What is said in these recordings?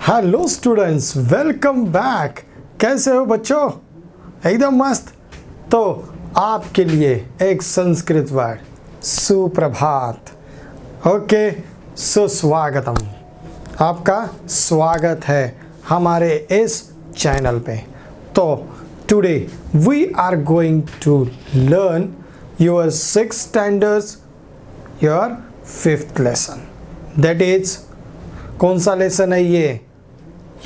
Hello students, welcome back. कैसे हो बच्चों? एकदम मस्त। तो आपके लिए एक संस्कृत वर्ड सुप्रभात। ओके, सुस्वागतम। आपका स्वागत है हमारे इस चैनल पे। तो today we are going to learn your 6th standards your 5th lesson. That is, कौन सा लेसन है ये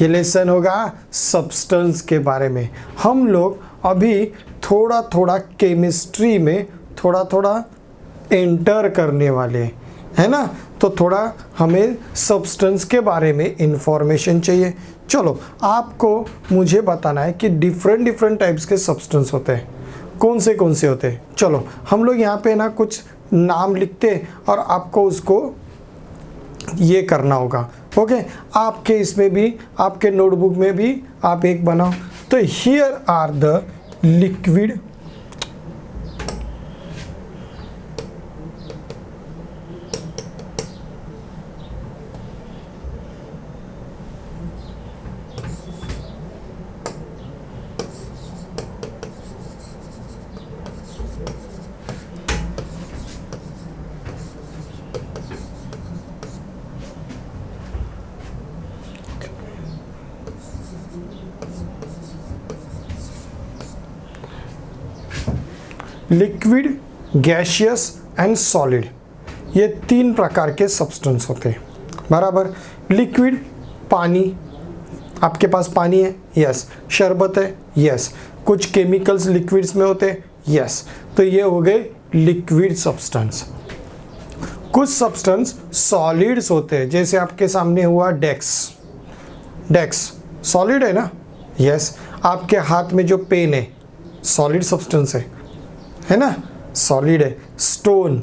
लेसन होगा सब्सटेंस के बारे में। हम लोग अभी थोड़ा थोड़ा केमिस्ट्री में थोड़ा थोड़ा एंटर करने वाले है ना। तो थोड़ा हमें सब्सटेंस के बारे में इंफॉर्मेशन चाहिए। चलो, आपको मुझे बताना है कि डिफरेंट टाइप्स के सब्सटेंस होते हैं। कौन से होते हैं? चलो, हम लोग यहाँ पे ना कुछ नाम लिखते और आपको उसको ये करना होगा। ओके, आपके इसमें भी, आपके नोटबुक में भी आप एक बनाओ। तो here are the liquid, liquid, gaseous and solid, ये 3 प्रकार के सब्सटेंस होते हैं। बराबर। लिक्विड, पानी, आपके पास पानी है, यस। शरबत है, यस। कुछ केमिकल्स लिक्विड्स में होते हैं, यस। तो ये हो गए लिक्विड सब्सटेंस। कुछ सब्सटेंस सॉलिड्स होते हैं, जैसे आपके सामने हुआ डेक्स सॉलिड है ना, यस। आपके हाथ में जो पेन है सॉलिड सब्सटेंस है ना, सॉलिड है। Stone,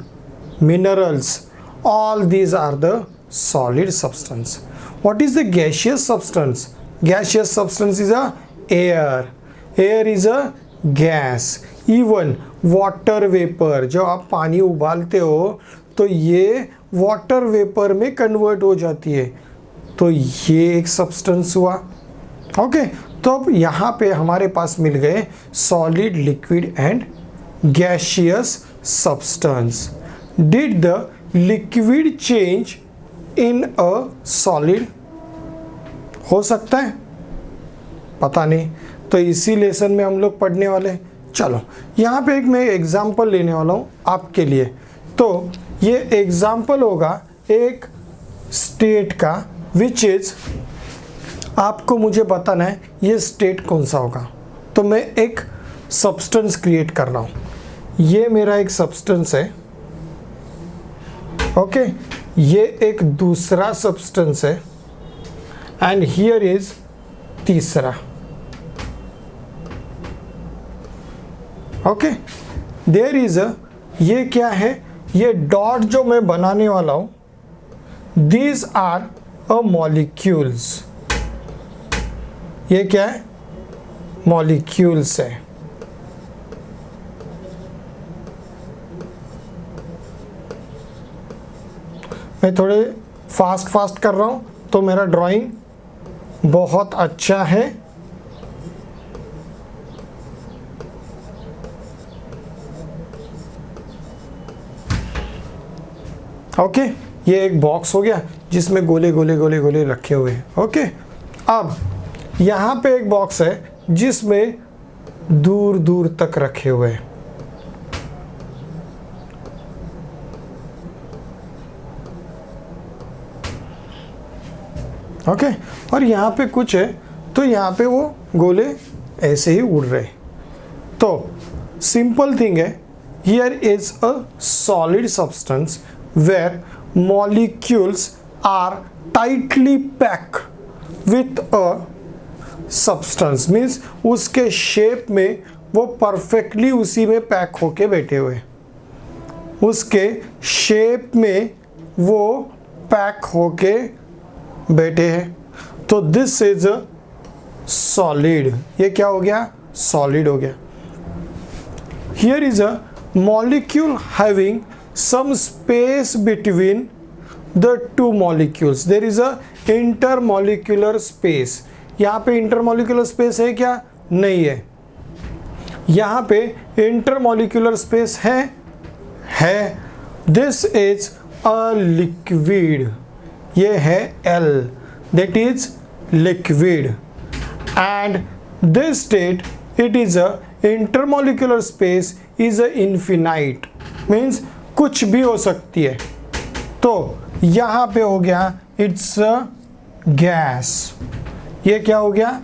minerals, all these are the solid substance. What is the gaseous substance? Gaseous substance is a air is a gas. Even water vapour, जो आप पानी उबालते हो तो ये वाटर वेपर में कन्वर्ट हो जाती है, तो ये एक सब्सटेंस हुआ। ओके, तो अब यहाँ पे हमारे पास मिल गए solid, liquid and gaseous substance. Did the liquid change in a solid? हो सकता है, पता नहीं। तो इसी लेसन में हम लोग पढ़ने वाले हैं। चलो, यहाँ पे एक मैं एग्जाम्पल लेने वाला हूँ आपके लिए। तो ये एग्जाम्पल होगा एक स्टेट का, विच इज, आपको मुझे बताना है ये स्टेट कौन सा होगा। तो मैं एक सब्सटेंस क्रिएट कर रहा हूँ। ये मेरा एक सब्सटेंस है, ओके। ये एक दूसरा सब्सटेंस है एंड हियर इज तीसरा, ओके। देयर इज अ, ये क्या है? ये डॉट जो मैं बनाने वाला हूं, दीज आर अ मॉलिक्यूल्स। ये क्या है? मॉलिक्यूल्स है। मैं थोड़े फास्ट कर रहा हूँ तो मेरा ड्राइंग बहुत अच्छा है। ओके, ये एक बॉक्स हो गया जिसमें गोले रखे हुए हैं। ओके, अब यहाँ पे एक बॉक्स है जिसमें दूर तक रखे हुए हैं। ओके, और यहाँ पे कुछ है, तो यहाँ पे वो गोले ऐसे ही उड़ रहे। तो सिंपल थिंग है, here is a solid substance where molecules are tightly pack with a substance, means उसके शेप में वो परफेक्टली उसी में पैक होके बैठे हुए, उसके शेप में वो पैक होके बैठे हैं। तो दिस इज अ सॉलिड। ये क्या हो गया? सॉलिड हो गया। Here is a molecule having some space between the two molecules. There is a intermolecular space. यहाँ पे इंटरमॉलिक्यूलर स्पेस है क्या? नहीं है। यहाँ पे इंटरमॉलिक्यूलर स्पेस है। दिस इज अ लिक्विड, ये है L, that is liquid, and this state it is a intermolecular space is a infinite, means कुछ भी हो सकती है। तो यहाँ पे हो गया इट्स अ गैस, ये क्या हो गया?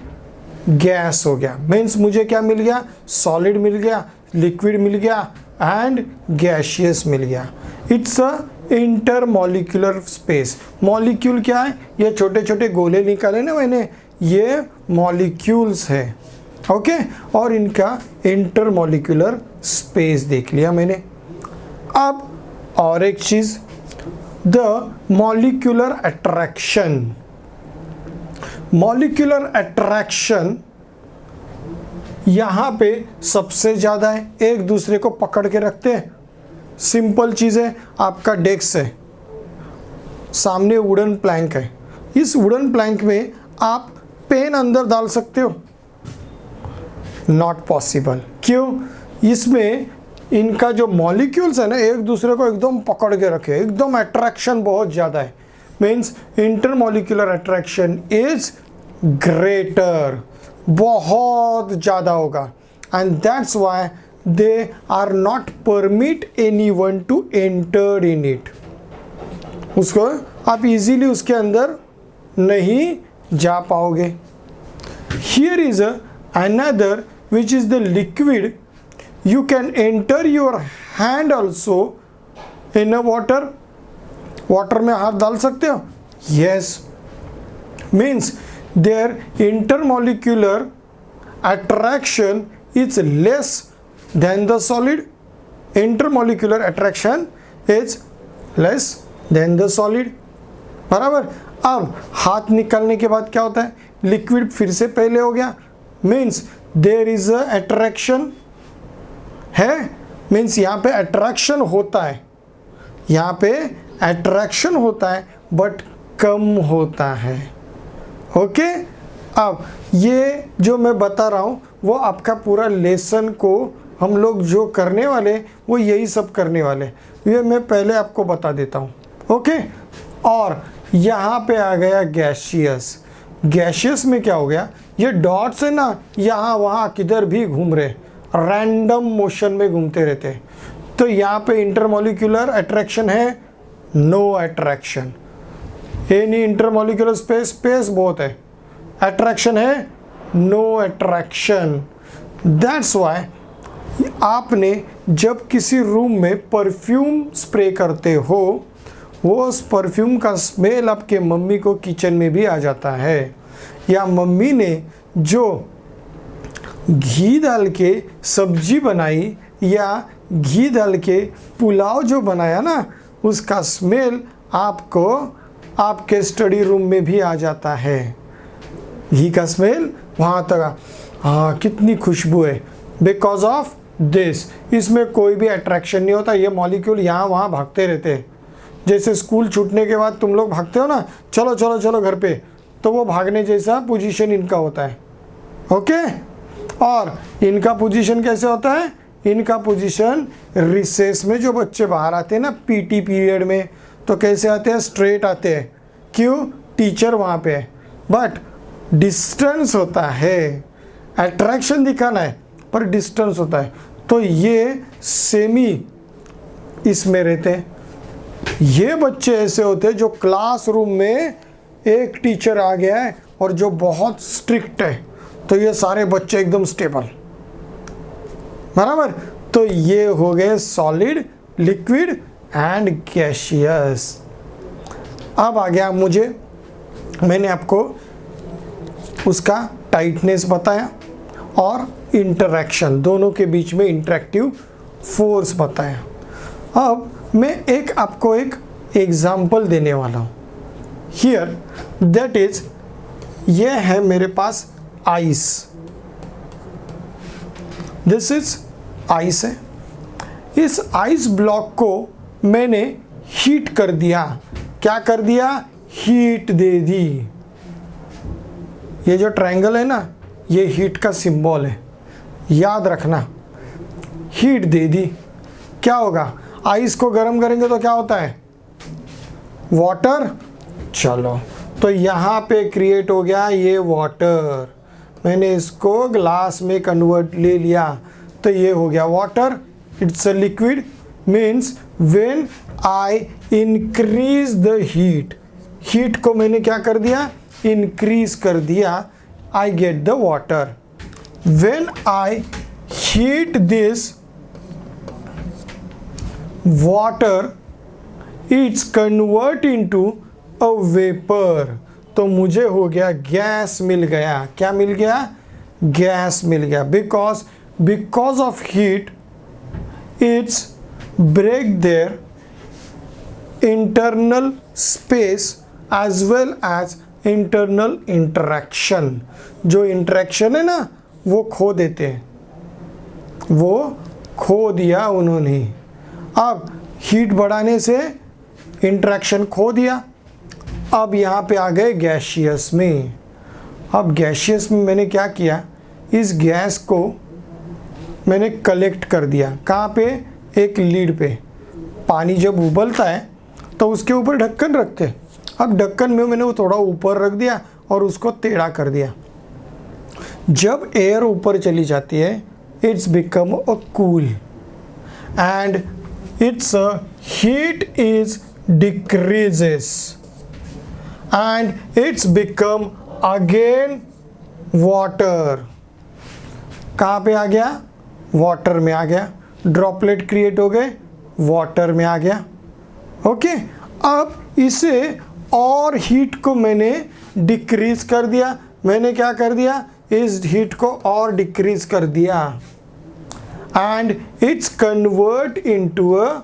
गैस हो गया। मीन्स मुझे क्या मिल गया? सॉलिड मिल गया, लिक्विड मिल गया एंड गैशियस मिल गया। It's a intermolecular space. Molecule क्या है? ये छोटे छोटे गोले निकाले ना मैंने, ये मॉलिक्यूल्स है, ओके। और इनका इंटरमॉलिक्यूलर स्पेस देख लिया मैंने। अब और एक चीज, the molecular attraction. Molecular attraction यहाँ पे सबसे ज़्यादा है, एक दूसरे को पकड़ के रखते हैं। सिंपल चीज़ है, आपका डेस्क है, सामने वुडन प्लैंक है, इस वुडन प्लैंक में आप पेन अंदर डाल सकते हो? Not possible. क्यों? इसमें इनका जो मॉलिक्यूल्स है ना, एक दूसरे को एकदम पकड़ के रखे, एकदम अट्रैक्शन बहुत ज़्यादा है। Means intermolecular attraction is greater, बहुत ज़्यादा होगा, and that's why they are not permit anyone to enter in it. उसको आप इजीली उसके अंदर नहीं जा पाओगे। Here is another which is the liquid, you can enter your hand also in a water. Water में हाथ डाल सकते हो? yes, means their intermolecular attraction is less than the solid. Intermolecular attraction is less than the solid, बराबर। अब हाथ निकालने के बाद क्या होता है? लिक्विड फिर से पहले हो गया, means there is a attraction है, मीन्स यहाँ पे अट्रैक्शन होता है, यहाँ पे अट्रैक्शन होता है बट कम होता है, ओके। अब ये जो मैं बता रहा हूँ वो आपका पूरा लेसन को हम लोग जो करने वाले वो यही सब करने वाले, ये मैं पहले आपको बता देता हूँ, ओके। और यहाँ पे आ गया गैशियस। गैशियस में क्या हो गया? ये डॉट्स है ना, यहाँ वहाँ किधर भी घूम रहे, रैंडम मोशन में घूमते रहते हैं। तो यहाँ पे इंटरमॉलिक्यूलर अट्रैक्शन है? No attraction. Any intermolecular space, space बहुत है, अट्रैक्शन है? No attraction. दैट्स वाई आपने जब किसी रूम में परफ्यूम स्प्रे करते हो, वो उस परफ्यूम का स्मेल आपके मम्मी को किचन में भी आ जाता है, या मम्मी ने जो घी डाल के सब्जी बनाई या घी डाल के पुलाव जो बनाया ना, उसका स्मेल आपको आपके स्टडी रूम में भी आ जाता है। घी का स्मेल वहाँ तक, हाँ कितनी खुशबू है, बिकॉज ऑफ दिस। इसमें कोई भी अट्रैक्शन नहीं होता, ये मॉलिक्यूल यहाँ वहाँ भागते रहते हैं। जैसे स्कूल छूटने के बाद तुम लोग भागते हो ना, चलो चलो चलो घर पे, तो वो भागने जैसा पोजीशन इनका होता है, ओके। और इनका पोजीशन कैसे होता है? इनका पोजीशन रिसेस में जो बच्चे बाहर आते हैं ना पीटी पीरियड में, तो कैसे आते हैं? स्ट्रेट आते हैं। क्यों? टीचर वहाँ पे है, बट डिस्टेंस होता है, अट्रैक्शन दिखाना है पर डिस्टेंस होता है। तो ये सेमी इसमें रहते हैं। ये बच्चे ऐसे होते हैं जो क्लासरूम में एक टीचर आ गया है और जो बहुत स्ट्रिक्ट है, तो ये सारे बच्चे एकदम स्टेबल, बराबर। तो ये हो गए सॉलिड, लिक्विड एंड गैशियस। अब आ गया मैंने आपको उसका टाइटनेस बताया और इंटरैक्शन, दोनों के बीच में इंटरैक्टिव फोर्स बताया। अब मैं आपको एक एग्जाम्पल देने वाला हूँ। हियर दैट इज, ये है मेरे पास आइस, दिस इज आइस है। इस आइस ब्लॉक को मैंने हीट कर दिया। क्या कर दिया? हीट दे दी। ये जो ट्रायंगल है ना, ये हीट का सिंबल है, याद रखना। हीट दे दी, क्या होगा? आइस को गर्म करेंगे तो क्या होता है? वाटर। चलो, तो यहाँ पे क्रिएट हो गया ये वाटर। मैंने इसको ग्लास में कन्वर्ट ले लिया, तो ये हो गया water. It's a liquid, means when I increase the heat, heat को मैंने क्या कर दिया? इंक्रीज कर दिया, I get the water. When I heat this water, it's convert into a vapour, तो मुझे हो गया गैस मिल गया। क्या मिल गया? गैस मिल गया। Because of heat its break their internal space as well as internal interaction. जो इंटरेक्शन है ना, वो खो देते हैं, वो खो दिया उन्होंने। अब हीट बढ़ाने से इंटरेक्शन खो दिया। अब यहाँ पे आ गए गैशियस में। अब गैशियस में मैंने क्या किया? इस गैस को मैंने कलेक्ट कर दिया। कहाँ पे? एक लीड पे। पानी जब उबलता है तो उसके ऊपर ढक्कन रखते हैं। अब ढक्कन में मैंने वो थोड़ा ऊपर रख दिया और उसको टेढ़ा कर दिया। जब एयर ऊपर चली जाती है, it's become a cool and it's heat is decreases and it's become again water। कहाँ पे आ गया? वाटर में आ गया। ड्रॉपलेट क्रिएट हो गए, वाटर में आ गया। ओके, अब इसे और हीट को मैंने डिक्रीज कर दिया। मैंने क्या कर दिया? इस हीट को और डिक्रीज कर दिया and it's convert into a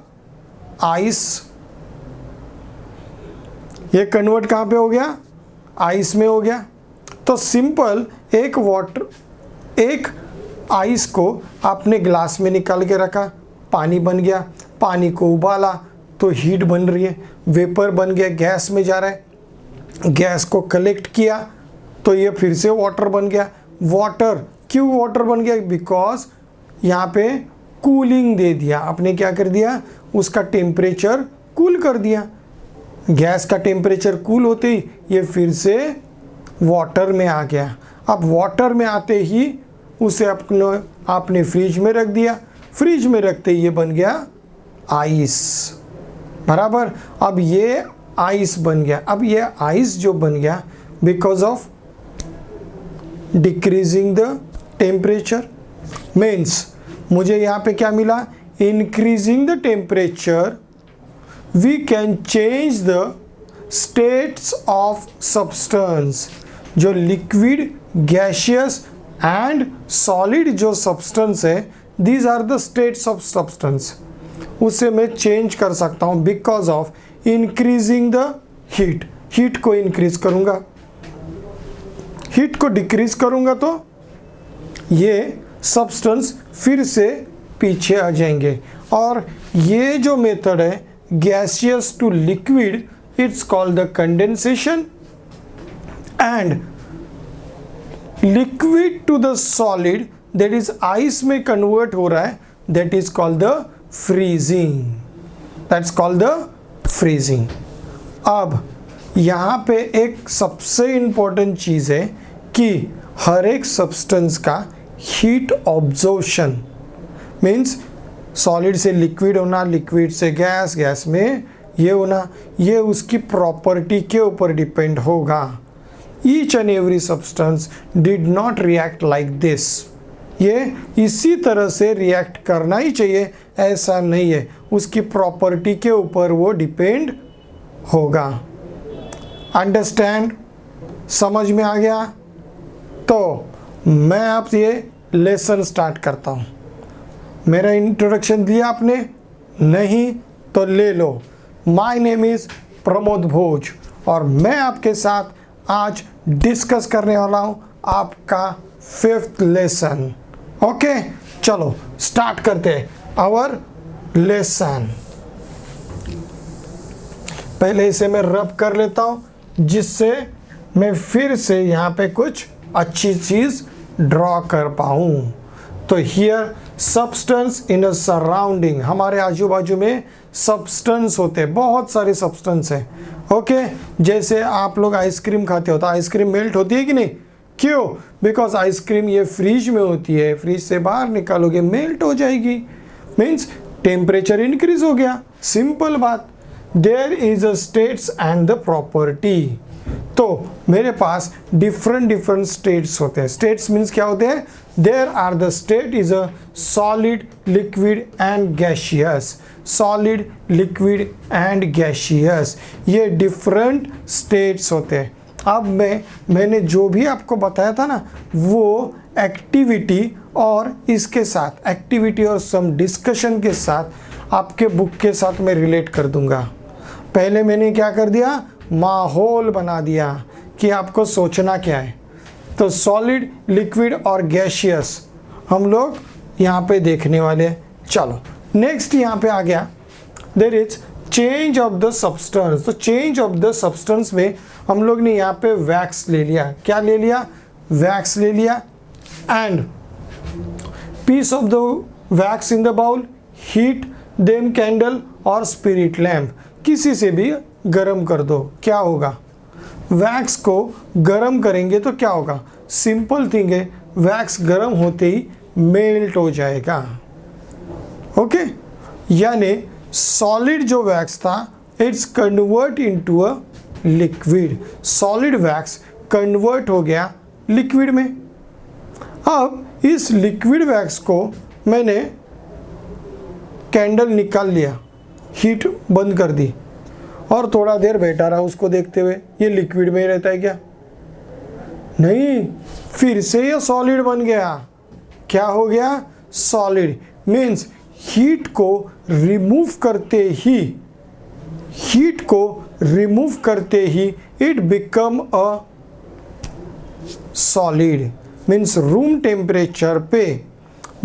ice. ये कन्वर्ट कहाँ पे हो गया? आइस में हो गया। तो सिंपल, एक आइस को आपने ग्लास में निकाल के रखा, पानी बन गया, पानी को उबाला तो हीट बन रही है, वेपर बन गया, गैस में जा रहा है। गैस को कलेक्ट किया तो ये फिर से वाटर बन गया। वाटर क्यों वाटर बन गया? बिकॉज यहाँ पे कूलिंग दे दिया आपने। क्या कर दिया? उसका टेम्परेचर कूल कर दिया। गैस का टेम्परेचर कूल होते ही ये फिर से वाटर में आ गया। अब वाटर में आते ही उसे आपने फ्रिज में रख दिया। फ्रिज में रखते ही ये बन गया आइस, बराबर। अब ये आइस बन गया। अब ये आइस जो बन गया because of decreasing the temperature, means मुझे यहाँ पे क्या मिला? Increasing the temperature we can change the states of substance। जो liquid, gaseous and solid जो substance है, these are the states of substance। उसे मैं change कर सकता हूँ because of increasing the heat। heat को increase करूँगा, heat को decrease करूँगा तो ये substance फिर से पीछे आ जाएंगे। और ये जो मेथड है gaseous to liquid, it's called the condensation, and liquid to the solid, that is ice में convert हो रहा है, that is called the freezing। that's called the freezing। अब यहाँ पे एक सबसे इम्पोर्टेंट चीज़ है कि हर एक सब्सटेंस का हीट ऑब्जॉर्प्शन, मीन्स सॉलिड से लिक्विड होना, लिक्विड से गैस, गैस में ये होना, ये उसकी प्रॉपर्टी के ऊपर डिपेंड होगा। Each and every substance did not react like this. ये इसी तरह से रिएक्ट करना ही चाहिए, ऐसा नहीं है, उसकी प्रॉपर्टी के ऊपर वो डिपेंड होगा। अंडरस्टैंड? समझ में आ गया? तो मैं अब ये लेसन स्टार्ट करता हूँ। मेरा इंट्रोडक्शन दिया आपने? नहीं तो ले लो। माय नेम इज़ प्रमोद भोज और मैं आपके साथ आज डिस्कस करने वाला हूँ आपका 5th लेसन। ओके, चलो स्टार्ट करते हैं आवर लेसन। पहले इसे मैं रब कर लेता हूँ जिससे मैं फिर से यहाँ पे कुछ अच्छी चीज़ ड्रॉ कर पाऊँ। तो here substance in a surrounding, हमारे आजू बाजू में सब्सटेंस होते हैं, बहुत सारे सब्सटेंस हैं। ओके, जैसे आप लोग आइसक्रीम खाते हो तो आइसक्रीम मेल्ट होती है कि नहीं? क्यों? बिकॉज आइसक्रीम ये फ्रिज में होती है, फ्रिज से बाहर निकालोगे मेल्ट हो जाएगी, मीन्स टेम्परेचर इंक्रीज हो गया, सिंपल बात। There is a states and the property. तो मेरे पास डिफरेंट स्टेट्स होते हैं। स्टेट्स मीन्स क्या होते हैं? There are the state is a solid, liquid and gaseous. Solid, liquid and gaseous, ये डिफरेंट स्टेट्स होते हैं। अब मैंने जो भी आपको बताया था ना, वो एक्टिविटी और इसके साथ, एक्टिविटी और सम डिस्कशन के साथ आपके बुक के साथ मैं रिलेट कर दूंगा। पहले मैंने क्या कर दिया? माहौल बना दिया कि आपको सोचना क्या है। तो सॉलिड, लिक्विड और गैसियस हम लोग यहाँ पे देखने वाले हैं। चलो नेक्स्ट यहाँ पे आ गया, there is change of the substance. तो चेंज ऑफ द सब्सटेंस में हम लोग ने यहाँ पे वैक्स ले लिया। क्या ले लिया? वैक्स ले लिया। And piece of the wax in the bowl, heat them candle और स्पिरिट लैम्प, किसी से भी गरम कर दो। क्या होगा? वैक्स को गरम करेंगे तो क्या होगा? सिंपल थिंग है, वैक्स गरम होते ही मेल्ट हो जाएगा। ओके, यानी सॉलिड जो वैक्स था, it's convert into a liquid. Solid wax convert हो गया लिक्विड में। अब इस लिक्विड वैक्स को मैंने कैंडल निकाल लिया, हीट बंद कर दी और थोड़ा देर बैठा रहा उसको देखते हुए। ये लिक्विड में ही रहता है क्या? नहीं, फिर से ये सॉलिड बन गया। क्या हो गया? सॉलिड। मीन्स हीट को रिमूव करते ही it become a solid. Means room temperature पे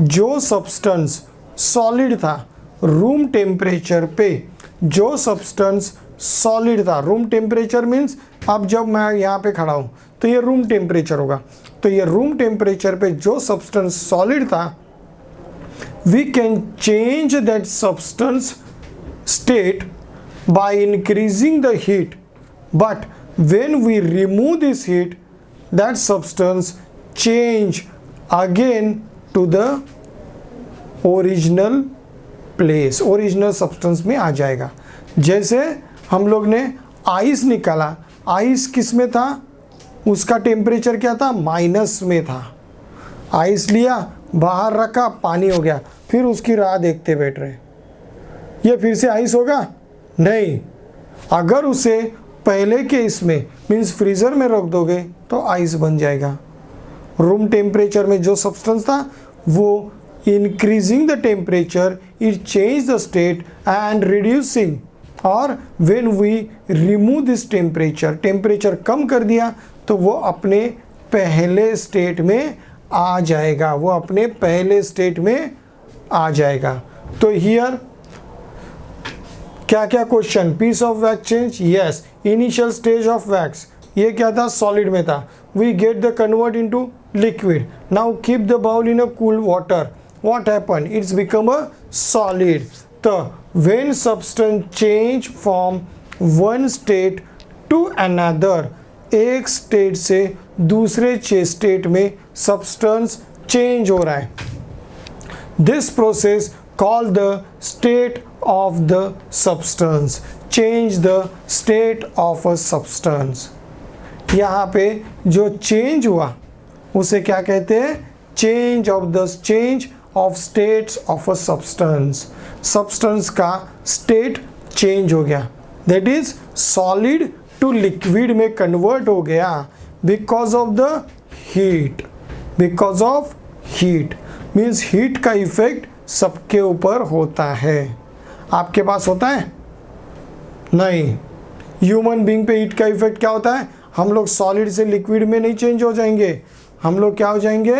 जो सब्सटेंस सॉलिड था, रूम टेम्परेचर पे जो सब्सटेंस सॉलिड था, रूम टेम्परेचर मीन्स अब जब मैं यहाँ पे खड़ा हूँ तो ये रूम टेम्परेचर होगा। तो ये रूम टेम्परेचर पे जो सब्सटेंस सॉलिड था, we can change that substance state by increasing the heat, but when we remove this heat, that substance change again to the original place, original substance में आ जाएगा। जैसे हम लोग ने आइस निकाला, आइस किस में था? उसका टेम्परेचर क्या था? माइनस में था। आइस लिया, बाहर रखा, पानी हो गया, फिर उसकी राह देखते बैठ रहे। ये फिर से आइस होगा? नहीं। अगर उसे पहले के इसमें मीन्स फ्रीज़र में रख दोगे तो आइस बन जाएगा। रूम टेम्परेचर में जो सब्सटेंस था वो increasing the temperature, it change the state and reducing, और when we remove this temperature, temperature कम कर दिया तो वो अपने पहले स्टेट में आ जाएगा, वो अपने पहले स्टेट में आ जाएगा। तो हियर क्या क्या question? Piece of wax change, yes. Initial stage of wax, ये क्या था? सॉलिड में था। We get the convert into liquid. Now keep the bowl in a cool water, what happen? It's become a solid. तो when substance change from one state to another, एक state से दूसरे state में substance change हो रहा है। This process called the state of the substance, change the state of a substance. यहाँ पे जो चेंज हुआ उसे क्या कहते हैं? Change of states of a substance. Substance का स्टेट चेंज हो गया, that is solid to liquid में कन्वर्ट हो गया because of the heat. Because of heat means heat का इफेक्ट सबके ऊपर होता है। आपके पास होता है? नहीं। ह्यूमन बीइंग पे हीट का इफेक्ट क्या होता है? हम लोग सॉलिड से लिक्विड में नहीं चेंज हो जाएंगे, हम लोग क्या हो जाएंगे?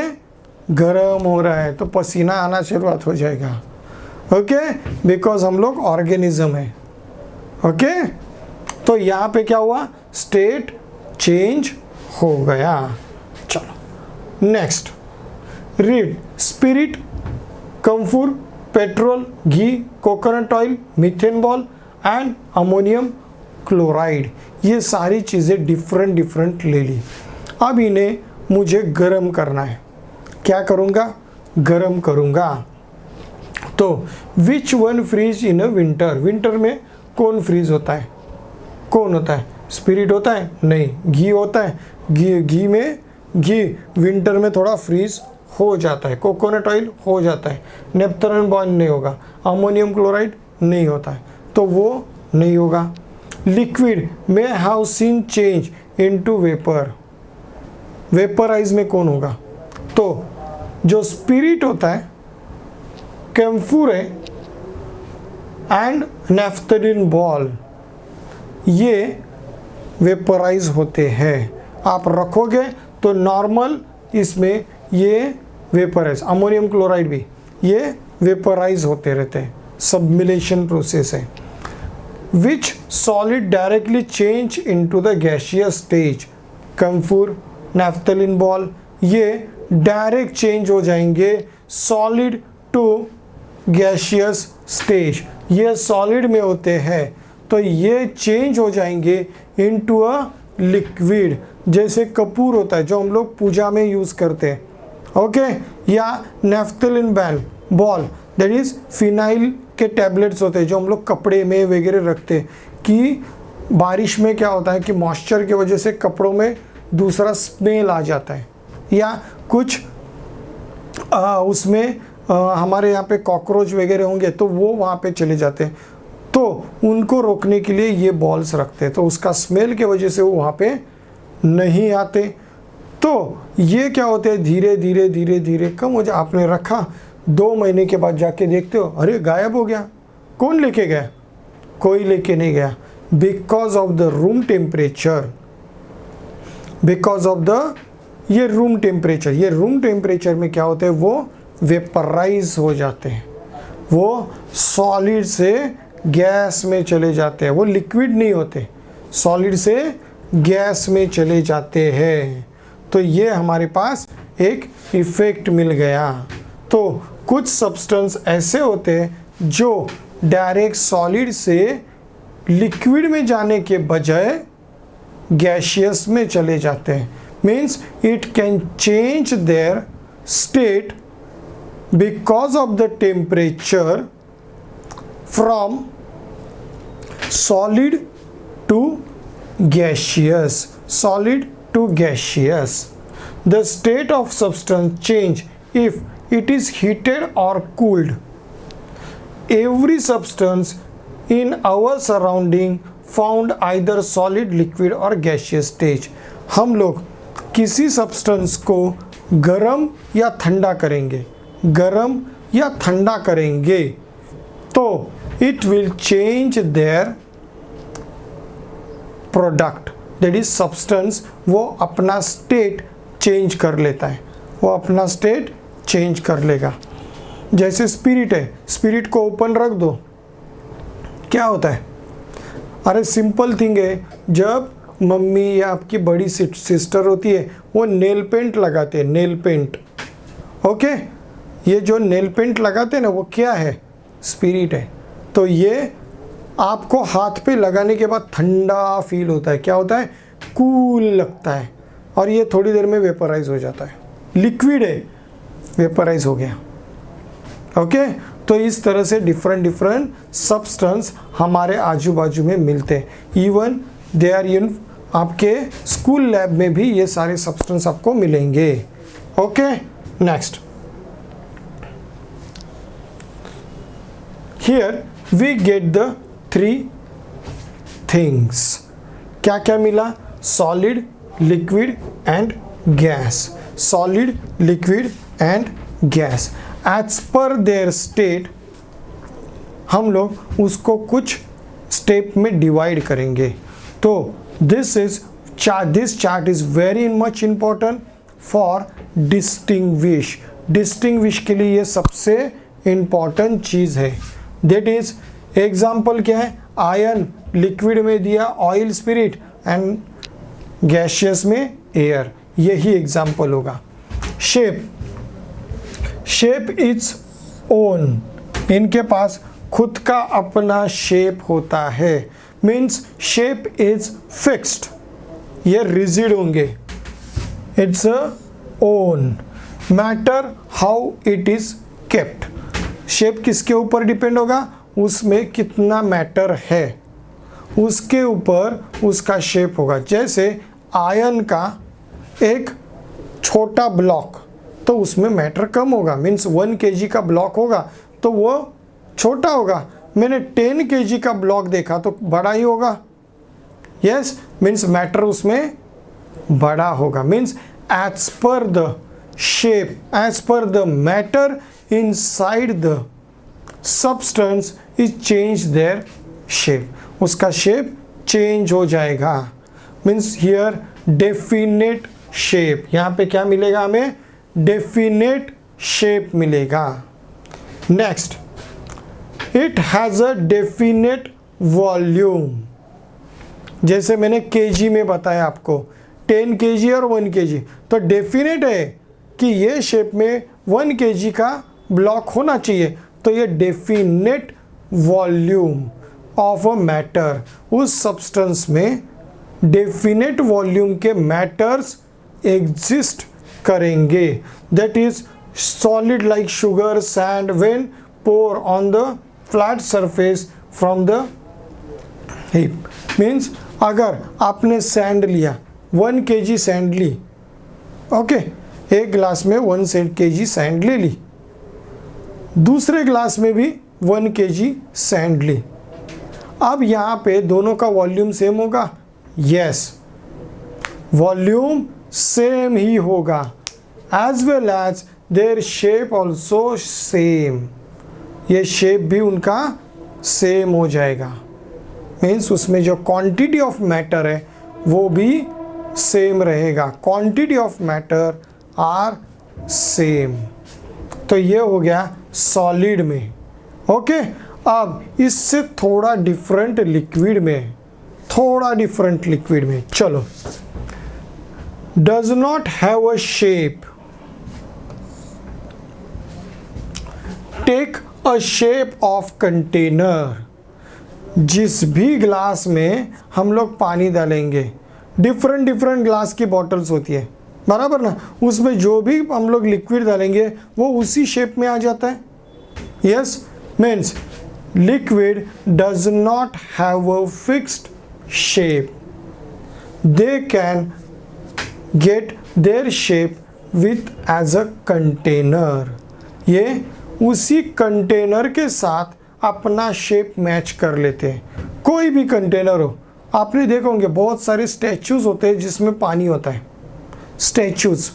गर्म हो रहा है तो पसीना आना शुरुआत हो जाएगा। ओके, बिकॉज हम लोग ऑर्गेनिज्म है। ओके, तो यहाँ पे क्या हुआ? स्टेट चेंज हो गया। चलो next, read. Spirit, camphor, petrol, घी, coconut oil, methane ball and ammonium chloride, ये सारी चीज़ें डिफरेंट ले ली। अब इन्हें मुझे गर्म करना है। क्या करूँगा? गर्म करूँगा। तो which one freeze in a winter? Winter में कौन फ्रीज होता है? कौन होता है? स्पिरिट होता है? नहीं, घी होता है। घी विंटर में थोड़ा फ्रीज हो जाता है। कोकोनट ऑयल हो जाता है। नेपथलीन बॉन्ड नहीं होगा। अमोनियम क्लोराइड नहीं होता है, तो वो नहीं होगा। लिक्विड में have seen change into vapour, vaporise में कौन होगा? तो जो स्पिरिट होता है, कैम्फूर है एंड नेफ्थलीन बॉल, ये वेपराइज होते हैं। आप रखोगे तो नॉर्मल इसमें ये वेपराइज, अमोनियम क्लोराइड भी ये वेपराइज होते रहते हैं। सबमिलेशन प्रोसेस है। Which solid directly change into the gaseous stage? Camphor, naphthalene ball, ये डायरेक्ट चेंज हो जाएंगे सॉलिड टू गैसियस स्टेज। ये सॉलिड में होते हैं, तो ये चेंज हो जाएंगे इनटू अ लिक्विड। जैसे कपूर होता है जो हम लोग पूजा में यूज़ करते हैं, ओके, या naphthalene ball that is phenyl के टैबलेट्स होते हैं जो हम लोग कपड़े में वगैरह रखते हैं। कि बारिश में क्या होता है कि मॉइस्चर की वजह से कपड़ों में दूसरा स्मेल आ जाता है, या कुछ उसमें हमारे यहाँ पे कॉकरोच वगैरह होंगे तो वो वहाँ पे चले जाते हैं, तो उनको रोकने के लिए ये बॉल्स रखते हैं, तो उसका स्मेल के वजह से वो वहाँ पे नहीं आते। तो ये क्या होते हैं, धीरे धीरे कम हो जाए। आपने रखा, 2 महीने के बाद जाके देखते हो, अरे गायब हो गया। कौन लेके गया? कोई लेके नहीं गया। Because of the room temperature, because of the ये रूम टेम्परेचर में क्या होते हैं, वो वेपराइज हो जाते हैं, वो सॉलिड से गैस में चले जाते हैं। वो लिक्विड नहीं होते, सॉलिड से गैस में चले जाते हैं। तो ये हमारे पास एक इफेक्ट मिल गया। तो कुछ सब्सटेंस ऐसे होते हैं जो डायरेक्ट सॉलिड से लिक्विड में जाने के बजाय गैसियस में चले जाते हैं। Means it can change their state because of the temperature from solid to gaseous, solid to gaseous. The state of substance change if it is heated or cooled. Every substance in our surrounding found either solid, liquid or gaseous stage. हम लोग किसी substance को गरम या ठंडा करेंगे, गरम या ठंडा करेंगे तो it will change their product that is substance, वो अपना स्टेट चेंज कर लेता है, वो अपना स्टेट चेंज कर लेगा। जैसे स्पिरिट है, स्पिरिट को ओपन रख दो, क्या होता है? अरे सिंपल थिंग है, जब मम्मी या आपकी बड़ी सिस्टर होती है वो नेल पेंट लगाते हैं, नेल पेंट, ओके, ये जो नेल पेंट लगाते हैं ना वो क्या है? स्पिरिट है। तो ये आपको हाथ पे लगाने के बाद ठंडा फील होता है, क्या होता है? कूल लगता है, और ये थोड़ी देर में वेपराइज हो जाता है। लिक्विड है, वेपराइज हो गया, ओके। तो इस तरह से डिफरेंट सब्सटेंस हमारे आजू बाजू में मिलते हैं। इवन दे आर इन आपके स्कूल लैब में भी ये सारे सब्सटेंस आपको मिलेंगे, okay. Next, here we get the 3 things. क्या क्या मिला? Solid, liquid and gas, solid, liquid and gas. As per their state हम लोग उसको कुछ स्टेप में डिवाइड करेंगे। तो this chart is very much important for distinguish. Distinguish के लिए ये सबसे इम्पॉर्टेंट चीज़ है। दैट इज एग्जाम्पल क्या है? आयन लिक्विड में दिया, ऑयल स्पिरिट, एंड गैशियस में एयर, यही एग्जाम्पल होगा। शेप इज ओन, इनके पास खुद का अपना शेप होता है, मीन्स शेप इज फिक्स्ड, ये रिजिड होंगे। Its own, matter how it is kept, shape किसके ऊपर डिपेंड होगा, उसमें कितना मैटर है उसके ऊपर उसका शेप होगा। जैसे आयरन का एक छोटा ब्लॉक तो उसमें मैटर कम होगा, मीन्स 1 kg का ब्लॉक होगा तो वो छोटा होगा। मैंने 10 kg का ब्लॉक देखा तो बड़ा ही होगा। यस, मीन्स मैटर उसमें बड़ा होगा, means as per the shape, as per the matter inside the substance is change their shape, उसका शेप चेंज हो जाएगा। मीन्स हियर डेफिनेट शेप, यहाँ पे क्या मिलेगा हमें, डेफिनेट शेप मिलेगा। Next, it has a definite volume, जैसे मैंने केजी में बताया आपको 10 kg और 1 kg, तो डेफिनेट है कि ये शेप में 1 kg का ब्लॉक होना चाहिए, तो ये definite volume of a matter, उस सब्सटेंस में डेफिनेट वॉल्यूम के मैटर्स एग्जिस्ट करेंगे। That is solid like sugar sand when pour on the flat surface from the heap, means अगर आपने सैंड लिया 1 kg सैंड ली, ओके, एक ग्लास में 1 kg सैंड ले ली, दूसरे ग्लास में भी 1 kg सैंड ली, अब यहाँ पे दोनों का वॉल्यूम सेम होगा, यस, वॉल्यूम सेम ही होगा, as well as their shape also same, ये शेप भी उनका सेम हो जाएगा, मीन्स उसमें जो क्वांटिटी ऑफ मैटर है वो भी सेम रहेगा, quantity of matter are same. तो ये हो गया सॉलिड में। ओके, अब इससे थोड़ा डिफरेंट लिक्विड में, चलो, does not have a shape, take a shape of container, जिस भी ग्लास में हम लोग पानी डालेंगे, डिफरेंट ग्लास की बॉटल्स होती है, बराबर ना, उसमें जो भी हम लोग लिक्विड डालेंगे वो उसी शेप में आ जाता है। Yes, means liquid does not have a fixed shape, they can get their shape with as a container, ये उसी कंटेनर के साथ अपना शेप मैच कर लेते हैं। कोई भी कंटेनर हो, आपने देखा होंगे बहुत सारे स्टैचूज होते हैं जिसमें पानी होता है, स्टैचूज,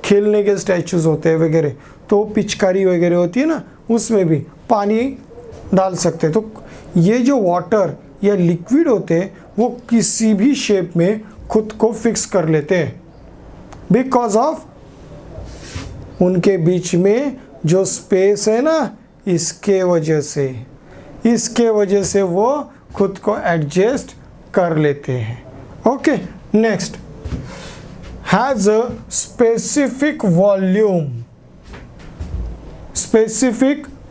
खेलने के स्टैचूज होते हैं वगैरह, तो पिचकारी वगैरह होती है ना, उसमें भी पानी डाल सकते हैं। तो ये जो वाटर या लिक्विड होते हैं वो किसी भी शेप में खुद को फिक्स कर लेते हैं, बिकॉज ऑफ उनके बीच में जो स्पेस है ना, इसके वजह से वो खुद को एडजस्ट कर लेते हैं। Okay, next, has a specific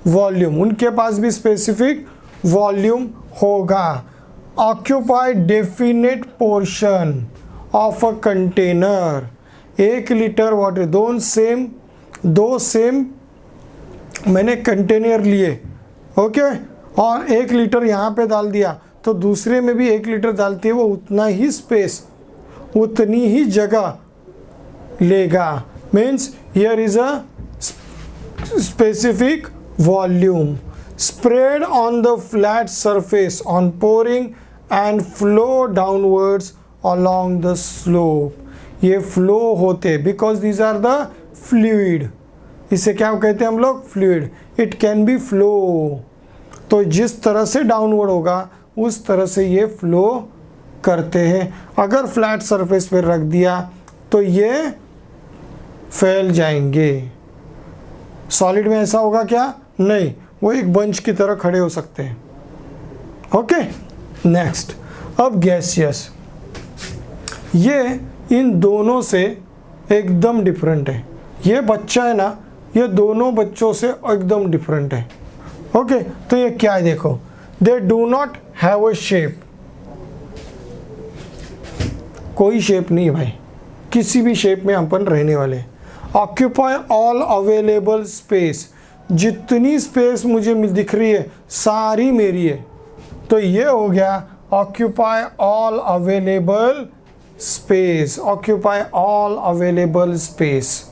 volume, उनके पास भी स्पेसिफिक वॉल्यूम होगा। Occupy definite portion of a container, 1 litre water, दो सेम मैंने कंटेनर लिए, ओके, और 1 लीटर यहाँ पे डाल दिया तो दूसरे में भी 1 लीटर डालती है, वो उतना ही स्पेस, उतनी ही जगह लेगा। Means here is a specific volume spread on the flat surface on pouring and flow downwards along the slope, ये फ्लो होते because these are the fluid, इसे क्या कहते हैं हम लोग, fluid, it can be flow, तो जिस तरह से डाउनवर्ड होगा उस तरह से ये फ्लो करते हैं। अगर फ्लैट सरफेस पे रख दिया तो ये फैल जाएंगे। सॉलिड में ऐसा होगा क्या, नहीं, वो एक बंच की तरह खड़े हो सकते हैं। ओके, नेक्स्ट, अब गैसियस, ये इन दोनों से एकदम डिफरेंट है। ये बच्चा है ना, ये दोनों बच्चों से एकदम डिफरेंट है। ओके, तो ये क्या है देखो, they do not have a shape, कोई शेप नहीं है भाई, किसी भी शेप में अपन रहने वाले। ऑक्यूपाई ऑल अवेलेबल स्पेस, जितनी स्पेस मुझे दिख रही है सारी मेरी है। तो ये हो गया occupy all available space, occupy all available space,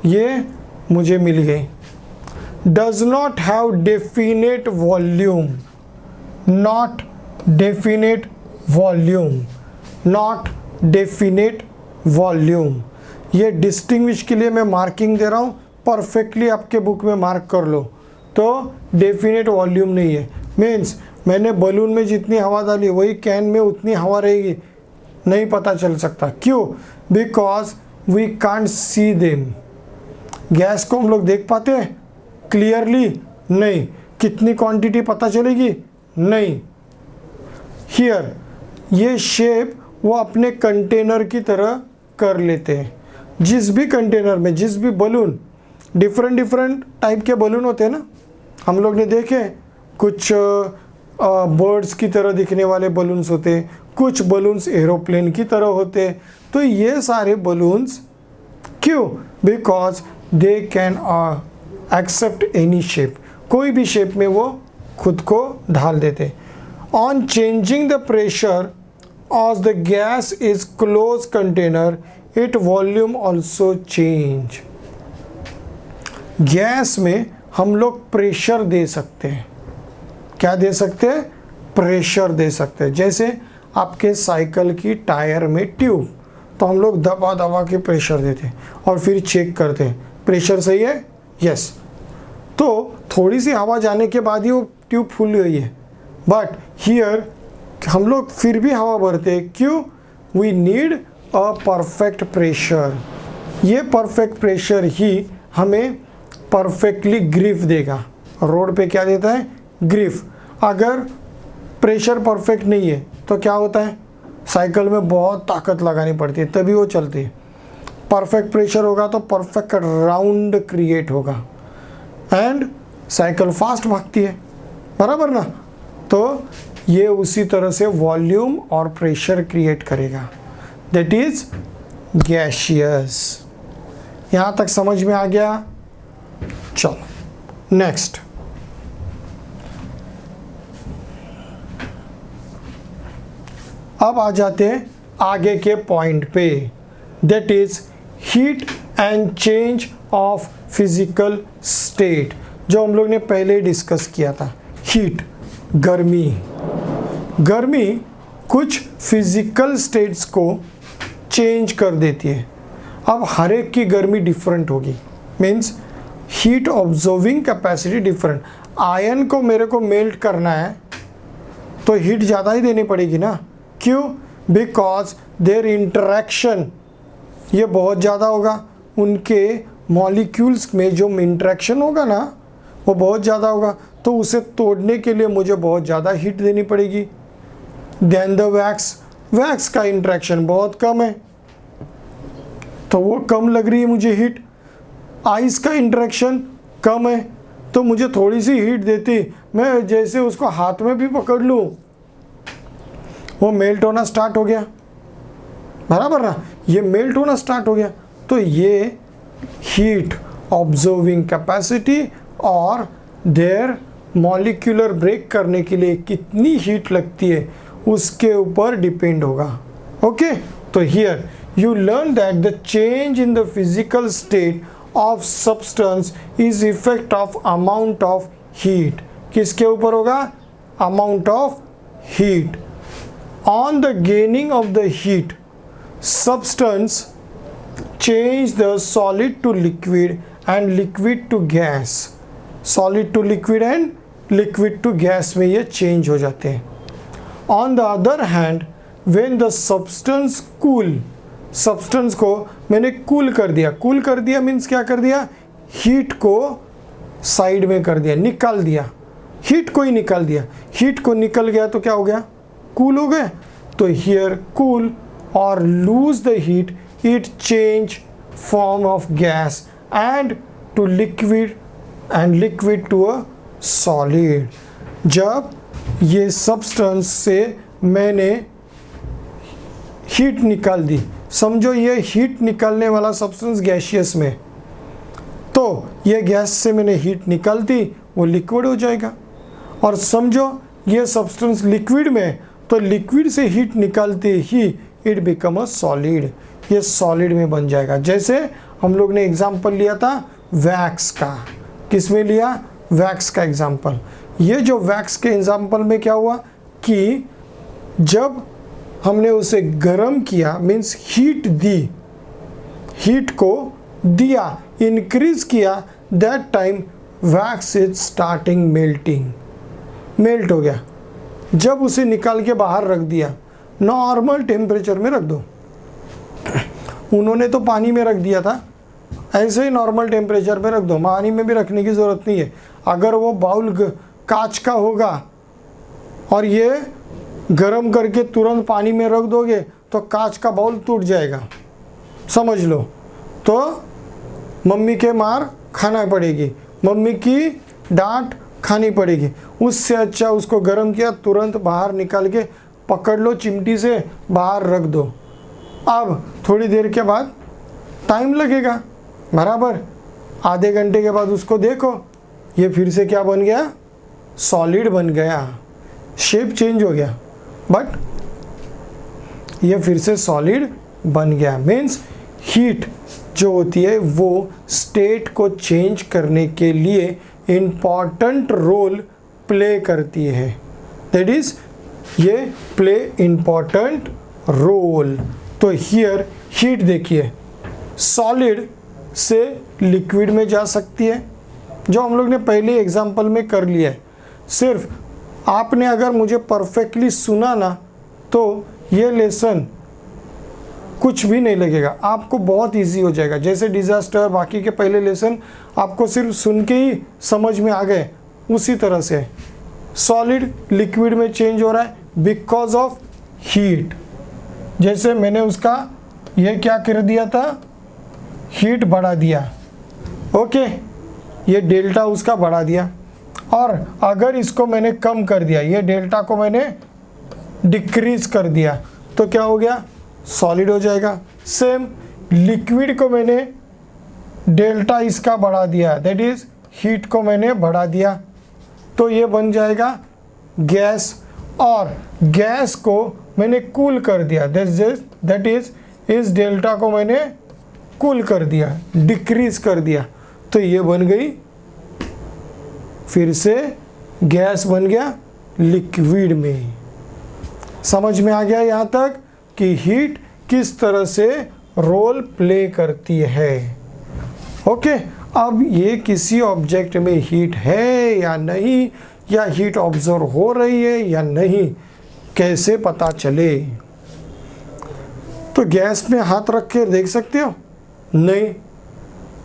ये मुझे मिल गई। Does not have definite volume, not definite volume, not definite volume, ये डिस्टिंग्विश के लिए मैं मार्किंग दे रहा हूँ, परफेक्टली आपके बुक में मार्क कर लो। तो डेफिनेट वॉल्यूम नहीं है, मीन्स मैंने बलून में जितनी हवा डाली वही कैन में उतनी हवा रहेगी, नहीं पता चल सकता। क्यों? Because we can't see them. Gas को हम लोग देख पाते हैं क्लियरली? नहीं। कितनी क्वांटिटी पता चलेगी? नहीं। हियर ये शेप वो अपने कंटेनर की तरह कर लेते हैं। जिस भी कंटेनर में, जिस भी बलून, डिफरेंट डिफरेंट टाइप के बलून होते हैं ना, हम लोग ने देखे, कुछ बर्ड्स की तरह दिखने वाले बलून्स होते, कुछ बलून्स एरोप्लेन की तरह होते। तो ये सारे बलून्स क्यों? Because they can accept any shape, कोई भी शेप में वो खुद को ढाल देते। On changing the pressure as the gas is closed container, its volume also change। Gas में हम लोग प्रेशर दे सकते हैं। क्या दे सकते हैं? प्रेशर दे सकते हैं। जैसे आपके साइकिल की टायर में ट्यूब, तो हम लोग दबा दबा के प्रेशर देते हैं और फिर चेक करते हैं प्रेशर सही है, यस। तो थोड़ी सी हवा जाने के बाद ही वो ट्यूब फुल गई है, बट हियर हम लोग फिर भी हवा भरते हैं। क्यों? We need a perfect pressure. ये परफेक्ट प्रेशर ही हमें परफेक्टली ग्रिप देगा। रोड पे क्या देता है? ग्रिप। अगर प्रेशर परफेक्ट नहीं है तो क्या होता है? साइकिल में बहुत ताकत लगानी पड़ती है तभी वो चलती है। परफेक्ट प्रेशर होगा तो परफेक्ट राउंड क्रिएट होगा एंड साइकिल फास्ट भागती है, बराबर ना? तो ये उसी तरह से वॉल्यूम और प्रेशर क्रिएट करेगा, दैट इज गैशियस। यहाँ तक समझ में आ गया? चलो नेक्स्ट। अब आ जाते हैं आगे के पॉइंट पे, that is heat and change of physical state, जो हम लोग ने पहले डिस्कस किया था। हीट, गर्मी। गर्मी कुछ फिजिकल स्टेट्स को चेंज कर देती है। अब हर एक की गर्मी डिफरेंट होगी, means heat observing capacity different. Ion को मेरे को मेल्ट करना है तो हीट ज़्यादा ही देनी पड़ेगी ना। क्यों? बिकॉज देयर इंटरेक्शन ये बहुत ज़्यादा होगा, उनके मॉलिक्यूल्स में जो इंटरेक्शन होगा ना वो बहुत ज़्यादा होगा, तो उसे तोड़ने के लिए मुझे बहुत ज़्यादा हीट देनी पड़ेगी। देन द वैक्स, वैक्स का इंटरेक्शन बहुत कम है तो वो कम लग रही है मुझे हीट। आइस का इंटरेक्शन कम है तो मुझे थोड़ी सी हीट देती, मैं जैसे उसको हाथ में भी पकड़ लूँ वो मेल्ट होना स्टार्ट हो गया, बराबर ना? ये मेल्ट होना स्टार्ट हो गया। तो ये हीट ऑब्जर्विंग कैपेसिटी और देयर मॉलिक्यूलर ब्रेक करने के लिए कितनी हीट लगती है उसके ऊपर डिपेंड होगा। ओके, तो here you learn that the change in the physical state of substance is effect of amount of heat. किसके ऊपर होगा? Amount of heat. On the gaining of the heat, substance change the solid to liquid and liquid to gas. Solid to liquid and liquid to gas में ये change हो जाते हैं। On the other hand, when the substance cool, substance को मैंने cool कर दिया। Cool कर दिया मीन्स क्या कर दिया? हीट को साइड में कर दिया, निकाल दिया, हीट को ही निकाल दिया। हीट को निकल गया तो क्या हो गया? कूल हो गए। तो here cool or lose the heat, it change form of gas and to liquid and liquid to a solid. जब ये सब्सटेंस से मैंने हीट निकाल दी, समझो ये हीट निकालने वाला सब्सटेंस गैसियस में, तो ये गैस से मैंने हीट निकालती वो लिक्विड हो जाएगा। और समझो ये सब्सटेंस लिक्विड में, तो लिक्विड से हीट निकालते ही इट बिकम अ सॉलिड, ये सॉलिड में बन जाएगा। जैसे हम लोग ने एग्जांपल लिया था वैक्स का, किसमें लिया? वैक्स का एग्जांपल। ये जो वैक्स के एग्जांपल में क्या हुआ कि जब हमने उसे गर्म किया, मीन्स हीट दी, हीट को दिया, इंक्रीज किया, that time wax is starting melting, melt हो गया। जब उसे निकाल के बाहर रख दिया, नॉर्मल टेम्परेचर में रख दो, उन्होंने तो पानी में रख दिया था, ऐसे ही नॉर्मल टेम्परेचर पे रख दो, पानी में भी रखने की ज़रूरत नहीं है। अगर वो बाउल कांच का होगा और ये गरम करके तुरंत पानी में रख दोगे तो कांच का बाउल टूट जाएगा, समझ लो। तो मम्मी के मार खाना पड़ेगी, मम्मी की डांट खानी पड़ेगी। उससे अच्छा उसको गरम किया, तुरंत बाहर निकाल के पकड़ लो चिमटी से, बाहर रख दो। अब थोड़ी देर के बाद टाइम लगेगा, बराबर आधे घंटे के बाद उसको देखो, ये फिर से क्या बन गया? सॉलिड बन गया, शेप चेंज हो गया, बट ये फिर से सॉलिड बन गया। मीन्स हीट जो होती है वो स्टेट को चेंज करने के लिए इम्पॉर्टेंट रोल प्ले करती है, दैट इज ये प्ले इम्पॉर्टेंट रोल। तो हियर हीट देखिए सॉलिड से लिक्विड में जा सकती है, जो हम लोग ने पहले एग्जाम्पल में कर लिया है। सिर्फ आपने अगर मुझे परफेक्टली सुना ना तो ये लेसन कुछ भी नहीं लगेगा, आपको बहुत इजी हो जाएगा। जैसे डिजास्टर बाकी के पहले लेसन आपको सिर्फ सुन के ही समझ में आ गए, उसी तरह से सॉलिड लिक्विड में चेंज हो रहा है बिकॉज ऑफ हीट। जैसे मैंने उसका ये क्या कर दिया था, हीट बढ़ा दिया, ओके, ये डेल्टा उसका बढ़ा दिया। और अगर इसको मैंने कम कर दिया, ये डेल्टा को मैंने डिक्रीज कर दिया, तो क्या हो गया? सॉलिड हो जाएगा। सेम लिक्विड को मैंने डेल्टा इसका बढ़ा दिया, दैट इज हीट को मैंने बढ़ा दिया, तो ये बन जाएगा गैस। और गैस को मैंने कूल कर दिया, दैट इज इस डेल्टा को मैंने कूल कर दिया, डिक्रीज कर दिया, तो ये बन गई फिर से गैस, बन गया लिक्विड में। समझ में आ गया यहाँ तक कि हीट किस तरह से रोल प्ले करती है। ओके, अब ये किसी ऑब्जेक्ट में हीट है या नहीं, या हीट ऑब्जर्व हो रही है या नहीं, कैसे पता चले? तो गैस में हाथ रख के देख सकते हो? नहीं।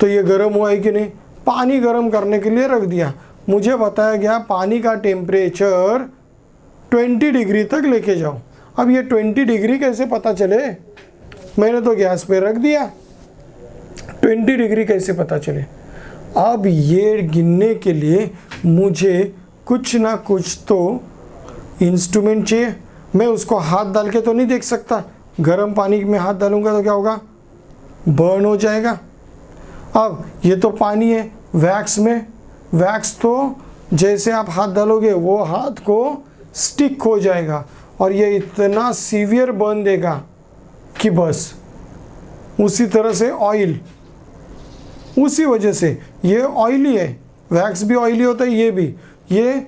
तो ये गर्म हुआ है कि नहीं? पानी गर्म करने के लिए रख दिया, मुझे बताया गया पानी का टेम्परेचर 20 डिग्री तक लेके जाओ। अब ये 20 डिग्री कैसे पता चले? मैंने तो गैस पे रख दिया, 20 डिग्री कैसे पता चले? अब ये गिनने के लिए मुझे कुछ ना कुछ तो इंस्ट्रूमेंट चाहिए। मैं उसको हाथ डाल के तो नहीं देख सकता, गर्म पानी में हाथ डालूंगा तो क्या होगा? बर्न हो जाएगा। अब ये तो पानी है, वैक्स में, वैक्स तो जैसे आप हाथ डालोगे वो हाथ को स्टिक हो जाएगा और ये इतना सीवियर बर्न देगा कि बस। उसी तरह से ऑयल, उसी वजह से ये ऑयली है, वैक्स भी ऑयली होता है, ये भी, ये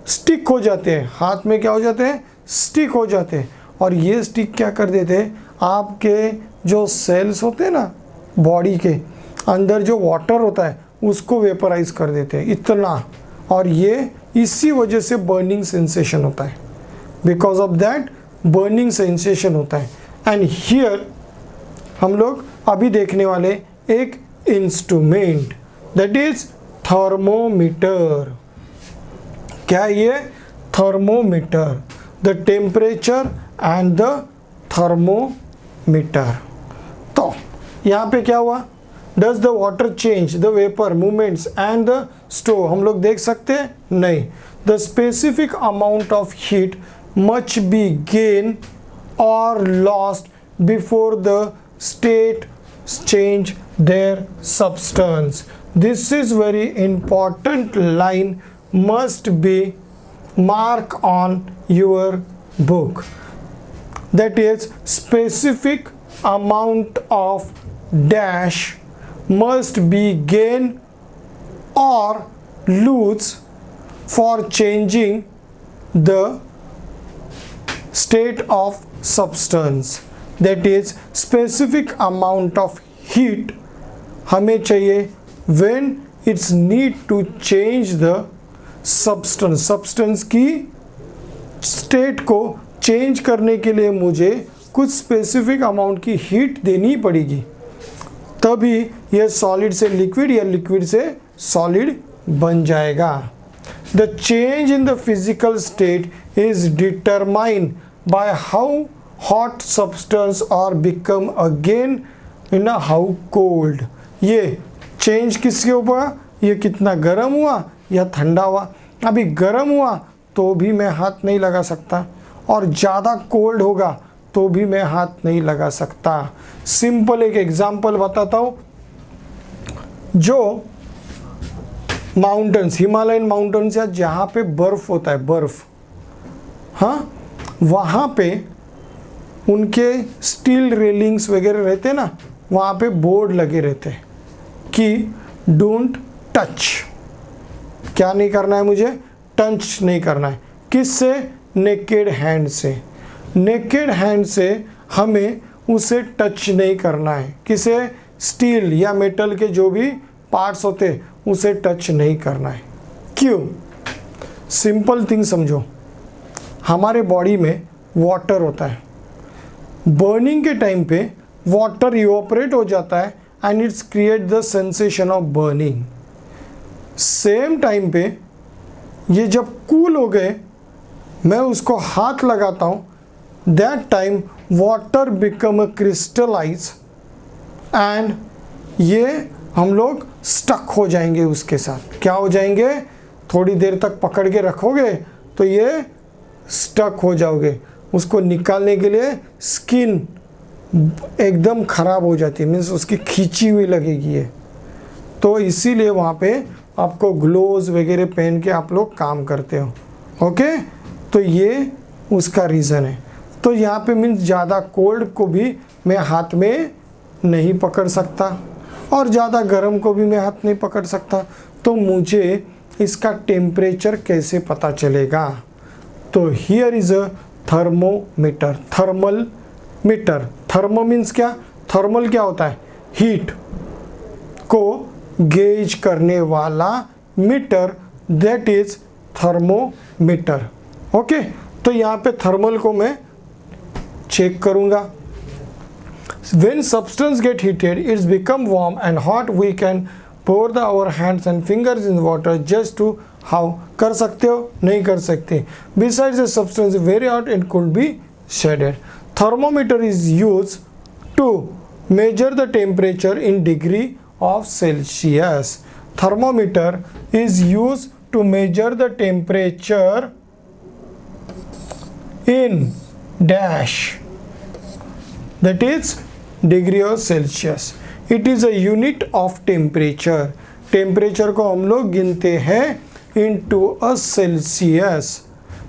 स्टिक हो जाते हैं हाथ में, क्या हो जाते हैं? स्टिक हो जाते हैं। और ये स्टिक क्या कर देते हैं? आपके जो सेल्स होते हैं ना बॉडी के अंदर, जो वाटर होता है उसको वेपराइज कर देते हैं इतना। और ये इसी वजह से बर्निंग सेंसेशन होता है, because of that burning sensation होता है। एंड हियर हम लोग अभी देखने वाले एक इंस्ट्रूमेंट, दैट इज थर्मोमीटर। क्या है ये? Thermometer. The temperature and the meter. तो यहाँ पे क्या हुआ, does the water change the vapour movements and the stove, हम लोग देख सकते हैं नहीं। The specific amount of heat much be gain और lost before the state change their substance. This is very important line, must be mark on your book. That is, specific amount of dash must be gain or lose for changing the state of substance. That is, specific amount of heat हमें चाहिए when it's need to change the substance. substance की state को change करने के लिए मुझे कुछ specific amount की heat देनी पड़ेगी, तभी यह solid से liquid या liquid से solid बन जाएगा. The change in the physical state is determined by how hot substance or become again in a how cold. ये चेंज किसके ऊपर, ये कितना गर्म हुआ या ठंडा हुआ. अभी गर्म हुआ तो भी मैं हाथ नहीं लगा सकता, और ज़्यादा कोल्ड होगा तो भी मैं हाथ नहीं लगा सकता. सिंपल एक एग्जांपल बताता हूँ. जो माउंटेन्स, हिमालयन माउंटेन्स या जहाँ पे बर्फ़ होता है, बर्फ़, हाँ, वहाँ पे उनके स्टील रेलिंग्स वगैरह रहते ना, वहाँ पे बोर्ड लगे रहते हैं कि डोंट टच. क्या नहीं करना है मुझे, टच नहीं करना है. किससे, नेकेड हैंड से. नेकेड हैंड से हमें उसे टच नहीं करना है. किसे, स्टील या मेटल के जो भी पार्ट्स होते उसे टच नहीं करना है. क्यों, सिंपल थिंग समझो. हमारे बॉडी में वाटर होता है, बर्निंग के टाइम पे वाटर इवोपरेट हो जाता है and it's create the sensation of burning. Same time पे ये जब कूल हो गए, मैं उसको हाथ लगाता हूँ, that time water become a crystallize and ये हम लोग स्टक हो जाएंगे उसके साथ. क्या हो जाएंगे, थोड़ी देर तक पकड़ के रखोगे तो ये स्टक हो जाओगे. उसको निकालने के लिए स्किन एकदम ख़राब हो जाती है, मीन्स उसकी खींची हुई लगेगी ये. तो इसीलिए वहाँ पे आपको ग्लोव्स वगैरह पहन के आप लोग काम करते हो. ओके, तो ये उसका रीज़न है. तो यहाँ पे मीन्स ज़्यादा कोल्ड को भी मैं हाथ में नहीं पकड़ सकता और ज़्यादा गर्म को भी मैं हाथ नहीं पकड़ सकता. तो मुझे इसका टेम्परेचर कैसे पता चलेगा. तो here is a thermometer, thermal meter. Thermo means क्या, थर्मल क्या होता है, हीट को गेज करने वाला meter, that is thermometer. Okay, तो यहाँ पे थर्मल को मैं चेक करूँगा. When substance get heated, it's become warm and hot. We can pour our hands and fingers in water just to how. कर सकते हो, नहीं कर सकते. Besides the substance very hot, it could be shaded. Thermometer is used to measure the temperature in degree of Celsius. Thermometer is used to measure the temperature in dash, that is degree of Celsius. It is a unit of temperature. Temperature को हम लोग गिनते हैं into a Celsius.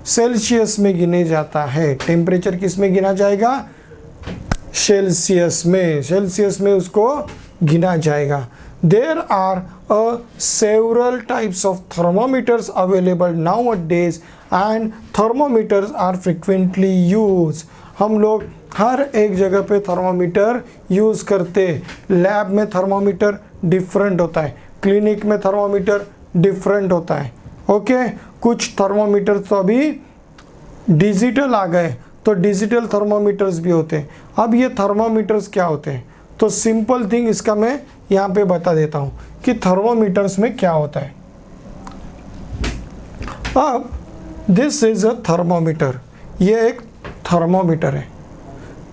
Celsius में गिने जाता है. Temperature किस में गिना जाएगा, सेल्सियस में. सेल्सियस में उसको गिना जाएगा. There are several types of thermometers available nowadays and thermometers are frequently used. हम लोग हर एक जगह पे थर्मोमीटर यूज़ करते. लैब में थर्मोमीटर डिफरेंट होता है, क्लिनिक में थर्मोमीटर डिफरेंट होता है. ओके, कुछ थर्मोमीटर तो अभी डिजिटल आ गए, तो डिजिटल थर्मोमीटर्स भी होते हैं. अब ये थर्मोमीटर्स क्या होते हैं, तो सिंपल थिंग इसका मैं यहाँ पे बता देता हूँ कि थर्मोमीटर्स में क्या होता है. अब दिस इज अ थर्मोमीटर, ये एक थर्मोमीटर है.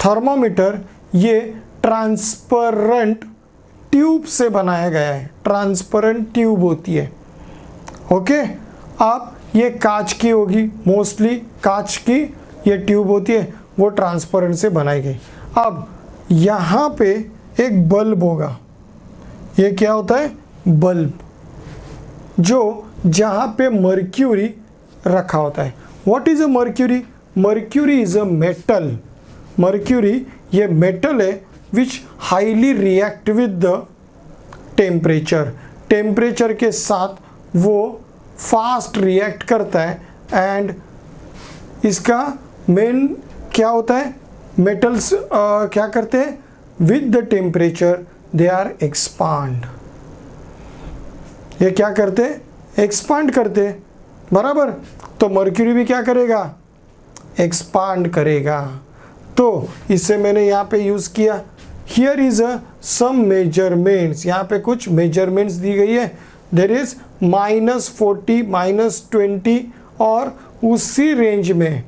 थर्मोमीटर ये ट्रांसपेरेंट ट्यूब से बनाया गया है, ट्रांसपेरेंट ट्यूब होती है। ओके, अब ये कांच की होगी, मोस्टली कांच की ये ट्यूब होती है, वो ट्रांसपेरेंट से बनाई गई। अब यहाँ पे एक बल्ब होगा, ये क्या होता है, बल्ब, जो जहाँ पे मर्क्यूरी रखा होता है। What is a mercury? Mercury is a metal. Mercury ये मेटल है which highly react with the temperature. Temperature के साथ वो फास्ट रिएक्ट करता है एंड इसका मेन क्या होता है, मेटल्स क्या करते हैं, with the temperature they are expand. ये क्या करते हैं, एक्सपांड करते हैं, बराबर। तो मर्क्यूरी भी क्या करेगा, एक्सपांड करेगा। तो इसे मैंने यहाँ पे यूज़ किया। Here is a some measurements, यहाँ पे कुछ मेजरमेंट्स दी गई है। देर इज -40, -20 और उसी रेंज में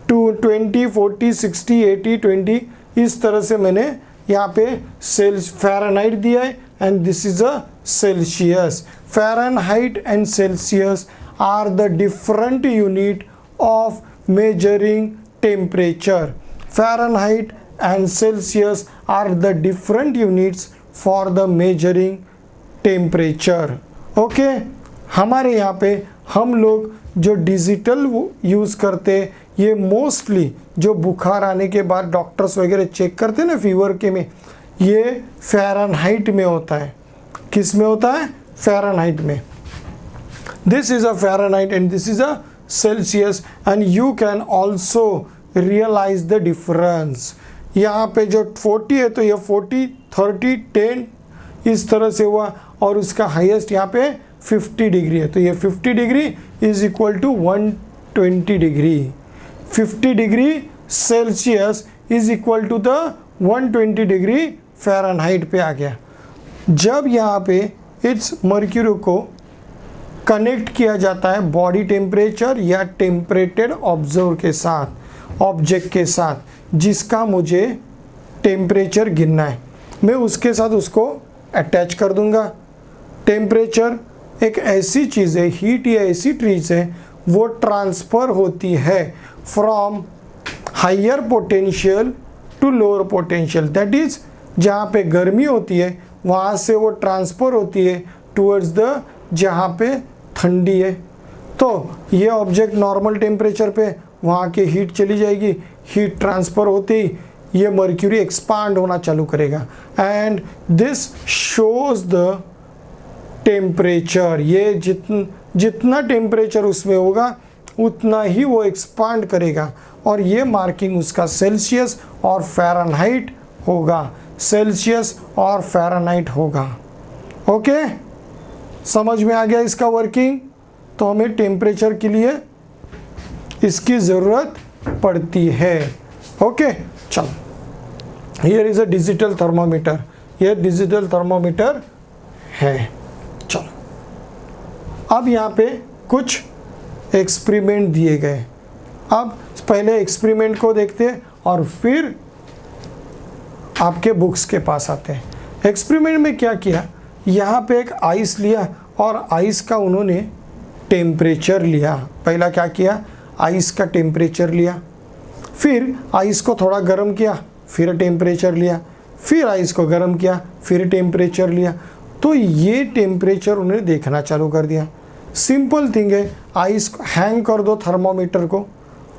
20, 40, 60, 80, 20 इस तरह से मैंने यहाँ पे फ़ारेनहाइट दिया है and this is a Celsius. Fahrenheit and Celsius are the different unit of measuring temperature. Fahrenheit and Celsius are the different units for the measuring temperature. Okay? हमारे यहाँ पे हम लोग जो डिजिटल यूज़ करते हैं, ये मोस्टली जो बुखार आने के बाद डॉक्टर्स वगैरह चेक करते हैं ना फीवर के में, ये फ़ारेनहाइट में होता है। किस में होता है, फ़ारेनहाइट में। This is a Fahrenheit and this is a Celsius and you can also realize the difference. यहाँ पे जो 40 है तो ये 40, 30, 10 इस तरह से हुआ और उसका हाईएस्ट यहाँ पे 50 डिग्री है। तो ये 50 degree is equal to 120 degree. 50 degree Celsius is equal to the 120 degree Fahrenheit पे आ गया। जब यहाँ पे इस मर्क्यूरी को कनेक्ट किया जाता है बॉडी टेम्परेचर या टेम्परेटेड ऑब्जर्व के साथ, ऑब्जेक्ट के साथ, जिसका मुझे टेम्परेचर गिनना है, मैं उसके साथ उसको अटैच कर दूंगा। टेम्परेचर एक ऐसी चीज़ है, हीट या ऐसी चीज़ है, वो ट्रांसफ़र होती है from higher potential to lower potential. That is जहाँ पे गर्मी होती है वहाँ से वो ट्रांसफ़र होती है टूवर्ड्स द जहाँ पे ठंडी है। तो ये ऑब्जेक्ट नॉर्मल टेम्परेचर पे, वहाँ की हीट चली जाएगी, हीट ट्रांसफ़र होते ही ये मर्क्यूरी एक्सपांड होना चालू करेगा and this shows the temperature. ये जितना टेम्परेचर उसमें होगा उतना ही वो एक्सपांड करेगा और ये मार्किंग उसका सेल्सियस और फ़ारेनहाइट होगा, सेल्सियस और फ़ारेनहाइट होगा। ओके, समझ में आ गया इसका वर्किंग। तो हमें टेम्परेचर के लिए इसकी ज़रूरत पड़ती है। ओके, चलो, here is a digital thermometer, ये डिजिटल थर्मामीटर है। चलो, अब यहाँ पे कुछ एक्सपेरिमेंट दिए गए। अब पहले एक्सपेरिमेंट को देखते हैं और फिर आपके बुक्स के पास आते हैं। एक्सपेरिमेंट में क्या किया, यहाँ पे एक आइस लिया और आइस का उन्होंने टेम्परेचर लिया। पहला क्या किया, आइस का टेम्परेचर लिया, फिर आइस को थोड़ा गर्म किया, फिर टेम्परेचर लिया, फिर आइस को गर्म किया, फिर टेम्परेचर लिया। तो ये टेम्परेचर उन्होंने देखना चालू कर दिया। सिंपल थिंग है, आइस को हैंग कर दो,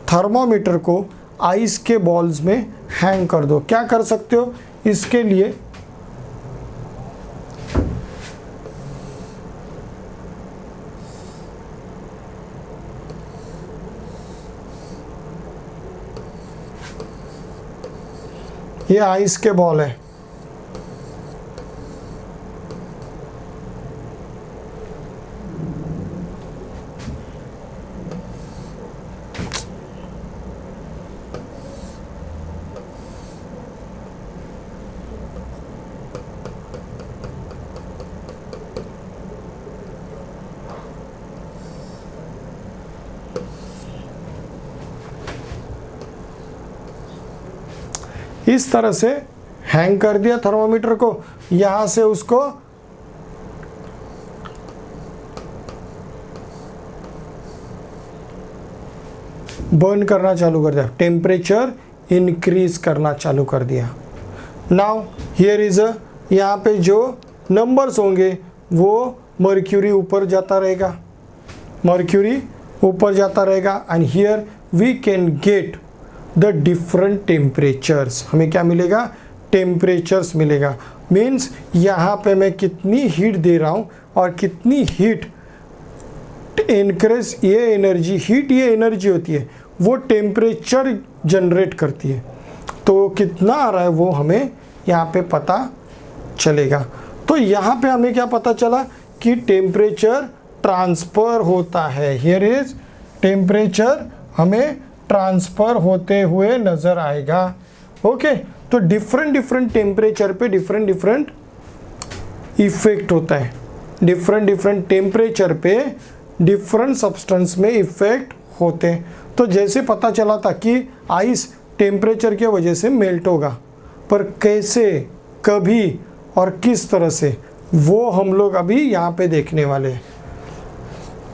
थर्मोमीटर को आइस के बॉल्स में हैंग कर दो। क्या कर सकते हो इसके लिए, ये आइस के बॉल है, इस तरह से हैंग कर दिया थर्मामीटर को, यहाँ से उसको बर्न करना चालू कर दिया, टेम्परेचर इंक्रीज करना चालू कर दिया। नाउ हियर इज अ, यहाँ पे जो नंबर्स होंगे वो मर्क्यूरी ऊपर जाता रहेगा, मर्क्यूरी ऊपर जाता रहेगा, and here we can get the different temperatures. हमें क्या मिलेगा? टेम्परेचर्स मिलेगा। मीन्स यहाँ पे मैं कितनी हीट दे रहा हूँ और कितनी हीट इनक्रीज, ये एनर्जी, हीट ये एनर्जी होती है, वो टेम्परेचर जनरेट करती है। तो कितना आ रहा है वो हमें यहाँ पे पता चलेगा। तो यहाँ पे हमें क्या पता चला कि टेम्परेचर ट्रांसफ़र होता है। हियर इज टेम्परेचर हमें ट्रांसफ़र होते हुए नज़र आएगा। ओके, तो डिफरेंट टेम्परेचर पे डिफरेंट इफेक्ट होता है, डिफरेंट टेम्परेचर पे डिफरेंट सब्सटेंस में इफेक्ट होते हैं। तो जैसे पता चला था कि आइस टेम्परेचर की वजह से मेल्ट होगा, पर कैसे, कभी और किस तरह से, वो हम लोग अभी यहाँ पे देखने वाले हैं।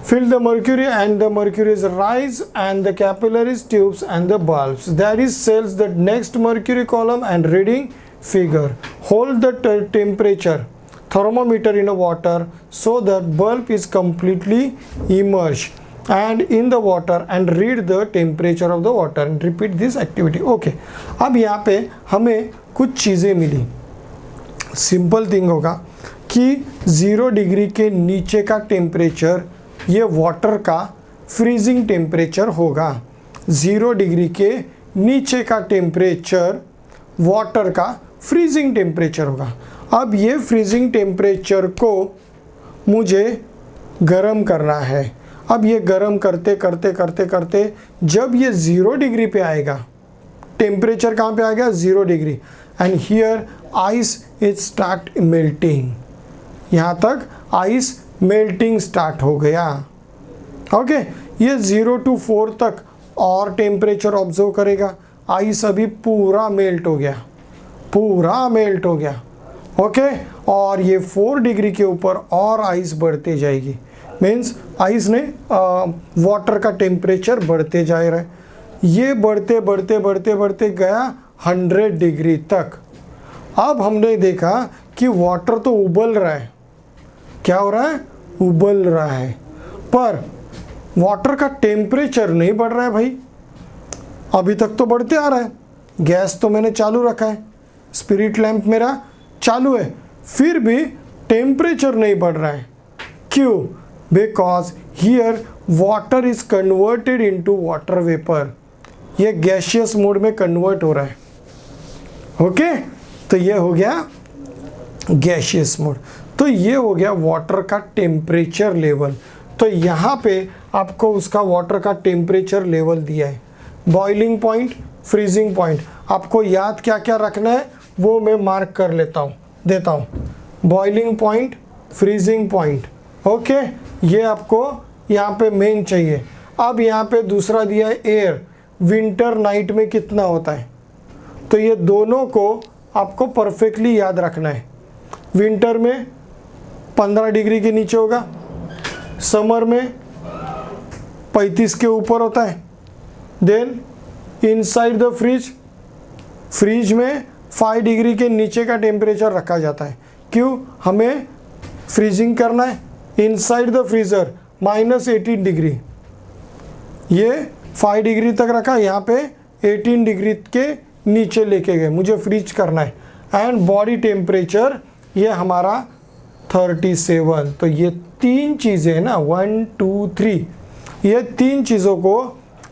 Fill the mercury and the mercury's rise and the capillaries, tubes and the bulbs. There is cells the next mercury column and reading figure. Hold the temperature thermometer in a water so that bulb is completely immersed and in the water and read the temperature of the water and repeat this activity. Okay, अब यहाँ पे हमें कुछ चीज़ें मिली। Simple thing होगा कि 0 degree के नीचे का टेम्परेचर ये वाटर का फ्रीजिंग टेम्परेचर होगा। 0 डिग्री के नीचे का टेम्परेचर वाटर का फ्रीजिंग टेम्परेचर होगा। अब ये फ्रीजिंग टेम्परेचर को मुझे गर्म करना है। अब ये गर्म करते करते करते करते जब ये 0 डिग्री पे आएगा, टेम्परेचर कहाँ पे आ गया? 0 degree, and here ice is start melting. यहाँ तक आइस मेल्टिंग स्टार्ट हो गया। ओके, ये 0 to 4 तक और टेम्परेचर ऑब्जर्व करेगा। आइस अभी पूरा मेल्ट हो गया, पूरा मेल्ट हो गया। ओके, और ये 4 डिग्री के ऊपर और आइस बढ़ते जाएगी। मीन्स आइस ने वाटर का टेम्परेचर बढ़ते जा रहा है। ये बढ़ते बढ़ते बढ़ते बढ़ते गया 100 डिग्री तक। अब हमने देखा कि वाटर तो उबल रहा है। क्या हो रहा है? उबल रहा है, पर वाटर का टेम्परेचर नहीं बढ़ रहा है भाई। अभी तक तो बढ़ते आ रहा है, गैस तो मैंने चालू रखा है, स्पिरिट लैंप मेरा चालू है, फिर भी टेम्परेचर नहीं बढ़ रहा है। क्यों? Because here water is converted into water vapour. ये गैशियस मोड में कन्वर्ट हो रहा है। ओके, तो ये हो गया गैशियस मोड। तो ये हो गया वाटर का टेम्परेचर लेवल। तो यहाँ पे आपको उसका वाटर का टेम्परेचर लेवल दिया है, बॉइलिंग पॉइंट, फ्रीजिंग पॉइंट। आपको याद क्या क्या रखना है वो मैं मार्क कर देता हूँ। Boiling point, freezing point, okay, ये आपको यहाँ पे मेन चाहिए। अब यहाँ पे दूसरा दिया है एयर, विंटर नाइट में कितना होता है, तो ये दोनों को आपको परफेक्टली याद रखना है। विंटर में 15 डिग्री के नीचे होगा, समर में 35 के ऊपर होता है। देन इनसाइड द फ्रिज में 5 डिग्री के नीचे का टेम्परेचर रखा जाता है। क्यों? हमें फ्रीजिंग करना है। इनसाइड द फ्रीज़र -18 डिग्री, ये 5 डिग्री तक रखा, यहाँ पे 18 डिग्री के नीचे लेके गए, मुझे फ्रीज करना है। एंड बॉडी टेम्परेचर ये हमारा 37। तो ये 3 चीज़ें हैं ना, 1 2 3, ये 3 चीज़ों को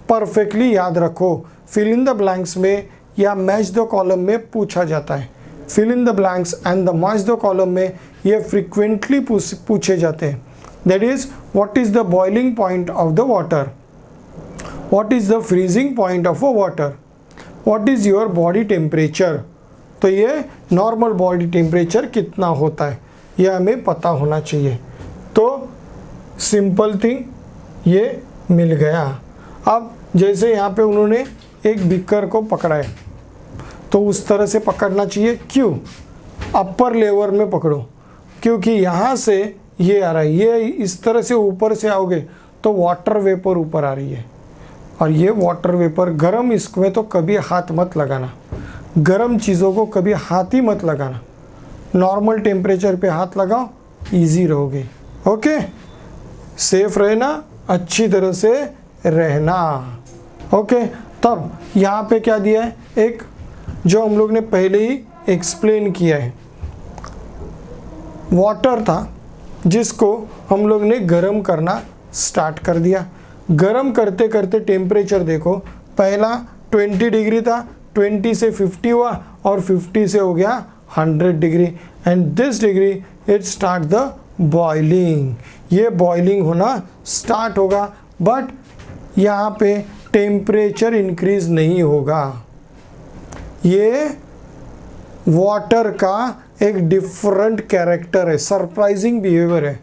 परफेक्टली याद रखो। फिल इन द ब्लैंक्स में या मैच द कॉलम में पूछा जाता है। Fill in the blanks and the match the column में ये फ्रिक्वेंटली पूछे जाते हैं। That is, what is the boiling point of the water, what is the freezing point of a water, what is your body temperature. तो ये normal body temperature कितना होता है ये हमें पता होना चाहिए। तो सिंपल थिंग ये मिल गया। अब जैसे यहाँ पे उन्होंने एक बिकर को पकड़ा है, तो उस तरह से पकड़ना चाहिए। क्यों? अपर लेवल में पकड़ो, क्योंकि यहाँ से ये आ रहा है, ये इस तरह से ऊपर से आओगे तो वाटर वेपर ऊपर आ रही है, और ये वाटर वेपर गर्म, इसमें तो कभी हाथ मत लगाना, गर्म चीज़ों को कभी हाथ ही मत लगाना। नॉर्मल टेम्परेचर पे हाथ लगाओ, इजी रहोगे। ओके, सेफ रहना, अच्छी तरह से रहना। ओके, तब यहाँ पे क्या दिया है, एक जो हम लोग ने पहले ही एक्सप्लेन किया है, वाटर था जिसको हम लोग ने गर्म करना स्टार्ट कर दिया। गर्म करते करते टेम्परेचर देखो, पहला 20 डिग्री था, 20 से 50 हुआ, और 50 से हो गया 100 degree, and this degree it start the boiling. ये बॉइलिंग होना स्टार्ट होगा, बट यहाँ पे टेम्परेचर इंक्रीज नहीं होगा। ये वाटर का एक डिफरेंट कैरेक्टर है, सरप्राइजिंग बिहेवियर है।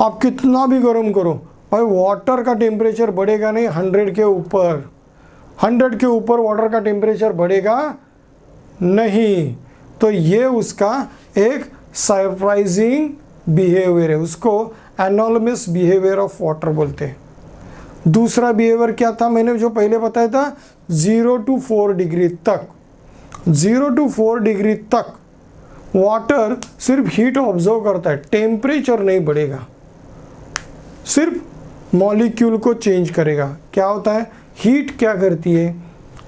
आप कितना भी गर्म करो भाई, वाटर का टेम्परेचर बढ़ेगा नहीं 100 के ऊपर। 100 के ऊपर वाटर का टेम्परेचर बढ़ेगा नहीं। तो ये उसका एक सरप्राइजिंग बिहेवियर है, उसको एनोमलस बिहेवियर ऑफ वाटर बोलते हैं। दूसरा बिहेवियर क्या था, मैंने जो पहले बताया था, 0 to 4 डिग्री तक, 0 to 4 डिग्री तक वाटर सिर्फ हीट ऑब्जर्व करता है, टेम्परेचर नहीं बढ़ेगा, सिर्फ मॉलिक्यूल को चेंज करेगा। क्या होता है, हीट क्या करती है,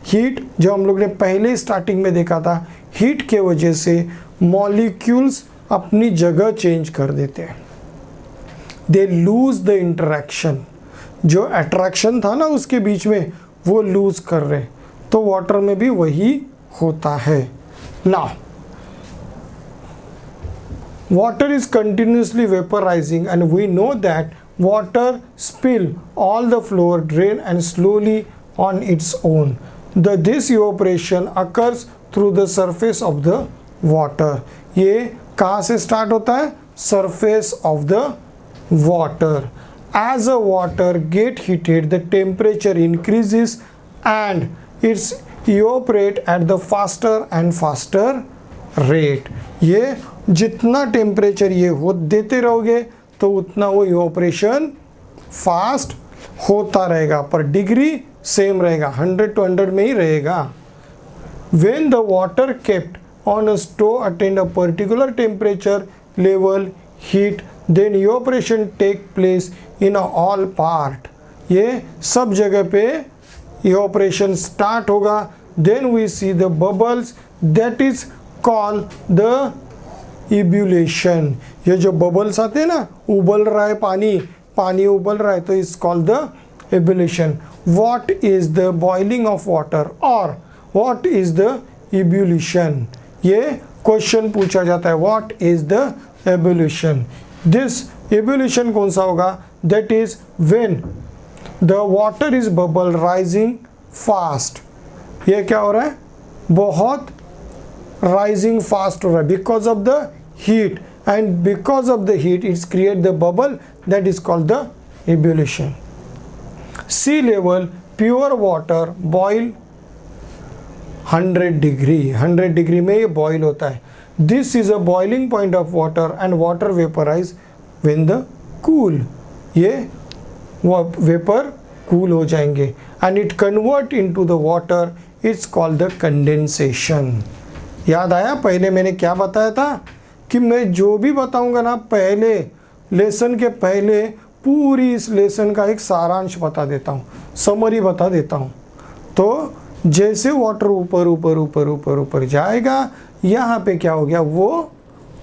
हीट जो हम लोग ने पहले स्टार्टिंग में देखा था, हीट के वजह से मॉलिक्यूल्स अपनी जगह चेंज कर देते हैं, दे लूज द इंटरेक्शन, जो अट्रैक्शन था ना उसके बीच में वो लूज कर रहे। तो वाटर में भी वही होता है। Now water is continuously vaporizing, and we know that water spill all the floor, drain and slowly on its own. This evaporation occurs through the surface of the water. ये कहाँ से स्टार्ट होता है, surface of the water. As the water get heated, the temperature increases and it's evaporate at the faster and faster rate. ये जितना temperature ये हो देते रहोगे तो उतना वो इवोपरेशन फास्ट होता रहेगा, पर डिग्री सेम रहेगा, 100 to 100 में ही रहेगा। When the water kept on a stove attain a particular temperature level heat, then evaporation take place in all part. ये सब जगह पे evaporation स्टार्ट होगा। Then we see the bubbles, that is called the ebullition. ये जो bubbles आते हैं ना, उबल रहा है पानी, पानी उबल रहा है, तो it's called the ebullition. What is the boiling of water or what is the ebullition? ये क्वेश्चन पूछा जाता है, what is the ebullition? This ebullition कौन सा होगा, that is when the water is bubble rising fast. ये क्या हो रहा है, बहुत rising fast हो रहा है, because of the heat, and because of the heat it's create the bubble, that is called the ebullition. Sea level pure water boil 100 degree, 100 degree में ये बॉयल होता है। This is a boiling point of water and water vaporize when the cool. ये vapour cool हो जाएंगे and it convert into the water, it's called the condensation. याद आया पहले मैंने क्या बताया था कि मैं जो भी बताऊंगा ना, पहले लेसन के पहले पूरी इस लेसन का एक सारांश बता देता हूँ, समरी बता देता हूँ। तो जैसे वाटर ऊपर ऊपर ऊपर ऊपर ऊपर जाएगा, यहाँ पे क्या हो गया, वो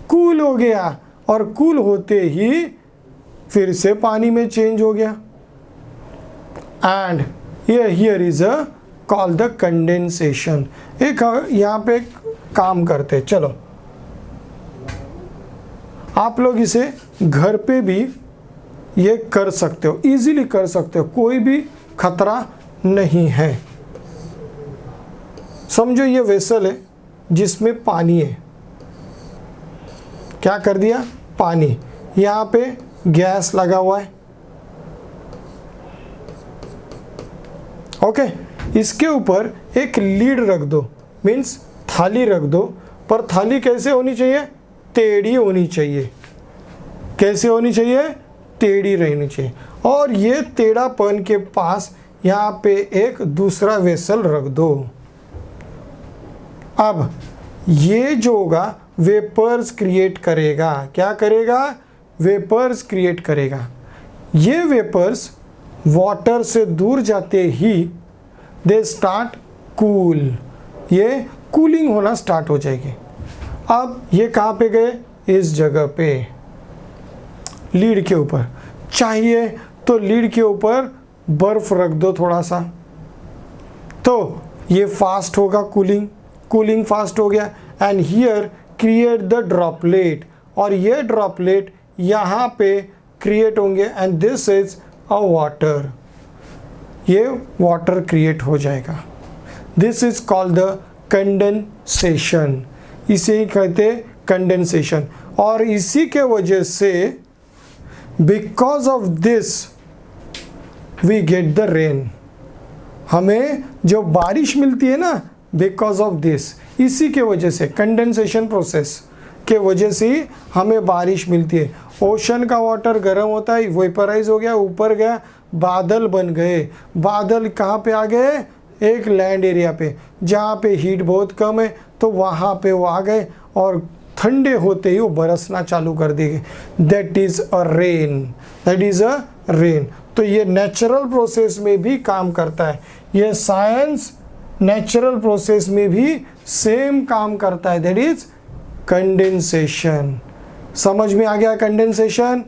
कूल हो गया, और कूल होते ही फिर से पानी में चेंज हो गया। And here is a call the condensation. एक यहाँ पे काम करते, चलो आप लोग इसे घर पे भी ये कर सकते हो, इजीली कर सकते हो, कोई भी खतरा नहीं है। समझो ये वेसल है जिसमें पानी है, क्या कर दिया, पानी, यहाँ पे गैस लगा हुआ है, ओके। इसके ऊपर एक लीड रख दो, मीन्स थाली रख दो, पर थाली कैसे होनी चाहिए? टेढ़ी होनी चाहिए। कैसे होनी चाहिए? टेढ़ी रहनी चाहिए। और ये टेढ़ापन के पास यहाँ पे एक दूसरा वेसल रख दो। अब ये जो होगा वेपर्स क्रिएट करेगा। क्या करेगा? वेपर्स क्रिएट करेगा। ये वेपर्स वाटर से दूर जाते ही दे स्टार्ट कूल, ये कूलिंग होना स्टार्ट हो जाएगी। अब ये कहाँ पे गए? इस जगह पे, लीड के ऊपर। चाहिए तो लीड के ऊपर बर्फ रख दो थोड़ा सा, तो ये फास्ट होगा कूलिंग, कूलिंग फास्ट हो गया। And here create the droplet, और ये ड्रॉपलेट यहाँ पे क्रिएट होंगे। And this is a water, ये वाटर क्रिएट हो जाएगा। This is called the condensation, इसे ही कहते कंडेंसेशन। और इसी के वजह से because of this we get the rain, हमें जो बारिश मिलती है ना, बिकॉज ऑफ दिस, इसी के वजह से कंडेंसेशन प्रोसेस के वजह से ही हमें बारिश मिलती है। ओशन का वाटर गर्म होता है, वेपराइज हो गया, ऊपर गया, बादल बन गए। बादल कहाँ पे आ गए? एक लैंड एरिया पे, जहाँ पे हीट बहुत कम है, तो वहाँ पे वो आ गए और ठंडे होते ही वो बरसना चालू कर देंगे। That is a rain, that is a rain. तो ये नेचुरल प्रोसेस में भी काम करता है। ये साइंस नेचुरल प्रोसेस में भी सेम काम करता है, दैट इज कंडेंसेशन। समझ में आ गया कंडेंसेशन?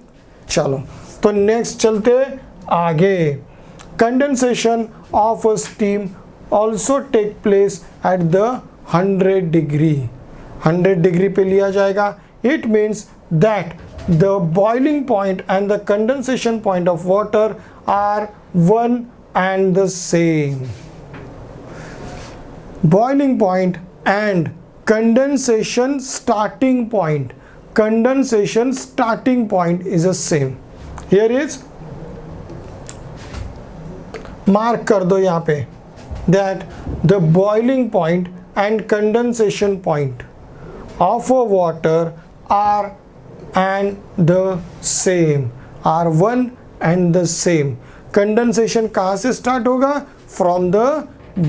चलो तो नेक्स्ट चलते आगे। Condensation of a steam also take place at the 100 degree, 100 degree पे लिया जाएगा। It means that the boiling point and the condensation point of water are one and the same. Boiling point and condensation starting point, condensation starting point is the same. Here is mark कर दो यहाँ पे that the boiling point and condensation point of a water are and the same, are one and the same. Condensation कहाँ से start होगा? From the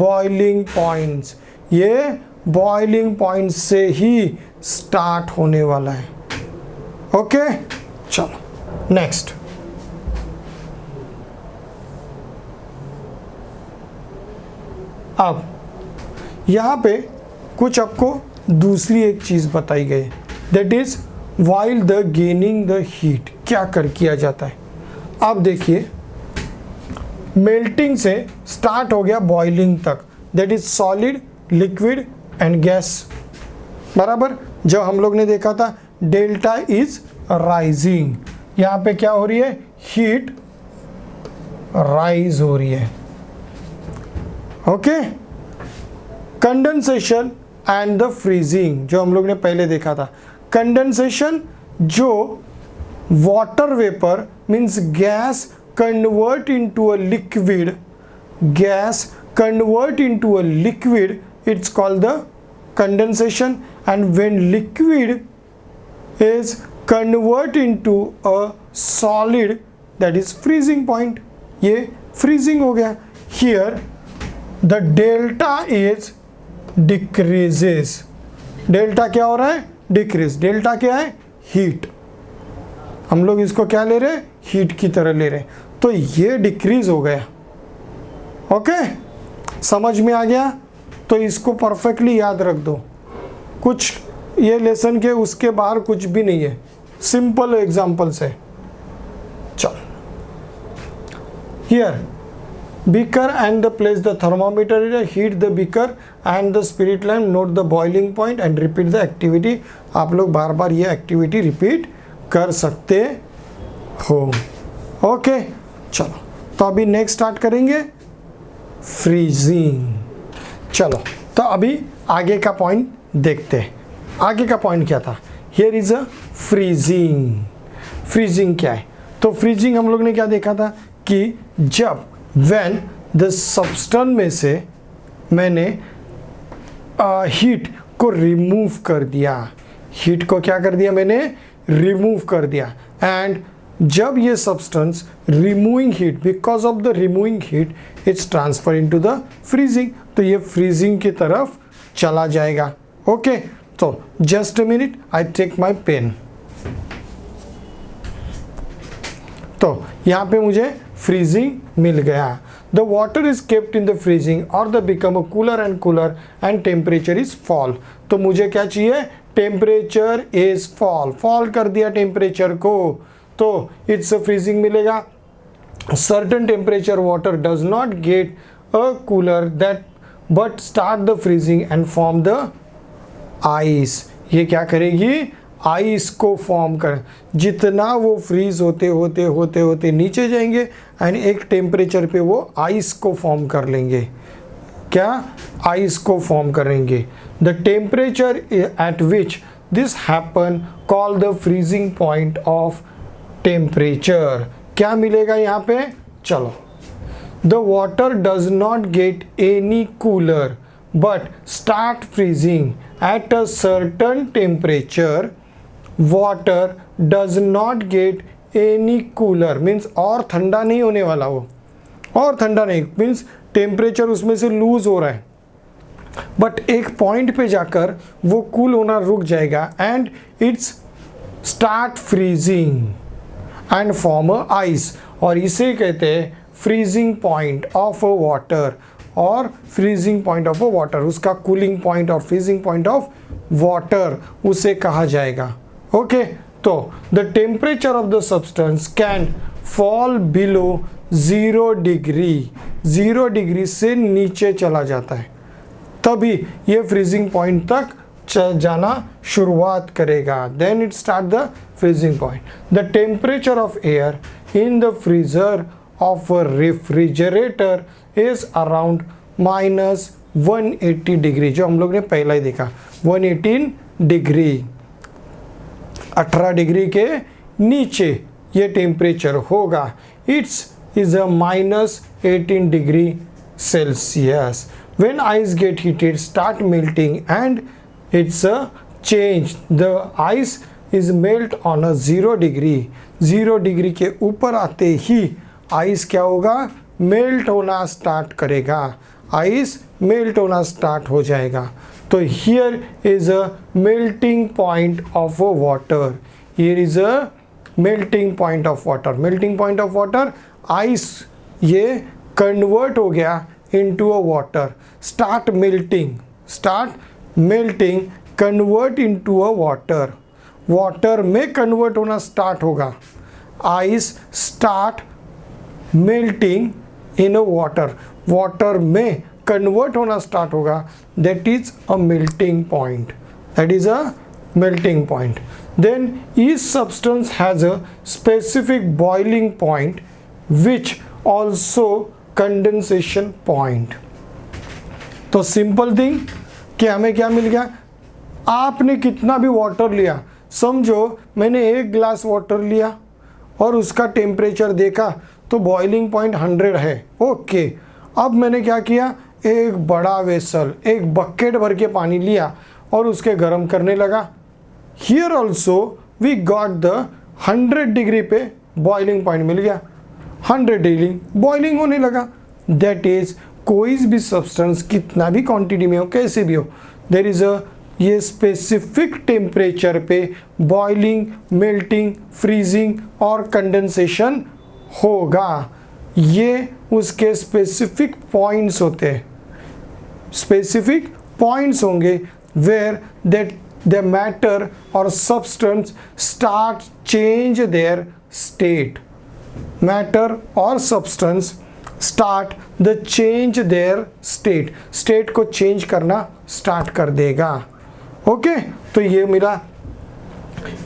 boiling points. ये boiling point से ही start होने वाला है। ओके, चलो नेक्स्ट। अब यहाँ पे कुछ आपको दूसरी एक चीज़ बताई गई, that is while the gaining the heat क्या कर किया जाता है। अब देखिए, मेल्टिंग से स्टार्ट हो गया बॉइलिंग तक, that is solid, liquid and gas, बराबर। जो हम लोग ने देखा था डेल्टा इज राइजिंग, यहाँ पे क्या हो रही है? हीट राइज हो रही है। Okay, condensation and the freezing जो हम लोग ने पहले देखा था। कंडेंसेशन जो water vapour means gas convert into a liquid, gas convert into a liquid, it's called the condensation. And when liquid is convert into a solid, that is freezing point. ये freezing हो गया। Here the delta is decreases. delta क्या हो रहा है? decrease. delta क्या है? heat. हम लोग इसको क्या ले रहे हैं? heat की तरह ले रहे हैं, तो ये decrease हो गया। ओके, समझ में आ गया? तो इसको परफेक्टली याद रख दो। कुछ ये लेसन के उसके बाहर कुछ भी नहीं है, सिंपल एग्जांपल से। चल, here beaker and the place the thermometer is, heat the beaker and the spirit lamp, note the boiling point and repeat the activity. आप लोग बार बार ये एक्टिविटी रिपीट कर सकते हो। ओके, चलो तो अभी नेक्स्ट स्टार्ट करेंगे फ्रीजिंग। चलो तो अभी आगे का पॉइंट देखते हैं। आगे का पॉइंट क्या था? Here is a freezing. Freezing क्या है? तो फ्रीजिंग हम लोग ने क्या देखा था कि जब व्हेन द सब्सटेंस में से मैंने हीट को रिमूव कर दिया, हीट को क्या कर दिया मैंने, रिमूव कर दिया। एंड जब ये substance removing heat, because of the removing heat it's transfer into the freezing, तो ये फ्रीजिंग की तरफ चला जाएगा। ओके, तो just a minute, I take my pen. तो यहाँ पे मुझे फ्रीजिंग मिल गया। The water is kept in the freezing और the become a cooler and temperature is fall. तो मुझे क्या चाहिए, टेम्परेचर इज फॉल, फॉल कर दिया टेम्परेचर को, तो इट्स फ्रीजिंग मिलेगा। Certain temperature water does not get a cooler that but start the freezing and form the ice. ये क्या करेगी, आइस को फॉर्म कर, जितना वो फ्रीज होते होते होते होते नीचे जाएंगे एंड एक टेम्परेचर पे वो आइस को फॉर्म कर लेंगे। क्या, आइस को फॉर्म करेंगे। The temperature at which this happen call the freezing point of temperature. क्या मिलेगा यहाँ पे, चलो, the water does not get any cooler but start freezing at a certain temperature. Water does not get any cooler means और ठंडा नहीं होने वाला, वो और ठंडा नहीं मीन्स टेम्परेचर उसमें से लूज हो रहा है, बट एक पॉइंट पे जाकर वो कूल होना रुक जाएगा and it's start freezing and form a ice, और इसे कहते हैं freezing point of a water और फ्रीजिंग पॉइंट ऑफ वाटर, उसका कूलिंग पॉइंट और फ्रीजिंग पॉइंट ऑफ वाटर उसे कहा जाएगा। ओके, तो the temperature of the substance can fall below 0 degree, 0 degree से नीचे चला जाता है, तभी ये फ्रीजिंग पॉइंट तक जाना शुरुआत करेगा। Then it start the freezing point. The temperature of air in the freezer of a refrigerator is around -180 degree, जो हम लोग ने पहला ही देखा 118 डिग्री, 18 डिग्री के नीचे ये टेम्परेचर होगा। It's is a -18 degree Celsius. When ice gate heated start melting and it's a change, the ice is melt on a 0 degree, 0 degree के ऊपर आते ही आइस क्या होगा, मेल्ट होना स्टार्ट करेगा, आइस मेल्ट होना स्टार्ट हो जाएगा। तो here is a melting point of a water, here is a melting point of water. Melting point of water, ice ये कन्वर्ट हो गया into a water, start melting convert into a water, water में convert होना start होगा, ice start melting in a water, water में convert होना start होगा, that is a melting point, that is a melting point. Then each substance has a specific boiling point which also condensation point. तो simple thing कि हमें क्या मिल गया, आपने कितना भी वाटर लिया, समझो मैंने 1 गिलास वाटर लिया और उसका टेम्परेचर देखा तो बॉइलिंग पॉइंट 100 है। ओके, अब मैंने क्या किया, एक बड़ा वेसल, एक बकेट भर के पानी लिया और उसके गर्म करने लगा। Here also we got the 100 degree पे बॉइलिंग पॉइंट मिल गया, 100 डिग्री बॉइलिंग होने लगा। दैट इज कोई भी सब्सटेंस कितना भी क्वांटिटी में हो, कैसे भी हो, देयर इज अ ये स्पेसिफिक टेम्परेचर पे बॉइलिंग, मेल्टिंग, फ्रीजिंग और कंडेंसेशन होगा। ये उसके स्पेसिफिक पॉइंट्स होते हैं, स्पेसिफिक पॉइंट्स होंगे वेयर दैट द मैटर और substance start change their state, matter और substance start the change their state, state को चेंज करना स्टार्ट कर देगा। ओके, तो ये मिला।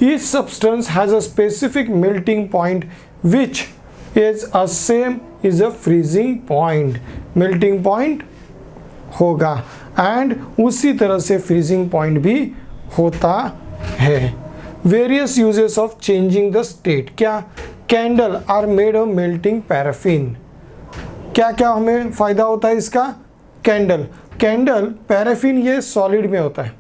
Each substance has a specific melting point which is a same is a freezing point, melting point होगा and उसी तरह से freezing point भी होता है। Various uses of changing the state, क्या candle are made of melting paraffin, क्या क्या हमें फ़ायदा होता है इसका, कैंडल पैराफिन ये सॉलिड में होता है,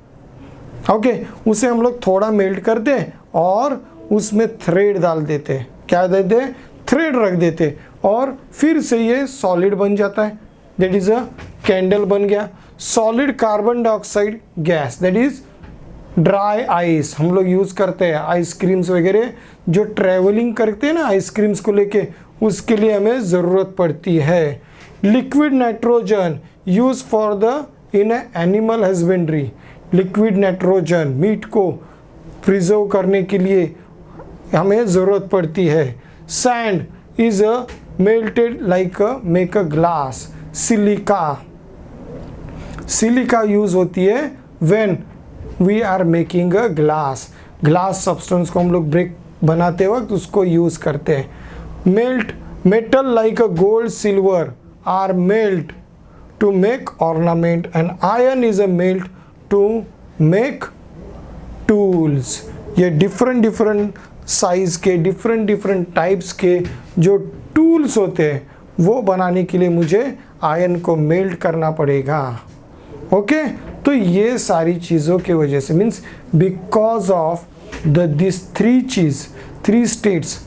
ओके, उसे हम लोग थोड़ा मेल्ट करते हैं और उसमें थ्रेड डाल देते हैं, क्या देते हैं, थ्रेड रख देते हैं, और फिर से ये सॉलिड बन जाता है, दैट इज अ कैंडल बन गया। Solid carbon dioxide gas, that is dry ice, हम लोग यूज़ करते हैं आइसक्रीम्स वगैरह जो ट्रैवलिंग करते हैं ना आइसक्रीम्स को लेके, उसके लिए हमें ज़रूरत पड़ती है। Liquid nitrogen use for the in animal husbandry, liquid nitrogen meat को प्रिजर्व करने के लिए हमें ज़रूरत पड़ती है। Sand is a melted like make a glass, silica, silica use होती है when we are making a glass, glass substance को हम लोग ब्रेक बनाते वक्त उसको यूज करते हैं। Melt metal like a gold silver are melt to make ornament and iron is a melt to make tools. ये डिफरेंट डिफरेंट साइज के डिफरेंट टाइप्स के जो टूल्स होते हैं वो बनाने के लिए मुझे आयरन को मेल्ट करना पड़ेगा। ओके, तो ये सारी चीज़ों की वजह से means because of this three states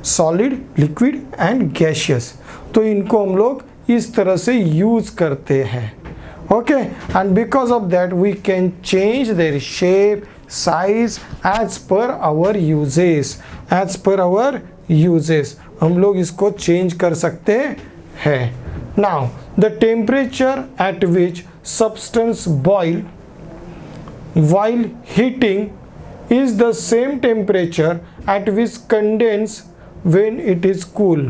solid, liquid and gaseous, तो इनको हम लोग इस तरह से यूज करते हैं। Okay, and because of that we can change their shape, size as per our uses, as per our uses हम लोग इसको चेंज कर सकते हैं। Now the temperature at which substance boil while heating is the same temperature at which condense when it is cool।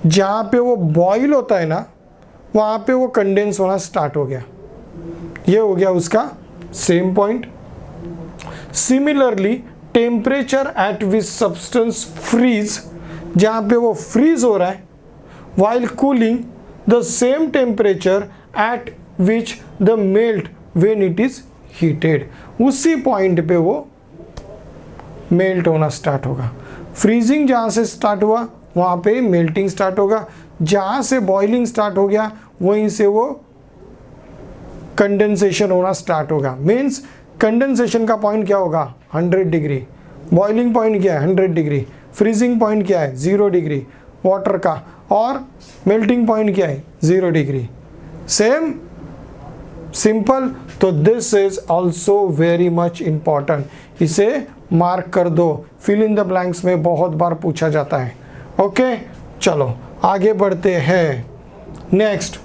जहाँ पे वो boil होता है ना वहाँ पे वो कंडेंस होना स्टार्ट हो गया, ये हो गया उसका same point. Similarly temperature at which substance freeze, जहाँ पे वो फ्रीज हो रहा है, while cooling the same temperature at which the melt when it is heated, उसी पॉइंट पे वो मेल्ट होना स्टार्ट होगा। फ्रीजिंग जहाँ से स्टार्ट हुआ वहाँ पे मेल्टिंग स्टार्ट होगा, जहाँ से बॉइलिंग स्टार्ट हो गया वहीं से वो कंडेंसेशन होना स्टार्ट होगा। मीन्स कंडेंसेशन का पॉइंट क्या होगा 100 डिग्री, बॉइलिंग पॉइंट क्या है 100 डिग्री, फ्रीजिंग पॉइंट क्या है 0 डिग्री वाटर का, और मेल्टिंग पॉइंट क्या है 0 डिग्री। सेम सिंपल, तो this is also very much important, इसे मार्क कर दो, फिल इन द ब्लैंक्स में बहुत बार पूछा जाता है। ओके, चलो आगे बढ़ते हैं। नेक्स्ट,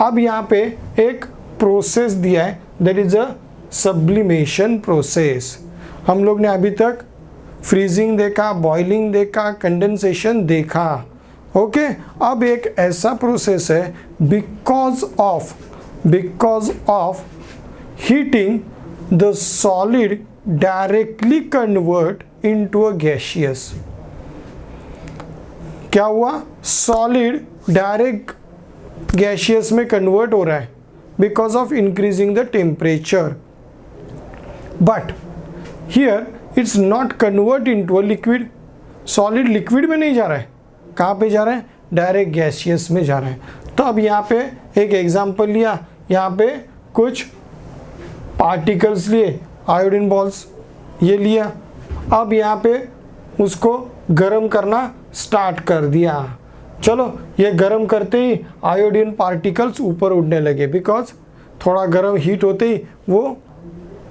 अब यहाँ पे एक प्रोसेस दिया है, that is a sublimation process. हम लोग ने अभी तक फ्रीजिंग देखा, बॉइलिंग देखा, कंडेंसेशन देखा। ओके, अब एक ऐसा प्रोसेस है because of heating the solid directly convert into a gaseous। क्या हुआ, सॉलिड डायरेक्ट गैशियस में कन्वर्ट हो रहा है because of increasing the temperature, but here it's not convert into a liquid. Solid liquid में नहीं जा रहा है, कहाँ पे जा रहा है, डायरेक्ट गैसियस में जा रहा है। तो अब यहाँ पे एक एग्जांपल लिया, यहाँ पे कुछ पार्टिकल्स लिए, आयोडीन बॉल्स ये लिया, अब यहाँ पे उसको गर्म करना स्टार्ट कर दिया। चलो ये गर्म करते ही आयोडीन पार्टिकल्स ऊपर उड़ने लगे, बिकॉज थोड़ा गर्म हीट होते ही वो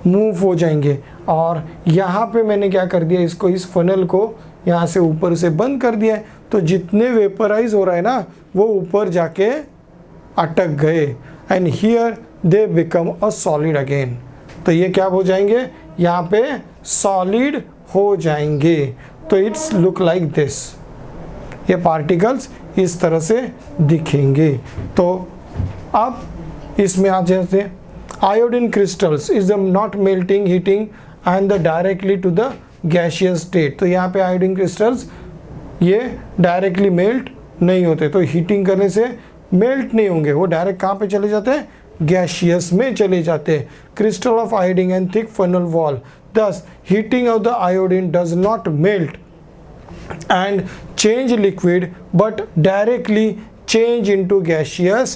मूव हो जाएंगे। और यहाँ पे मैंने क्या कर दिया, इसको इस फनल को यहाँ से ऊपर से बंद कर दिया है, तो जितने वेपराइज हो रहा है ना वो ऊपर जाके अटक गए, and here they become a solid again. तो ये क्या हो जाएंगे, यहाँ पे सॉलिड हो जाएंगे। तो इट्स लुक लाइक दिस, ये पार्टिकल्स इस तरह से दिखेंगे। तो अब इसमें आ जाते हैं, iodine crystals is the not melting heating and the directly to the gaseous state. तो यहाँ पे आयोडीन क्रिस्टल्स ये डायरेक्टली मेल्ट नहीं होते, तो हीटिंग करने से मेल्ट नहीं होंगे, वो डायरेक्ट कहाँ पे चले जाते हैं, गैसियस में चले जाते हैं। Crystal of iodine and thick funnel wall, thus heating of the iodine does not melt and change liquid but directly change into gaseous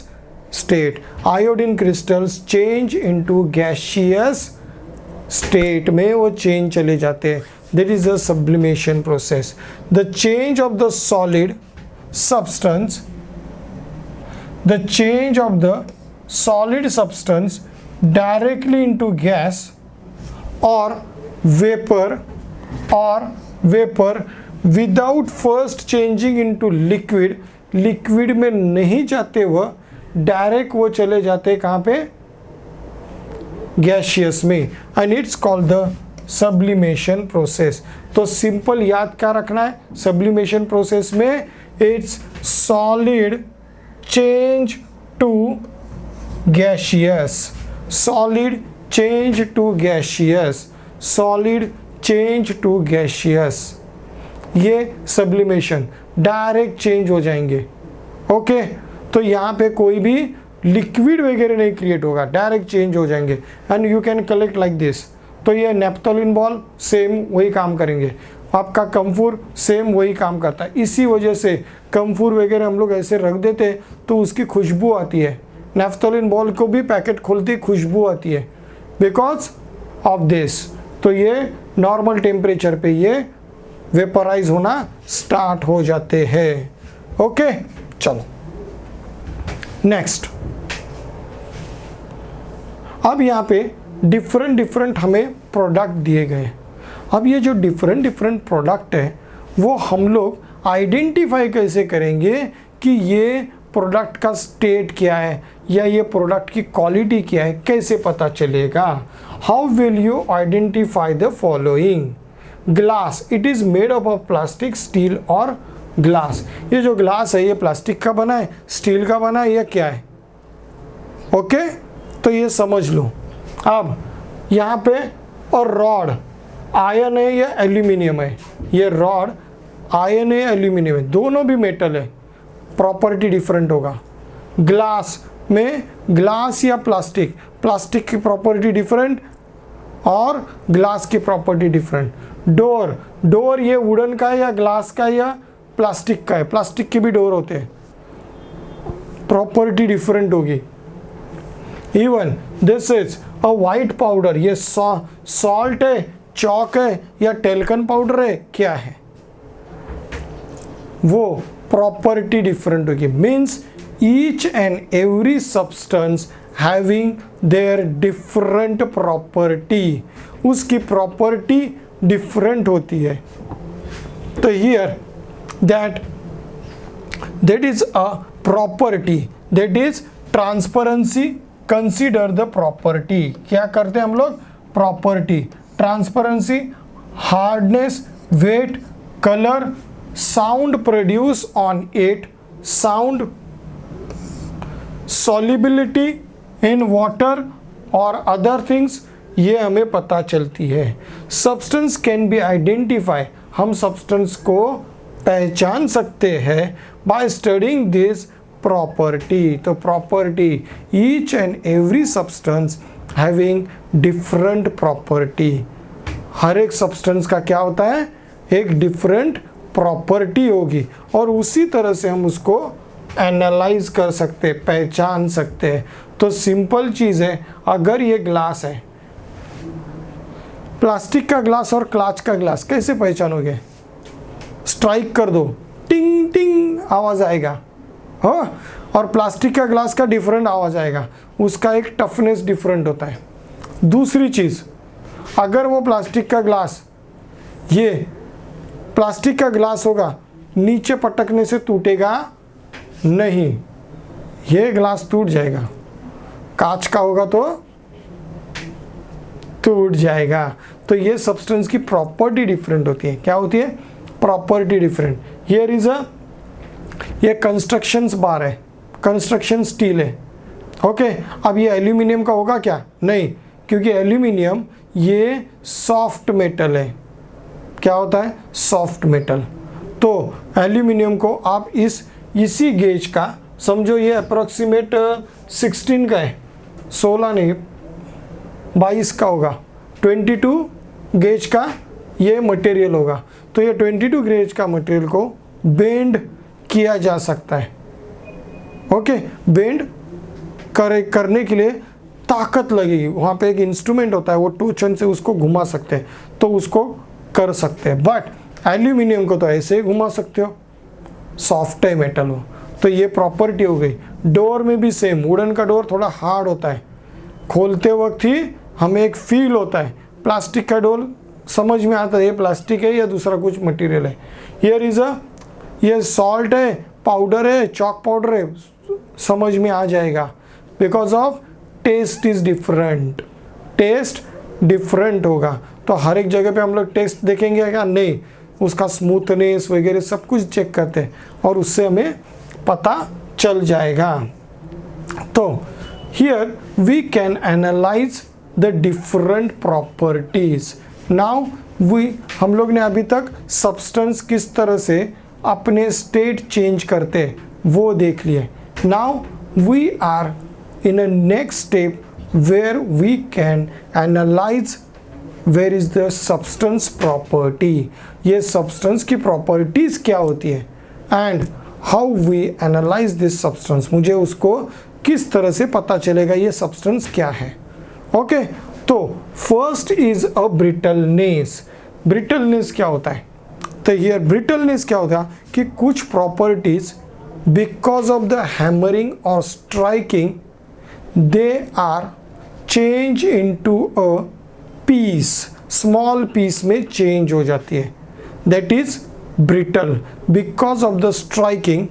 state. Iodine crystals change into gaseous state में वो change चले जाते हैं. That is the sublimation process. The change of the solid substance, the change of the solid substance directly into gas or vapor without first changing into liquid. Liquid में नहीं जाते वह direct वो चले जाते कहाँ पे, गैशियस में. And it's called the sublimation process. तो सिंपल याद क्या रखना है सब्लिमेशन प्रोसेस में, it's solid change to gaseous, solid change to gaseous, solid change to gaseous. ये सब्लिमेशन डायरेक्ट चेंज हो जाएंगे. ओके तो यहाँ पे कोई भी लिक्विड वगैरह नहीं क्रिएट होगा, डायरेक्ट चेंज हो जाएंगे. And you can collect like this. तो ये नेप्थोलिन बॉल सेम वही काम करेंगे, आपका कम्फूर सेम वही काम करता है. इसी वजह से कम्फूर वगैरह हम लोग ऐसे रख देते हैं तो उसकी खुशबू आती है. नेफ्थोलिन बॉल को भी पैकेट खोलते ही खुशबू आती है बिकॉज ऑफ दिस. तो ये नॉर्मल टेम्परेचर पे ये वेपराइज होना स्टार्ट हो जाते हैं. ओके चलो नेक्स्ट. अब यहाँ पे डिफरेंट हमें प्रोडक्ट दिए गए. अब ये जो डिफरेंट प्रोडक्ट है वो हम लोग आइडेंटिफाई कैसे करेंगे कि ये प्रोडक्ट का स्टेट क्या है या ये प्रोडक्ट की क्वालिटी क्या है, कैसे पता चलेगा. How will you identify the following. Glass, it is made up of plastic, steel और ग्लास. ये जो ग्लास है ये प्लास्टिक का बना है, स्टील का बना है या क्या है. ओके तो ये समझ लो. अब यहाँ पे और रॉड आयन है या एल्यूमिनियम है. ये रॉड आयन है एल्यूमिनियम है, दोनों भी मेटल है, प्रॉपर्टी डिफरेंट होगा. ग्लास में ग्लास या प्लास्टिक, प्लास्टिक की प्रॉपर्टी डिफरेंट और ग्लास की प्रॉपर्टी डिफरेंट. डोर ये वुडन का है या ग्लास का है या प्लास्टिक का है, प्लास्टिक के भी डोर होते हैं, प्रॉपर्टी डिफरेंट होगी. Even this is a white powder, ये सॉल्ट है, चौक है या टेल्कन पाउडर है, क्या है, वो प्रॉपर्टी डिफरेंट होगी. Means each and every substance having their different property, उसकी प्रॉपर्टी डिफरेंट होती है. तो here that is a property, that is transparency. Consider the property. क्या करते हैं हम लोग, property, transparency, hardness, weight, colour, sound produce on it, sound, solubility in water और अदर थिंग्स, ये हमें पता चलती है. सब्सटेंस कैन बी आइडेंटिफाई, हम सब्सटेंस को पहचान सकते हैं बाय स्टडिंग दिस प्रॉपर्टी. तो property, each and every substance having different property. हर एक सब्सटेंस का क्या होता है, एक डिफरेंट प्रॉपर्टी होगी और उसी तरह से हम उसको एनालाइज कर सकते, पहचान सकते हैं. तो सिंपल चीज़ है, अगर ये ग्लास है, प्लास्टिक का ग्लास और कांच का ग्लास कैसे पहचानोगे, स्ट्राइक कर दो, टिंग टिंग आवाज़ आएगा. हाँ, और प्लास्टिक का ग्लास का डिफरेंट आवाज़ आएगा, उसका एक टफनेस डिफरेंट होता है. दूसरी चीज़, अगर वो प्लास्टिक का ग्लास, ये प्लास्टिक का ग्लास होगा, नीचे पटकने से टूटेगा नहीं, ये ग्लास टूट जाएगा. कांच का होगा तो टूट जाएगा. तो ये सब्सटेंस की प्रॉपर्टी डिफरेंट होती है. क्या होती है, property different. Here is a, ये कंस्ट्रक्शंस बार है, कंस्ट्रक्शन स्टील है. ओके अब ये एल्यूमिनियम का होगा क्या, नहीं, क्योंकि एल्यूमिनियम ये सॉफ्ट मेटल है. क्या होता है, सॉफ्ट मेटल. तो एल्यूमिनियम को आप इसी गेज का समझो, ये अप्रोक्सीमेट 16 का है, 16 नहीं 22 का होगा, 22 गेज का ये मटेरियल होगा. तो ये 22 गेज का मटेरियल को बेंड किया जा सकता है. ओके बेंड करने के लिए ताकत लगेगी। वहाँ पे एक इंस्ट्रूमेंट होता है, वो टोचन से उसको घुमा सकते हैं, तो उसको कर सकते हैं। बट एल्यूमिनियम को तो ऐसे ही घुमा सकते हो, सॉफ्ट है मेटल हो। तो ये प्रॉपर्टी हो गई। डोर में भी सेम, वुडन का डोर थोड़ा हार्ड होता है, खोलते वक्त ही हमें एक फील होता है। प्लास्टिक का डोर समझ में आता है ये प्लास्टिक है या दूसरा कुछ मटेरियल है। हियर इज ये सॉल्ट है, पाउडर है, चॉक पाउडर है, समझ में आ जाएगा। Because of taste is different, taste different होगा। तो हर एक जगह पे हम लोग टेस्ट देखेंगे क्या? नहीं, उसका स्मूथनेस वगैरह सब कुछ चेक करते हैं और उससे हमें पता चल जाएगा। तो here we can analyse the different properties. Now हम लोग ने अभी तक सब्सटेंस किस तरह से अपने स्टेट चेंज करते वो देख लिए। Now we are in a next step where we can analyse where is the substance property. ये सब्सटेंस की प्रॉपर्टीज क्या होती है and how we analyse this substance, मुझे उसको किस तरह से पता चलेगा ये सब्सटेंस क्या है। ओके, तो first is a brittleness. Brittleness क्या होता है? तो हियर ब्रिटलनेस क्या होता है कि कुछ properties because of the hammering और striking they are change into a piece, small piece में चेंज हो जाती है, that is brittle. Because of the striking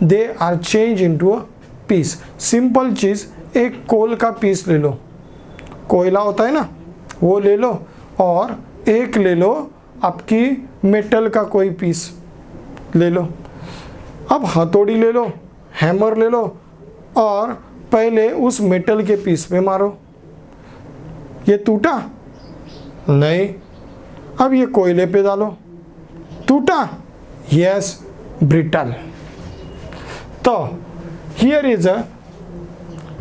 they are change into a piece. Simple चीज, एक कोल का पीस ले लो, कोयला होता है ना, वो ले लो, और एक ले लो आपकी मेटल का कोई पीस ले लो। अब हथौड़ी ले लो, हैमर ले लो और पहले उस मेटल के पीस पे मारो। ये टूटा? नहीं। अब ये कोयले पे डालो, टूटा? Yes, brittle. तो here is a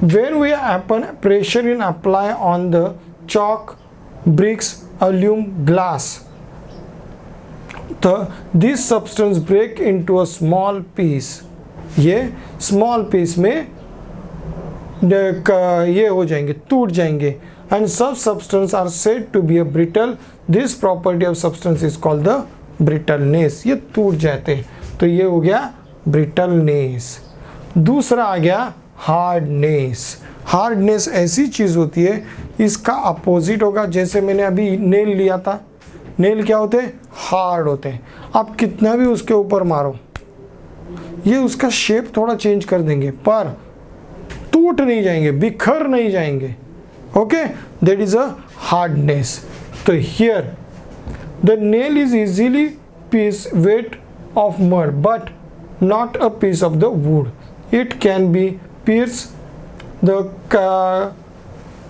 when we apply pressure in apply on the chalk, bricks, aluminum, glass, तो this substance break into a small piece। ये small piece में ये हो जाएंगे, टूट जाएंगे। and such substance are said to be a brittle। this property of substance is called the brittleness। ये टूट जाते हैं, तो ये हो गया brittleness। दूसरा आ गया हार्डनेस। हार्डनेस ऐसी चीज़ होती है, इसका अपोजिट होगा। जैसे मैंने अभी नेल लिया था, नेल क्या होते हैं? हार्ड होते हैं। आप कितना भी उसके ऊपर मारो, ये उसका शेप थोड़ा चेंज कर देंगे पर टूट नहीं जाएंगे, बिखर नहीं जाएंगे। Okay, that is a hardness. तो here the nail is easily piece wet of mud but not a piece of the wood. It can be pierce the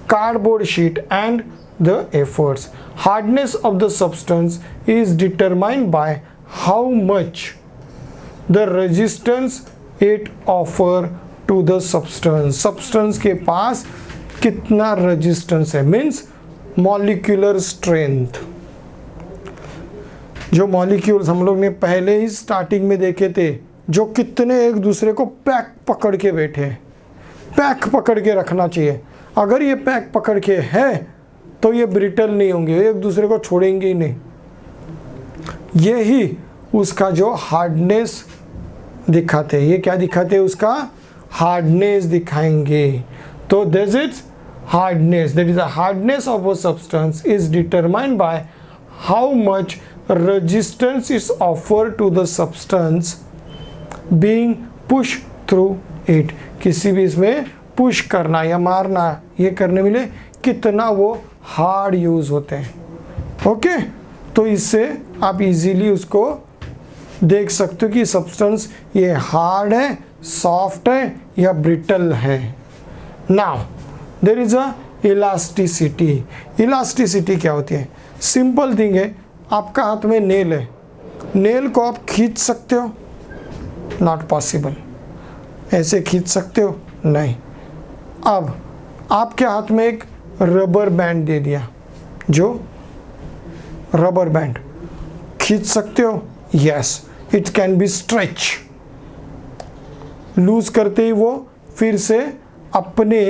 cardboard sheet and the efforts. Hardness of the substance is determined by how much the resistance it offer to the substance। substance के पास कितना resistance है, means molecular strength। जो molecules हम लोग ने पहले ही starting में देखे थे, जो कितने एक दूसरे को पैक पकड़ के बैठे हैं। पैक पकड़ के रखना चाहिए। अगर ये पैक पकड़ के है तो ये ब्रिटल नहीं होंगे, एक दूसरे को छोड़ेंगे ही नहीं। यही उसका जो हार्डनेस दिखाते हैं। ये क्या दिखाते हैं? उसका हार्डनेस दिखाएंगे। तो this is hardness, that is the hardness of a substance is determined by how much resistance is offer to the substance being push through it. किसी भी इसमें पुश करना या मारना, ये करने मिले कितना वो हार्ड यूज होते हैं। ओके, तो इससे आप इजीली उसको देख सकते हो कि सब्सटेंस ये हार्ड है, सॉफ्ट है या ब्रिटल है। Now there is a elasticity. Elasticity क्या होती है? सिंपल थिंग है, आपका हाथ में नेल है, नेल को आप खींच सकते हो? Not possible. ऐसे खींच सकते हो? नहीं। अब आपके हाथ में एक रबर बैंड दे दिया, जो रबर बैंड खींच सकते हो? Yes, it can be stretch. Loose करते ही वो फिर से अपने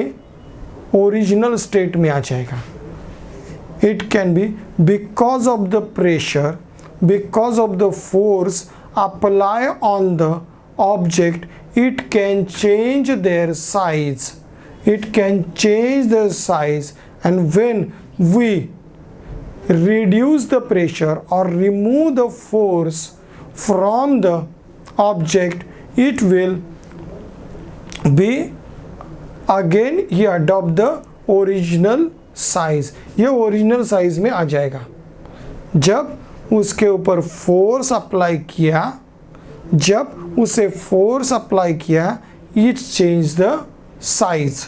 ओरिजिनल स्टेट में आ जाएगा। It can B because of the pressure, because of the force apply on the object, it can change their size, it can change their size, and when we reduce the pressure or remove the force from the object, it will be again he adopt the original size। ये original size में आ जाएगा। जब उसके ऊपर force apply किया, जब उसे फोर्स अप्लाई किया, इट चेंज द साइज।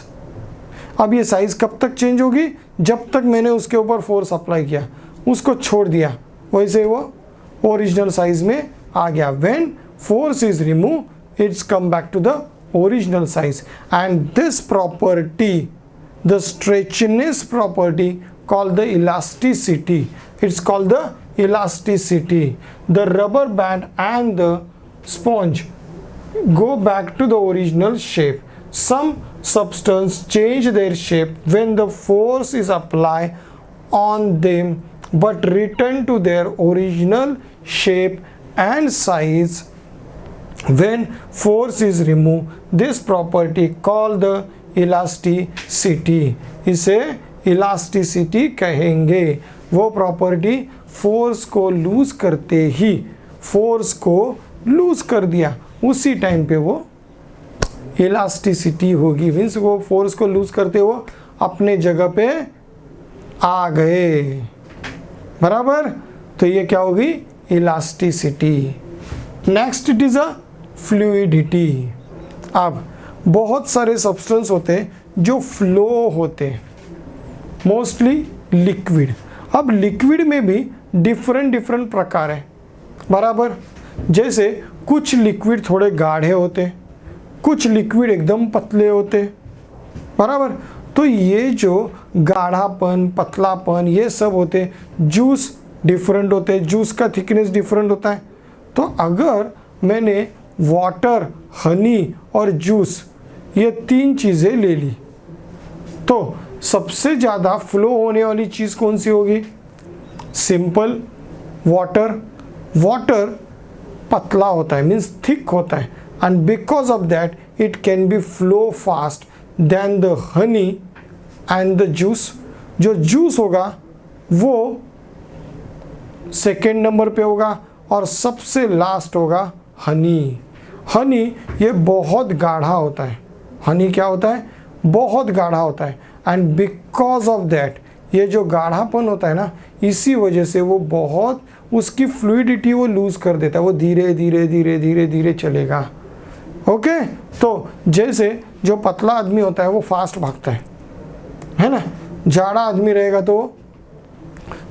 अब ये साइज कब तक चेंज होगी? जब तक मैंने उसके ऊपर फोर्स अप्लाई किया, उसको छोड़ दिया, वैसे वो ओरिजिनल साइज में आ गया। When force is remove, it's come back to the original size. And this property, the stretchness property called the elasticity, it's called the elasticity. The rubber band and the sponge go back to the original shape. Some substance change their shape when the force is applied on them, but return to their original shape and size when force is removed. This property called the elasticity. इसे elasticity कहेंगे। वो property force को loose करते ही, force को loose कर दिया, उसी time पे वो इलास्टिसिटी होगी। मीन्स वो फोर्स को लूज करते वो अपने जगह पे आ गए, बराबर। तो ये क्या होगी? Elasticity. Next it is a fluidity. अब बहुत सारे सब्सटेंस होते हैं जो फ्लो होते हैं, मोस्टली लिक्विड। अब लिक्विड में भी डिफरेंट प्रकार है, बराबर। जैसे कुछ लिक्विड थोड़े गाढ़े होते, कुछ लिक्विड एकदम पतले होते, बराबर। तो ये जो गाढ़ापन, पतलापन, ये सब होते। जूस डिफरेंट होते, जूस का थिकनेस डिफरेंट होता है। तो अगर मैंने वाटर, हनी और जूस, ये तीन चीज़ें ले ली, तो सबसे ज़्यादा फ्लो होने वाली चीज़ कौन सी होगी? Simple water. वाटर पतला होता है, मीन्स थिक होता है, and because of that it can be flow fast then the honey and the juice. जो जूस होगा वो सेकेंड नंबर पे होगा, और सबसे लास्ट होगा हनी। हनी ये बहुत गाढ़ा होता है। हनी क्या होता है? बहुत गाढ़ा होता है। एंड बिकॉज ऑफ दैट, ये जो गाढ़ापन होता है ना, इसी वजह से वो बहुत, उसकी फ्लूइडिटी वो लूज कर देता है, वो धीरे धीरे धीरे धीरे धीरे चलेगा। ओके, तो जैसे जो पतला आदमी होता है वो फास्ट भागता है ना, जाड़ा आदमी रहेगा तो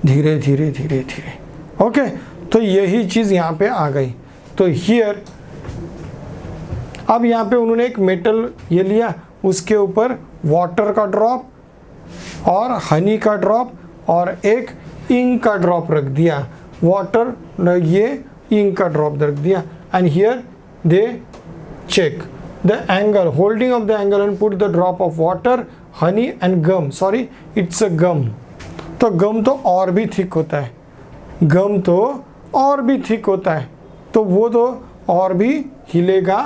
धीरे धीरे धीरे धीरे। ओके, तो यही चीज़ यहाँ पे आ गई। तो हियर अब यहाँ पे उन्होंने एक मेटल ये लिया, उसके ऊपर वाटर का ड्रॉप और हनी का ड्रॉप और एक इंक का ड्रॉप रख दिया। वाटर, ये इंक का ड्रॉप रख दिया, and here they check the angle, holding of the angle and put the drop of water, honey and gum, sorry it's a gum। तो गम तो और भी थिक होता है, गम तो और भी थिक होता है, तो वो तो और भी हिलेगा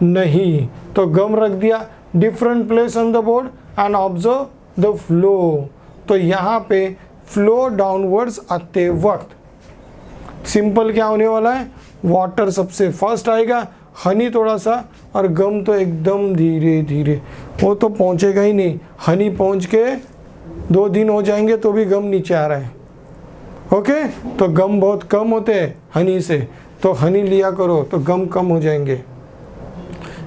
नहीं। तो गम रख दिया, different place on the board and observe the flow. तो यहाँ पे फ्लो डाउनवर्ड्स आते वक्त सिंपल क्या होने वाला है? वाटर सबसे फर्स्ट आएगा, हनी थोड़ा सा, और गम तो एकदम धीरे धीरे। वो तो पहुंचेगा ही नहीं, हनी पहुंच के 2 दिन हो जाएंगे तो भी गम नीचे आ रहा है। ओके, तो गम बहुत कम होते हैं हनी से, तो हनी लिया करो तो गम कम हो जाएंगे।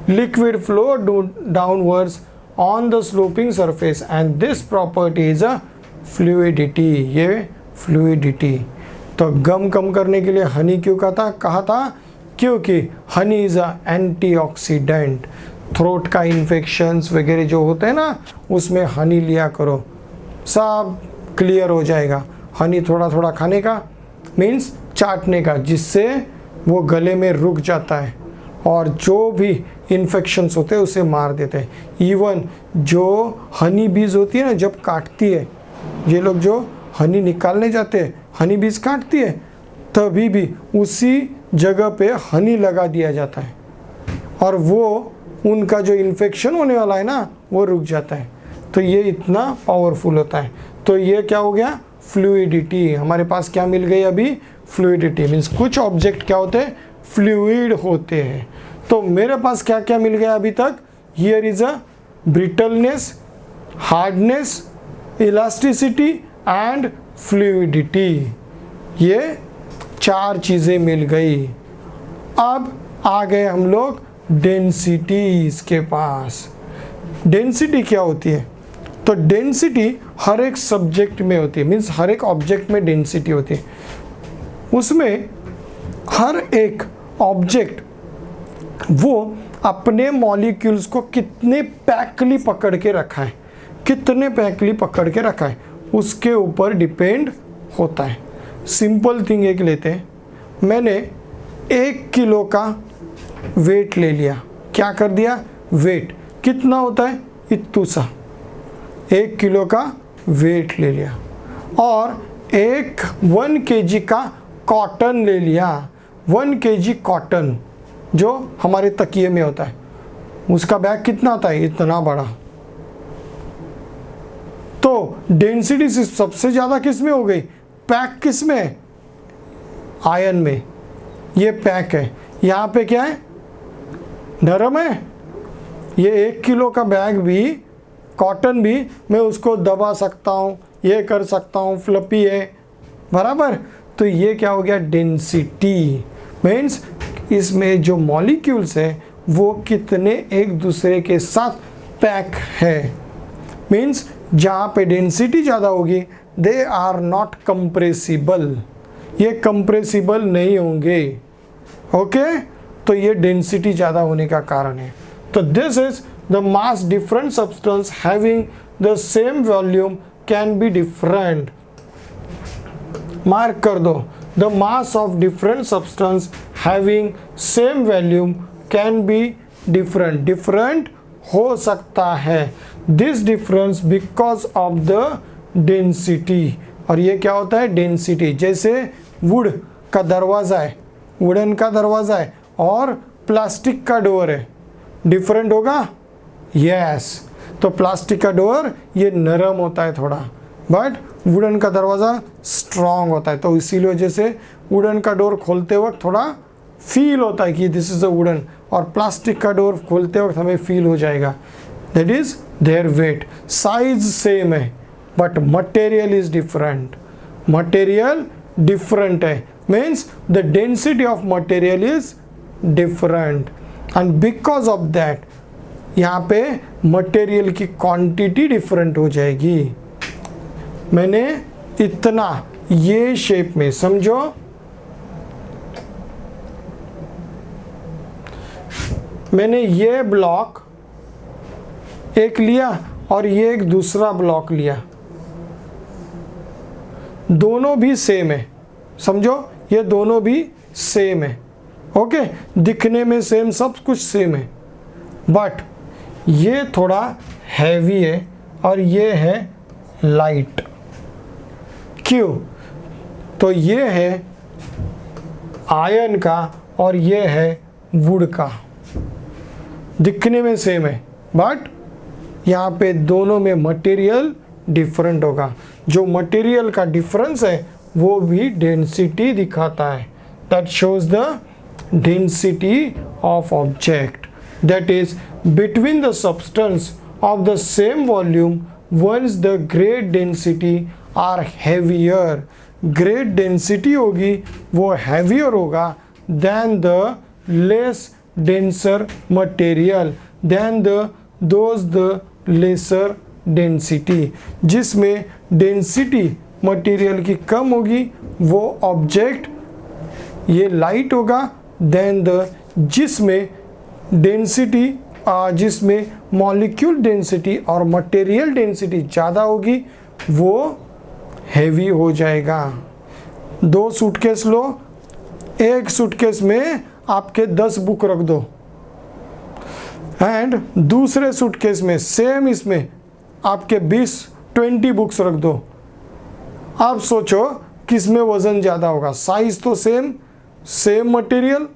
Liquid flow downwards on the sloping surface and this property is a fluidity. ये फ्लूइडिटी। तो गम कम करने के लिए हनी क्यों कहा था? क्योंकि Honey is a antioxidant. Throat का इन्फेक्शंस वगैरह जो होते हैं ना, उसमें हनी लिया करो, सब क्लियर हो जाएगा। हनी थोड़ा थोड़ा खाने का, मीन्स चाटने का, जिससे वो गले में रुक जाता है और जो भी इन्फेक्शंस होते हैं उसे मार देते हैं। इवन जो हनी बीज होती है ना, जब काटती है, ये लोग जो हनी निकालने जाते हैं, हनी बीज काटती है, तभी भी उसी जगह पे हनी लगा दिया जाता है और वो उनका जो इन्फेक्शन होने वाला है ना वो रुक जाता है। तो ये इतना पावरफुल होता है। तो ये क्या हो गया, फ्लूइडिटी। हमारे पास क्या मिल गई अभी, फ्लूइडिटी। मीन्स कुछ ऑब्जेक्ट क्या होते हैं, फ्लूइड होते हैं। तो मेरे पास क्या क्या मिल गया अभी तक, here is a brittleness, hardness, elasticity and fluidity. ये 4 चीज़ें मिल गई। अब आ गए हम लोग डेंसिटीज के पास। डेंसिटी क्या होती है, तो डेंसिटी हर एक सब्जेक्ट में होती है, मीन्स हर एक ऑब्जेक्ट में डेंसिटी होती है। उसमें हर एक ऑब्जेक्ट वो अपने मॉलिक्यूल्स को कितने पैकली पकड़ के रखा है, कितने पैकली पकड़ के रखा है, उसके ऊपर डिपेंड होता है। सिंपल थिंग एक लेते हैं, मैंने 1 किलो का वेट ले लिया, क्या कर दिया, वेट कितना होता है, इतू सा, 1 किलो का वेट ले लिया, और 1 kg का कॉटन ले लिया। 1 kg कॉटन जो हमारे तकिए में होता है, उसका बैग कितना आता है, इतना बड़ा। तो डेंसिटी सबसे ज़्यादा किस में हो गई, पैक किस में, आयन में। ये पैक है, यहाँ पे क्या है, नरम है। ये 1 किलो का बैग भी, कॉटन भी, मैं उसको दबा सकता हूँ, ये कर सकता हूँ, फ्लपी है, बराबर। तो ये क्या हो गया, डेंसिटी। मीन्स इसमें जो मॉलिक्यूल्स है वो कितने एक दूसरे के साथ पैक है। मीन्स जहाँ पे डेंसिटी ज़्यादा होगी, दे आर नॉट कंप्रेसिबल, ये कंप्रेसिबल नहीं होंगे। ओके, तो ये डेंसिटी ज़्यादा होने का कारण है। तो this is the mass different substance having the same volume can be different. Mark कर दो, the mass of different substance having same volume can be different. Different हो सकता है, this difference because of the density. और ये क्या होता है, डेंसिटी। जैसे वुड का दरवाज़ा है, वुडन का दरवाज़ा है और प्लास्टिक का डोर है, डिफरेंट होगा, यस। तो प्लास्टिक का डोर ये नरम होता है थोड़ा, बट वुडन का दरवाज़ा स्ट्रॉन्ग होता है। तो इसीलिए वजह से वुडन का डोर खोलते वक्त थोड़ा फील होता है कि दिस इज़ अ वुडन, और प्लास्टिक का डोर खोलते वक्त हमें फील हो जाएगा, that is their weight. Size same है but material is different, material different है, means the density of material is different, and because of that यहाँ पे मटेरियल की क्वांटिटी डिफरेंट हो जाएगी। मैंने इतना ये शेप में, समझो मैंने ये ब्लॉक एक लिया और ये एक दूसरा ब्लॉक लिया, दोनों भी सेम है, समझो ये दोनों भी सेम है। ओके, दिखने में सेम, सब कुछ सेम है, बट ये थोड़ा हैवी है और ये है लाइट। क्यों, तो ये है आयन का और ये है वुड का, दिखने में सेम है बट यहाँ पे दोनों में मटेरियल डिफरेंट होगा। जो मटेरियल का डिफरेंस है वो भी डेंसिटी दिखाता है, that shows the density of object, that is between the substance of the same volume once the great density are heavier. Great density होगी वो हैवियर होगा then the less denser material, then the lesser density. जिसमें density material की कम होगी वो object ये light होगा, देन द जिसमें डेंसिटी जिसमें मॉलिक्यूल डेंसिटी और मटेरियल डेंसिटी ज़्यादा होगी वो हैवी हो जाएगा। 2 सूटकेस लो, एक सूटकेस में आपके 10 बुक रख दो एंड दूसरे सूटकेस में सेम इसमें आपके 20 बुक्स रख दो। आप सोचो किसमें वजन ज़्यादा होगा? साइज तो सेम मटेरियल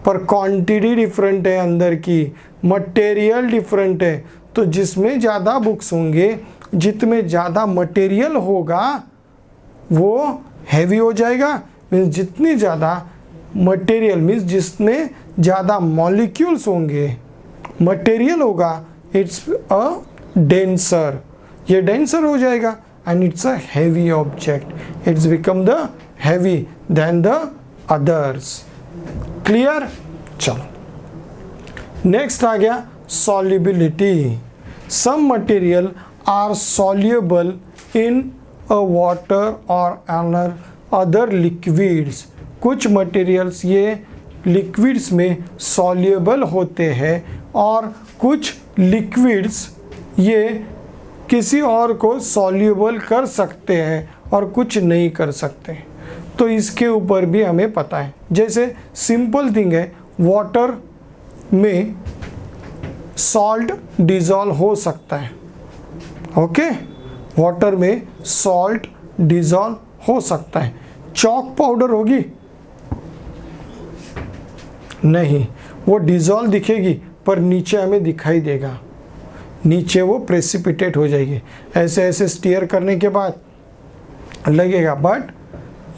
पर क्वांटिटी डिफरेंट है, अंदर की मटेरियल डिफरेंट है। तो जिसमें ज़्यादा बुक्स होंगे, जितने ज़्यादा मटेरियल होगा वो हैवी हो जाएगा। मीन्स जितनी ज़्यादा मटेरियल मीन्स जिसमें ज़्यादा मॉलिक्यूल्स होंगे, मटेरियल होगा, इट्स अ डेंसर, ये डेंसर हो जाएगा and it's a heavy object, it's become the heavy then the others. Clear? चलो नेक्स्ट आ गया solubility. Some material are soluble in a water और अदर लिक्विड्स। कुछ मटेरियल्स ये लिक्विड्स में सॉल्युबल होते हैं और कुछ लिक्विड्स ये किसी और को सॉल्युबल कर सकते हैं और कुछ नहीं कर सकते। तो इसके ऊपर भी हमें पता है। जैसे सिंपल थिंग है, वाटर में सॉल्ट डिज़ोल्व हो सकता है। ओके, वाटर में सॉल्ट डिज़ोल्व हो सकता है। चॉक पाउडर होगी? नहीं, वो डिज़ोल्व दिखेगी पर नीचे हमें दिखाई देगा, नीचे वो प्रेसिपिटेट हो जाएगी। ऐसे ऐसे स्टीयर करने के बाद लगेगा, बट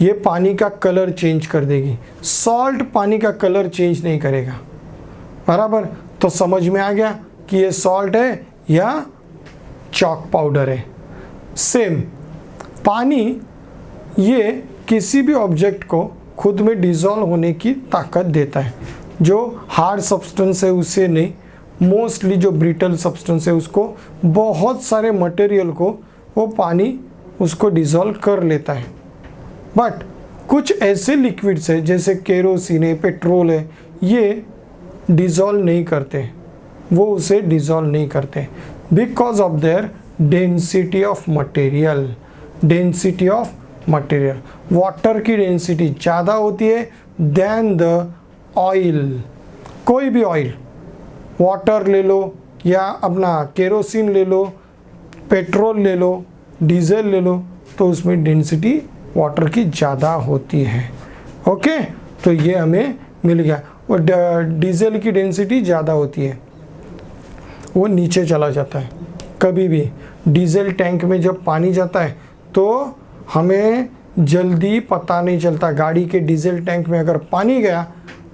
ये पानी का कलर चेंज कर देगी। सॉल्ट पानी का कलर चेंज नहीं करेगा। बराबर? तो समझ में आ गया कि ये सॉल्ट है या चॉक पाउडर है। सेम पानी ये किसी भी ऑब्जेक्ट को खुद में डिज़ोल्व होने की ताकत देता है। जो हार्ड सब्सटेंस है उसे नहीं, मोस्टली जो ब्रिटल सब्सटेंस है उसको, बहुत सारे मटेरियल को वो पानी उसको डिज़ोल्व कर लेता है। बट कुछ ऐसे लिक्विड्स है जैसे केरोसिन है, पेट्रोल है, ये डिज़ोल्व नहीं करते, वो उसे डिज़ोल्व नहीं करते because of their density of material. Density of material, water की डेंसिटी ज़्यादा होती है देन द ऑयल। कोई भी ऑयल, वाटर ले लो या अपना केरोसिन ले लो, पेट्रोल ले लो, डीजल ले लो, तो उसमें डेंसिटी वाटर की ज़्यादा होती है। ओके, तो ये हमें मिल गया। और डीजल की डेंसिटी ज़्यादा होती है, वो नीचे चला जाता है। कभी भी डीजल टैंक में जब पानी जाता है तो हमें जल्दी पता नहीं चलता। गाड़ी के डीजल टैंक में अगर पानी गया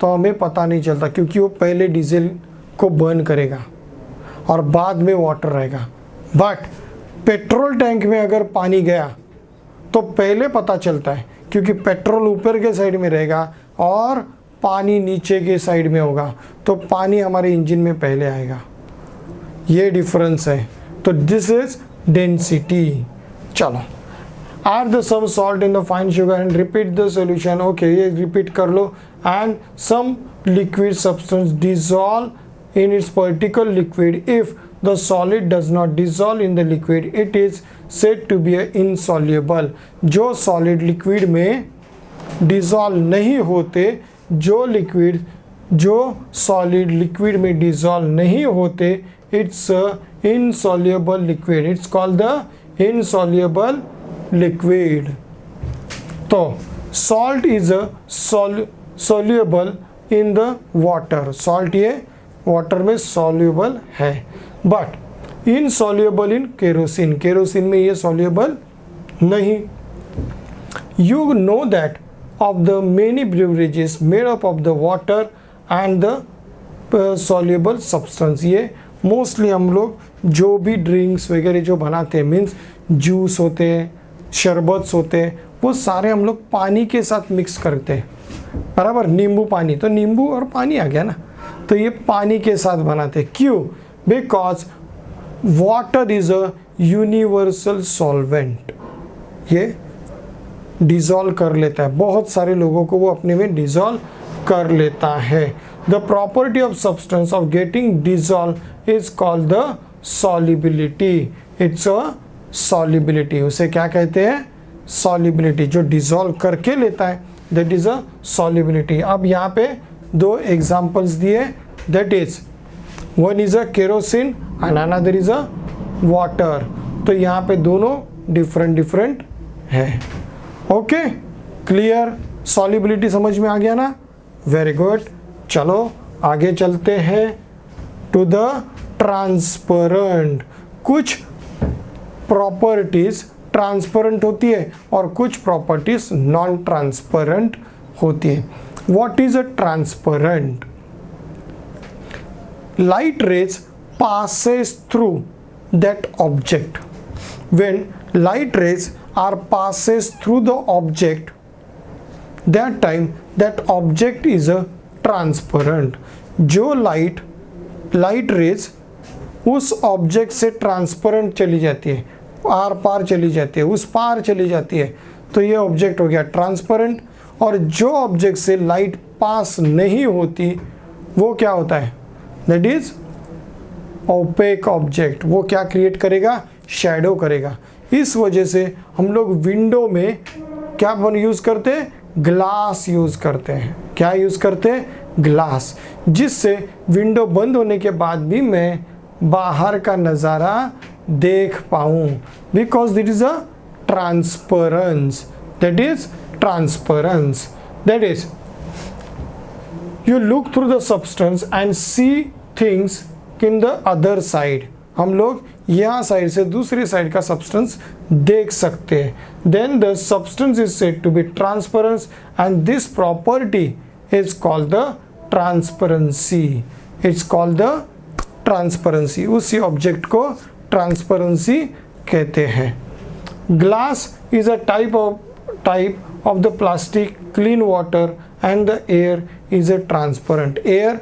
तो हमें पता नहीं चलता, क्योंकि वो पहले डीजल को बर्न करेगा और बाद में वाटर रहेगा। बट पेट्रोल टैंक में अगर पानी गया तो पहले पता चलता है, क्योंकि पेट्रोल ऊपर के साइड में रहेगा और पानी नीचे के साइड में होगा, तो पानी हमारे इंजन में पहले आएगा। ये डिफरेंस है। तो दिस इज डेंसिटी। चलो, add the some salt in the fine sugar and repeat the solution. Okay, ये repeat कर लो। And some liquid substance dissolve in its particular liquid. If the solid does not dissolve in the liquid, it is said to be insoluble. जो solid liquid में dissolve नहीं होते, जो solid liquid में dissolve नहीं होते, it's a insoluble liquid. It's called the insoluble liquid. तो salt is a soluble in the water. Salt ये water में soluble है, but insoluble in kerosene. Kerosene में ये soluble नहीं। You know that of the many beverages made up of the water and the soluble substance. ये mostly हम लोग जो भी ड्रिंक्स वगैरह जो बनाते हैं, मीन्स जूस होते हैं, शरबत्स होते हैं, वो सारे हम लोग पानी के साथ मिक्स करते हैं। बराबर? नींबू पानी, तो नींबू और पानी आ गया ना, तो ये पानी के साथ बनाते हैं। क्यों? Because water is a universal solvent. ये डिज़ोल्व कर लेता है, बहुत सारे लोगों को वो अपने में डिज़ोल्व कर लेता है। The property of substance of getting dissolve is called the solubility. It's a solubility. उसे क्या कहते हैं? सॉल्युबिलिटी। जो डिज़ोल्व करके लेता है, दैट इज अ सॉल्युबिलिटी। अब यहाँ पे दो एग्जाम्पल्स दिए, that is one is a kerosene and another is a water. तो यहाँ पे दोनों डिफरेंट है। ओके, क्लियर, सॉल्युबिलिटी समझ में आ गया ना? Very good. चलो आगे चलते हैं टू द ट्रांसपेरेंट। कुछ प्रॉपर्टीज ट्रांसपेरेंट होती है और कुछ प्रॉपर्टीज नॉन ट्रांसपेरेंट होती है। What is a transparent? Light rays passes through that object. When light rays are passes through the object, that time that object is a transparent. जो light rays उस object से transparent चली जाती है, are पार चली जाती है, उस पार चली जाती है, तो ये ऑब्जेक्ट हो गया ट्रांसपेरेंट। और जो ऑब्जेक्ट से लाइट पास नहीं होती वो क्या होता है? That is opaque object. वो क्या क्रिएट करेगा? शैडो करेगा। इस वजह से हम लोग विंडो में क्या यूज़ करते हैं? ग्लास यूज़ करते हैं। क्या यूज़ करते हैं? ग्लास, जिससे विंडो बंद होने के बाद भी मैं बाहर का नज़ारा देख पाऊँ, because that is a transparence. That is transparence. That is you look through the substance and see things in the other side. हम लोग यहाँ साइड से दूसरी साइड का सब्सटेंस देख सकते हैं। Then the substance is said to be transparent and this property is called the transparency. It's called the transparency. उसी ऑब्जेक्ट को ट्रांसपेरेंसी कहते हैं। Glass is a type of the plastic, clean water and the air is a transparent. Air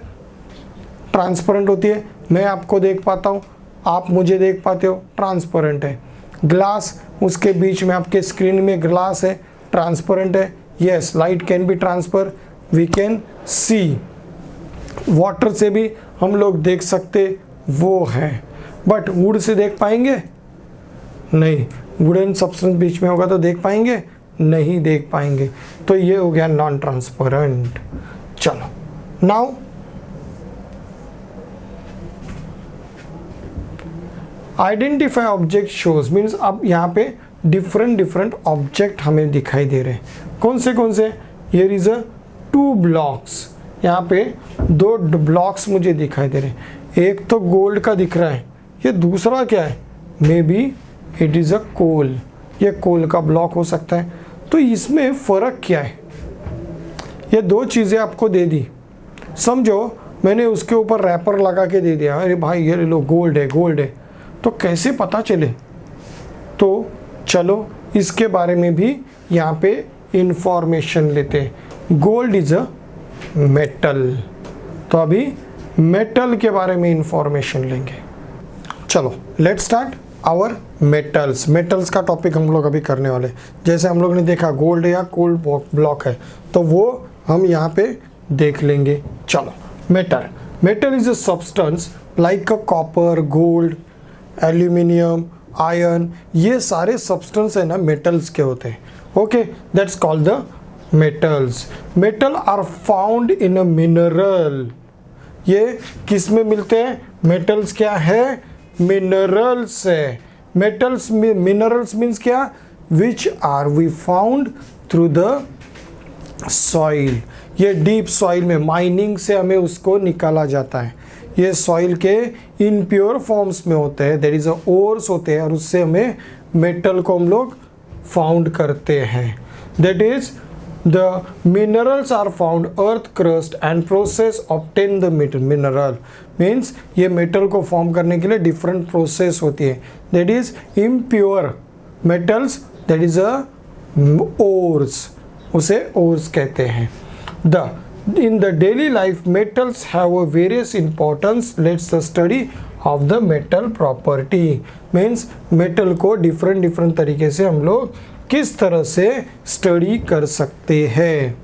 transparent होती है, मैं आपको देख पाता हूँ, आप मुझे देख पाते हो, ट्रांसपेरेंट है। ग्लास, उसके बीच में आपके स्क्रीन में ग्लास है, ट्रांसपेरेंट है। Yes, light can be transfer, we can see. Water से भी हम लोग देख सकते, वो है। बट वुड से देख पाएंगे? नहीं। वुडन सब्सटेंस बीच में होगा तो देख पाएंगे? नहीं देख पाएंगे। तो ये हो गया नॉन ट्रांसपेरेंट। चलो, now identify object shows means अब यहाँ पे डिफरेंट ऑब्जेक्ट हमें दिखाई दे रहे हैं। कौन से? Here is a 2 blocks. यहाँ पे 2 ब्लॉक्स मुझे दिखाई दे रहे हैं। एक तो गोल्ड का दिख रहा है, ये दूसरा क्या है? Maybe it is a coal. ये कोल का ब्लॉक हो सकता है। तो इसमें फ़र्क क्या है? ये 2 चीज़ें आपको दे दी, समझो मैंने उसके ऊपर रैपर लगा के दे दिया, अरे भाई ये लो गोल्ड है, तो कैसे पता चले? तो चलो इसके बारे में भी यहाँ पे इंफॉर्मेशन लेते हैं। गोल्ड इज अ मेटल, तो अभी मेटल के बारे में इंफॉर्मेशन लेंगे। चलो let's start our metals. Metals का टॉपिक हम लोग अभी करने वाले। जैसे हम लोग ने देखा गोल्ड या कोल्ड ब्लॉक है, तो वो हम यहाँ पे देख लेंगे। चलो, metal is a substance like a copper, gold, aluminium, iron, ये सारे सब्सटेंस है ना मेटल्स के होते हैं। Okay, that's called the metals. Metal are found in a mineral. ये किस में मिलते हैं? मेटल्स क्या है? मिनरल्स है। मेटल्स, मिनरल्स मीन्स क्या? Which are we found through the soil. ये डीप सॉइल में माइनिंग से हमें उसको निकाला जाता है। ये सॉइल के इनप्योर फॉर्म्स में होते हैं, देयर इज अ ओर्स होते हैं, और उससे हमें मेटल को हम लोग फाउंड करते हैं। That is the minerals are found earth crust and process obtain the mineral. Means ये मेटल को फॉर्म करने के लिए डिफरेंट प्रोसेस होती है। That is impure metals, that is a ores, उसे ओर्स कहते हैं। In the daily life, metals have a various importance. Let's study of the metal property. Means metal को different तरीके से हम लोग किस तरह से स्टडी कर सकते हैं।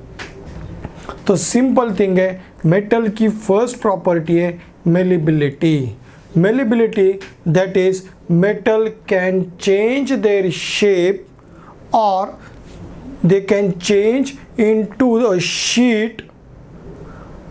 तो सिंपल थिंग है, मेटल की फर्स्ट प्रॉपर्टी है malleability. Malleability that is metal can change their shape और they can change into a sheet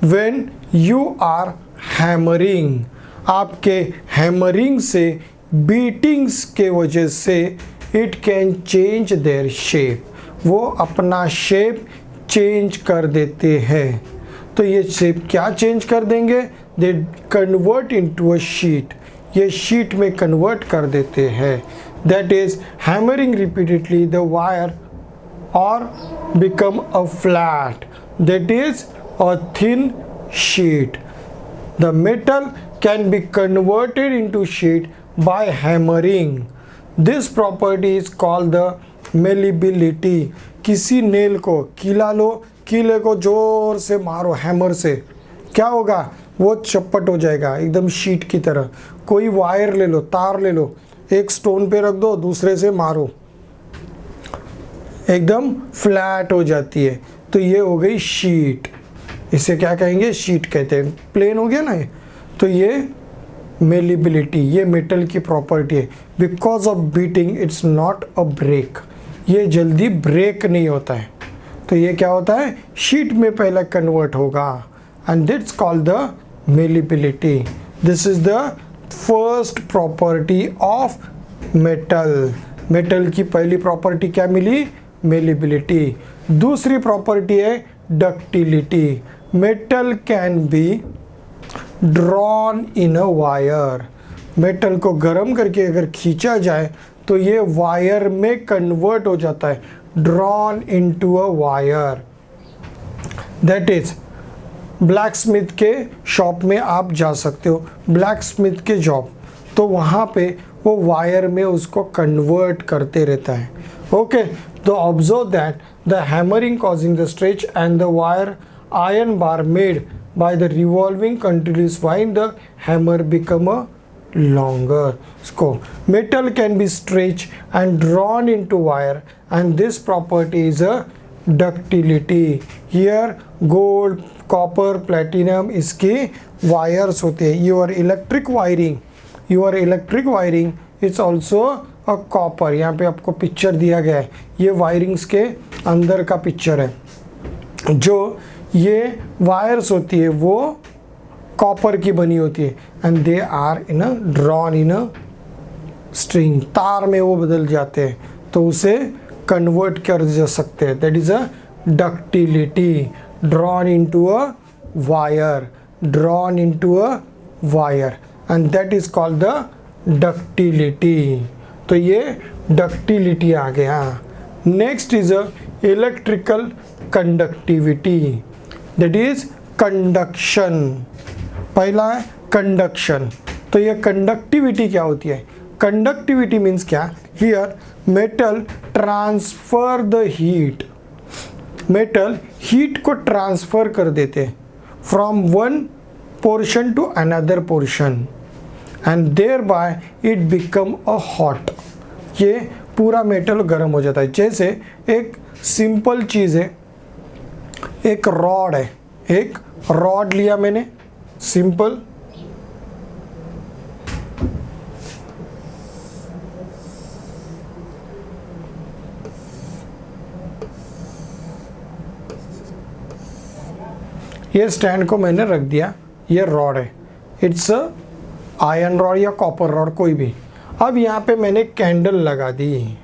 when you are hammering, आपके हैमरिंग से, बीटिंग्स के वजह से it can change their shape, वो अपना शेप चेंज कर देते हैं। तो ये शेप क्या चेंज कर देंगे? They convert into a sheet, ये शीट में कन्वर्ट कर देते हैं। That is hammering repeatedly the wire और become a flat, that is a thin sheet. The metal can be converted into sheet by hammering. This property is called the malleability. किसी nail को कीला लो, कीले को जोर से मारो हैमर से, क्या होगा? वो चपट हो जाएगा एकदम शीट की तरह। कोई वायर ले लो, तार ले लो, एक स्टोन पे रख दो, दूसरे से मारो, एकदम फ्लैट हो जाती है। तो ये हो गई शीट, इसे क्या कहेंगे? शीट कहते हैं। प्लेन हो गया ना ये। तो ये मेलिबिलिटी, ये मेटल की प्रॉपर्टी है। Because of beating it's not a break, ये जल्दी ब्रेक नहीं होता है। तो ये क्या होता है? शीट में पहले कन्वर्ट होगा and that's called the malleability. This is the first property of metal. Metal की पहली प्रॉपर्टी क्या मिली? मेलिबिलिटी। दूसरी प्रॉपर्टी है ductility. Metal can be drawn in a wire. Metal को गर्म करके अगर खींचा जाए तो ये वायर में कन्वर्ट हो जाता है, drawn into a wire. That is black Smith के शॉप में आप जा सकते हो, ब्लैक स्मिथ के जॉब, तो वहाँ पे वो वायर में उसको कन्वर्ट करते रहता है। ओके, तो observe that the hammering causing the stretch and the wire iron bar made by the revolving continuous while the hammer become a longer. So metal can be stretched and drawn into wire and this property is a ductility. Here gold, copper, platinum इसके wires होते हैं। Your electric wiring is also a copper। यहाँ पे आपको picture दिया गया है, ये वायरिंग्स के अंदर का पिक्चर है। जो ये वायर्स होती है वो कॉपर की बनी होती है and they are in a drawn in a string, तार में वो बदल जाते हैं, तो उसे कन्वर्ट कर जा सकते हैं। That is a ductility. Drawn into a wire, drawn into a wire and that is called the ductility. तो ये डक्टिलिटी आ गया। Next is a electrical conductivity, that is conduction. पहला है कंडक्शन। तो ये कंडक्टिविटी क्या होती है? कंडक्टिविटी मीन्स क्या? Here metal transfer the heat, metal heat को ट्रांसफर कर देते हैं from one portion to another portion and there by it become a hot. ये पूरा मेटल गर्म हो जाता है। जैसे एक सिंपल चीज़ है, एक रॉड है, एक रॉड लिया मैंने सिंपल, ये स्टैंड को मैंने रख दिया, ये रॉड है, इट्स अ आयरन रॉड या कॉपर रॉड कोई भी। अब यहाँ पे मैंने कैंडल लगा दी,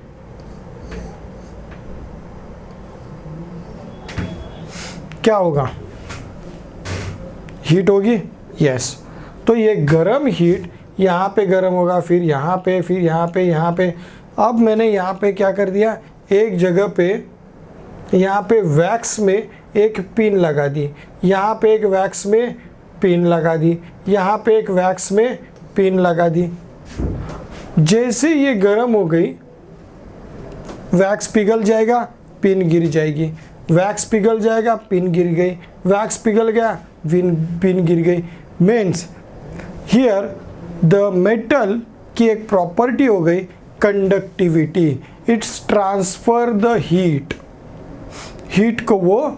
क्या होगा? हीट होगी, यस। तो ये गर्म हीट यहाँ पे गर्म होगा, फिर यहाँ पे, फिर यहाँ पे, यहाँ पे। अब मैंने यहाँ पे क्या कर दिया, एक जगह पे यहाँ पे वैक्स में एक पिन लगा दी, यहाँ पे एक वैक्स में पिन लगा दी, यहाँ पे एक वैक्स में पिन लगा दी। जैसे ये गर्म हो गई, वैक्स पिघल जाएगा, पिन गिर जाएगी, वैक्स पिघल जाएगा, पिन गिर गई, वैक्स पिघल गया, पिन गिर गई। मीन्स हियर द मेटल की एक प्रॉपर्टी हो गई conductivity. It's transfer the heat, heat को वो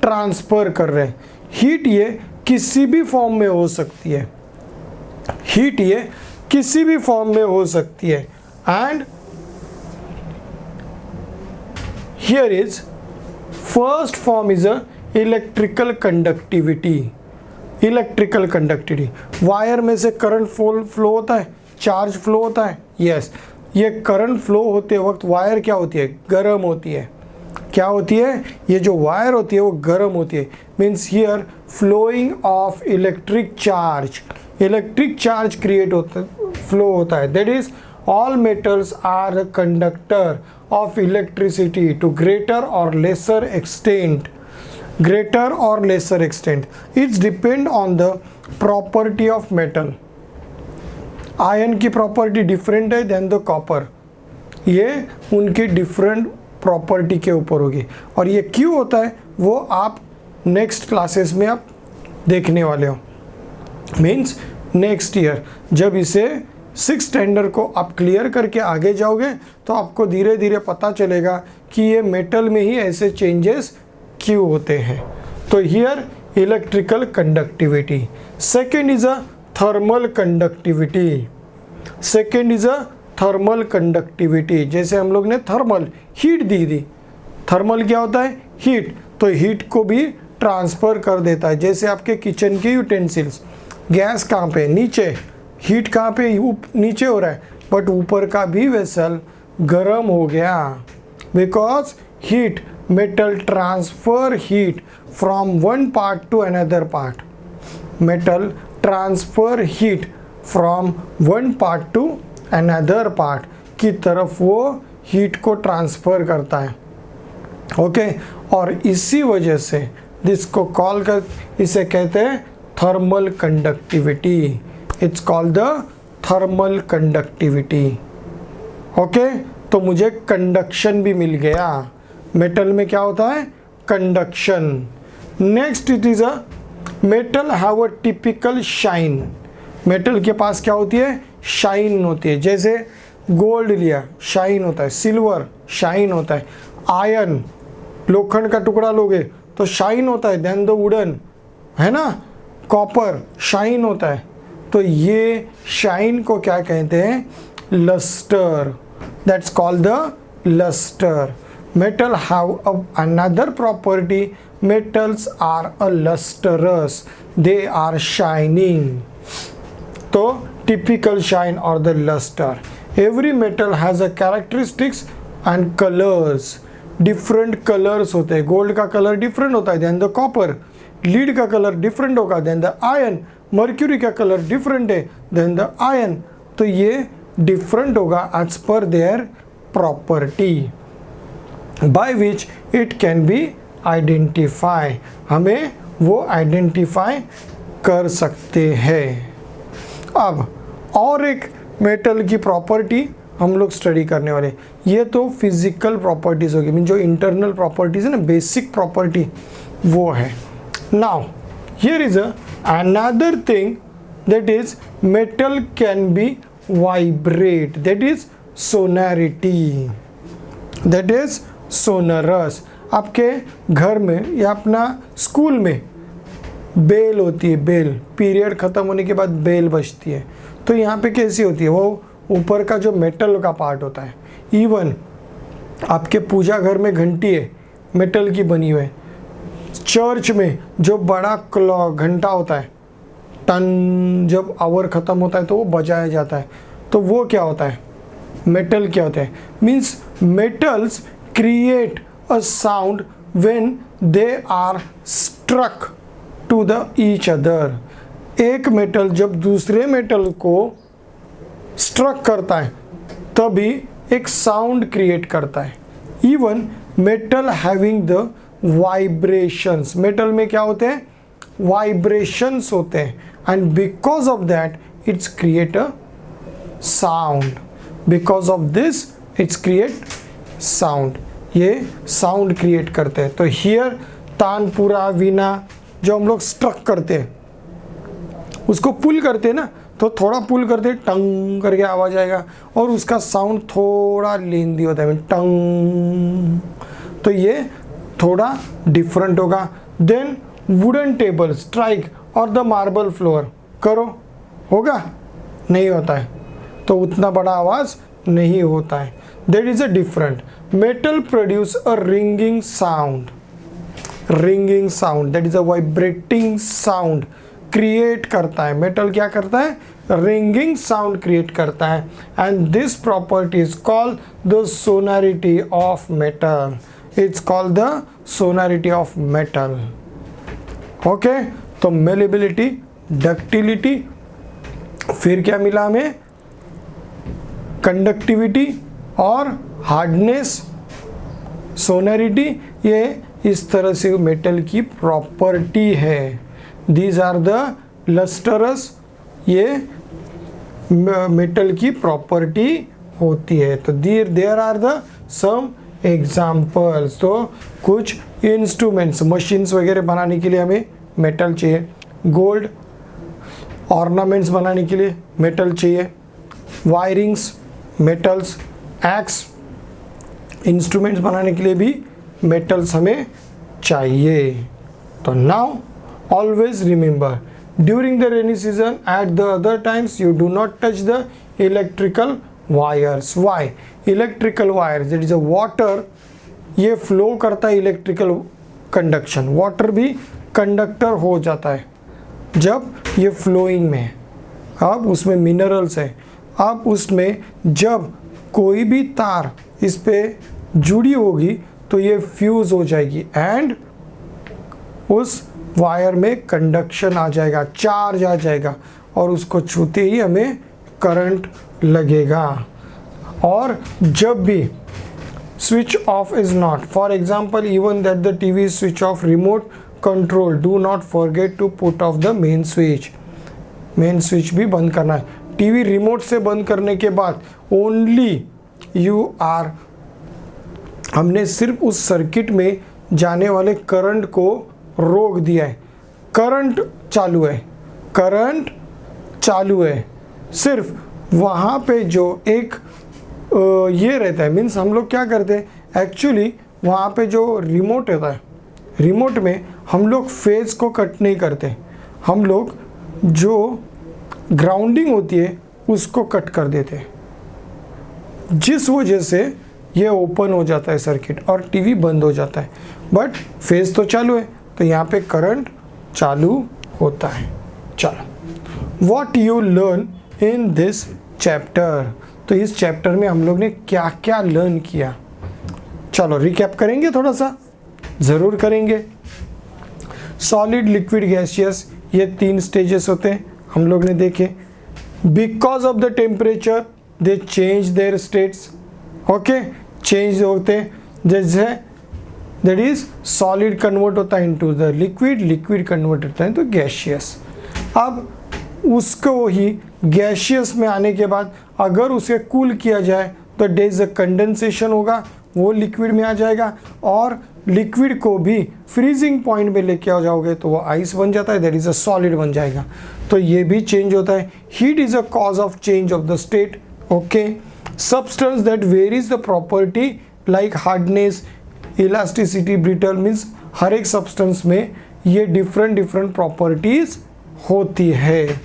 ट्रांसफर कर रहे हैं। हीट ये किसी भी फॉर्म में हो सकती है, हीट ये किसी भी फॉर्म में हो सकती है। And here is first form is a electrical conductivity. Electrical conductivity, wire में से करंट फ्लो होता है, चार्ज फ्लो होता है, यस। ये करंट फ्लो होते वक्त वायर क्या होती है, गर्म होती है। क्या होती है, ये जो वायर होती है वो गर्म होती है। Means here flowing of electric charge create होता है, फ्लो होता है। That is all metals are conductor of electricity to greater or lesser extent. It's depend on the property of metal. Ion की प्रॉपर्टी डिफरेंट है then the copper, ये उनकी different property के ऊपर होगी। और ये क्यों होता है वो आप नेक्स्ट क्लासेस में आप देखने वाले हो। मीन्स नेक्स्ट ईयर जब इसे 6th स्टैंडर्ड को आप क्लियर करके आगे जाओगे तो आपको धीरे धीरे पता चलेगा कि ये मेटल में ही ऐसे चेंजेस क्यों होते हैं। तो here electrical conductivity. Second is a thermal conductivity. जैसे हम लोग ने थर्मल हीट दी, थर्मल क्या होता है, हीट, तो हीट को भी ट्रांसफ़र कर देता है। जैसे आपके किचन के यूटेंसिल्स, गैस कहाँ पे, नीचे, हीट कहाँ पे, नीचे हो रहा है, बट ऊपर का भी वेसल गर्म हो गया, because heat, metal transfer heat from one part two another part. Metal transfer heat from one part two another part की तरफ वो हीट को ट्रांसफ़र करता है। ओके, और इसी वजह से इसे कहते हैं thermal conductivity. It's called the thermal conductivity. Okay, तो मुझे कंडक्शन भी मिल गया। मेटल में क्या होता है, conduction. Next it is a metal have a typical shine. Metal के पास क्या होती है, शाइन होती है। जैसे गोल्ड लिया, शाइन होता है, सिल्वर शाइन होता है, आयरन, लोखंड का टुकड़ा लोगे तो शाइन होता है, देन द वुडन, है ना, कॉपर शाइन होता है। तो ये शाइन को क्या कहते हैं, lustre. That's called the lustre. Metal have another property, metals are a lustrous, they are shining. तो typical shine or the luster. Every metal has a characteristics and colors. Different colors होते हैं। Gold का colour different होता है then the copper, lead का colour different होगा then the iron, mercury का colour different है देन द आयरन। तो ये डिफरेंट होगा as per their property by which it can be identify. हमें वो आइडेंटिफाई कर सकते हैं। अब और एक मेटल की प्रॉपर्टी हम लोग स्टडी करने वाले। ये तो फिजिकल प्रॉपर्टीज होगी, मीन जो इंटरनल प्रॉपर्टीज है ना, बेसिक प्रॉपर्टी वो है। Now here is another thing that is metal can be vibrate, that is sonority, that is sonorous. आपके घर में या अपना स्कूल में बेल होती है, बेल, पीरियड ख़त्म होने के बाद बेल बजती है। तो यहाँ पे कैसी होती है, वो ऊपर का जो मेटल का पार्ट होता है। इवन आपके पूजा घर में घंटी है, मेटल की बनी हुई है। चर्च में जो बड़ा घंटा होता है, टन, जब आवर ख़त्म होता है तो वो बजाया जाता है, तो वो क्या होता है, मेटल क्या होता है। Means metals create a sound when they are struck to the each other. एक मेटल जब दूसरे मेटल को स्ट्रक करता है तभी एक साउंड क्रिएट करता है। Even metal having the vibrations, metal में क्या होते हैं, वाइब्रेशंस होते हैं, and because of that it's create a sound, because of this it's create sound, ये साउंड क्रिएट करते हैं। तो हियर तानपुरा, वीणा जो हम लोग स्ट्रक करते हैं, उसको पुल करते हैं ना, तो थोड़ा पुल करते टंग करके आवाज आएगा और उसका साउंड थोड़ा लेंदी होता है, टंग, तो ये थोड़ा डिफरेंट होगा। देन वुडन टेबल स्ट्राइक और द मार्बल फ्लोर करो, होगा, नहीं होता है, तो उतना बड़ा आवाज नहीं होता है। There is a different. Metal produce a ringing sound. Ringing sound, that is a vibrating sound. Create करता है, मेटल क्या करता है, रिंगिंग साउंड क्रिएट करता है, and this property is called the sonority of metal, it's called the sonority of metal. Okay, तो malleability, ductility, फिर क्या मिला हमें, कंडक्टिविटी और हार्डनेस, सोनैरिटी, ये इस तरह से मेटल की प्रॉपर्टी है। दीज आर द लस्टरस, ये मेटल की प्रॉपर्टी होती है। तो there are the some examples. तो कुछ इंस्ट्रूमेंट्स, मशीन्स वगैरह बनाने के लिए हमें मेटल चाहिए, गोल्ड ऑर्नामेंट्स बनाने के लिए मेटल चाहिए, वायरिंग्स, मेटल्स, एक्स, इंस्ट्रूमेंट्स बनाने के लिए भी मेटल्स हमें चाहिए। तो now always remember, during the rainy season at the other times you do not touch the electrical wires. Why? Electrical wires, that is a water, ये flow करता है इलेक्ट्रिकल कंडक्शन, वाटर भी कंडक्टर हो जाता है जब ये फ्लोइंग में है। अब उसमें मिनरल्स है, अब उसमें जब कोई भी तार इस पे जुड़ी होगी तो ये फ्यूज हो जाएगी एंड उस वायर में कंडक्शन आ जाएगा, चार्ज आ जाएगा और उसको छूते ही हमें करंट लगेगा। और जब भी switch off is not, for example even that the TV switch off remote control, do not forget to put off the main switch. Main switch भी बंद करना है। टीवी रिमोट से बंद करने के बाद ओनली यू आर, हमने सिर्फ उस सर्किट में जाने वाले करंट को रोक दिया है। करंट चालू है, करंट चालू है, सिर्फ वहाँ पे जो एक ये रहता है, मीन्स हम लोग क्या करते हैं एक्चुअली, वहाँ पे जो रिमोट रहता है, रिमोट में हम लोग फेज को कट नहीं करते, हम लोग जो ग्राउंडिंग होती है उसको कट कर देते हैं, जिस वजह से ये ओपन हो जाता है सर्किट और टीवी बंद हो जाता है। बट फेज तो चालू है तो यहाँ पे करंट चालू होता है। चलो, what you learn in this chapter, तो इस चैप्टर में हम लोग ने क्या क्या लर्न किया, चलो रिकैप करेंगे, थोड़ा सा ज़रूर करेंगे। सॉलिड, लिक्विड, गैसियस, ये 3 स्टेजेस होते हैं, हम लोग ने देखे। Because of the temperature they change their states, okay, change होते हैं, जैसे दैट इज सॉलिड कन्वर्ट होता है into the liquid, liquid convert होता है तो गैसियस। अब उसको ही गैसियस में आने के बाद अगर उसे कूल किया जाए तो देयर इज अ कंडेंसेशन होगा, वो लिक्विड में आ जाएगा, और लिक्विड को भी फ्रीजिंग पॉइंट में लेके आ जाओगे तो वो आइस बन जाता है, दैट इज अ सॉलिड बन जाएगा। तो ये भी चेंज होता है। Heat is a cause of change of the state, okay. Substance that varies the property like hardness, elasticity, brittle, means हर एक सब्सटेंस में ये डिफरेंट प्रॉपर्टीज होती है।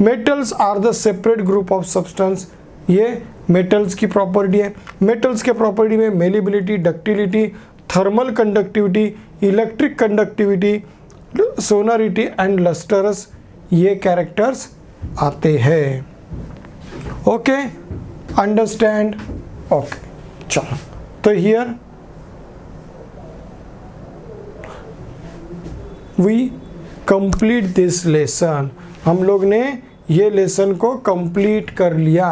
Metals are the separate group of substance, ये metals की property है। Metals के प्रॉपर्टी में malleability, ductility, thermal conductivity, electric conductivity, sonority and lustrous, ये कैरेक्टर्स आते हैं। Okay, understand, okay. चलो, तो here we complete this lesson, हम लोग ने ये लेसन को कंप्लीट कर लिया।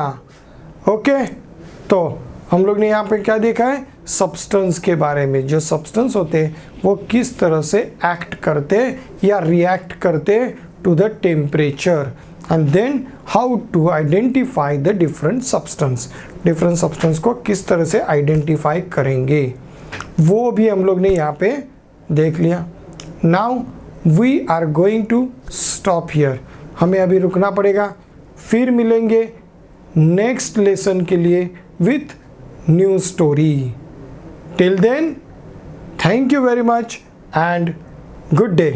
ओके, तो हम लोग ने यहाँ पे क्या देखा है, सब्सटेंस के बारे में। जो सब्सटेंस होते हैं वो किस तरह से एक्ट करते या रिएक्ट करते to the temperature, and then how to identify the different substance. Different substance को किस तरह से आइडेंटिफाई करेंगे वो भी हम लोग ने यहाँ पे देख लिया। Now we are going to stop here, हमें अभी रुकना पड़ेगा, फिर मिलेंगे नेक्स्ट लेसन के लिए with new story. Till then, thank you very much and good day.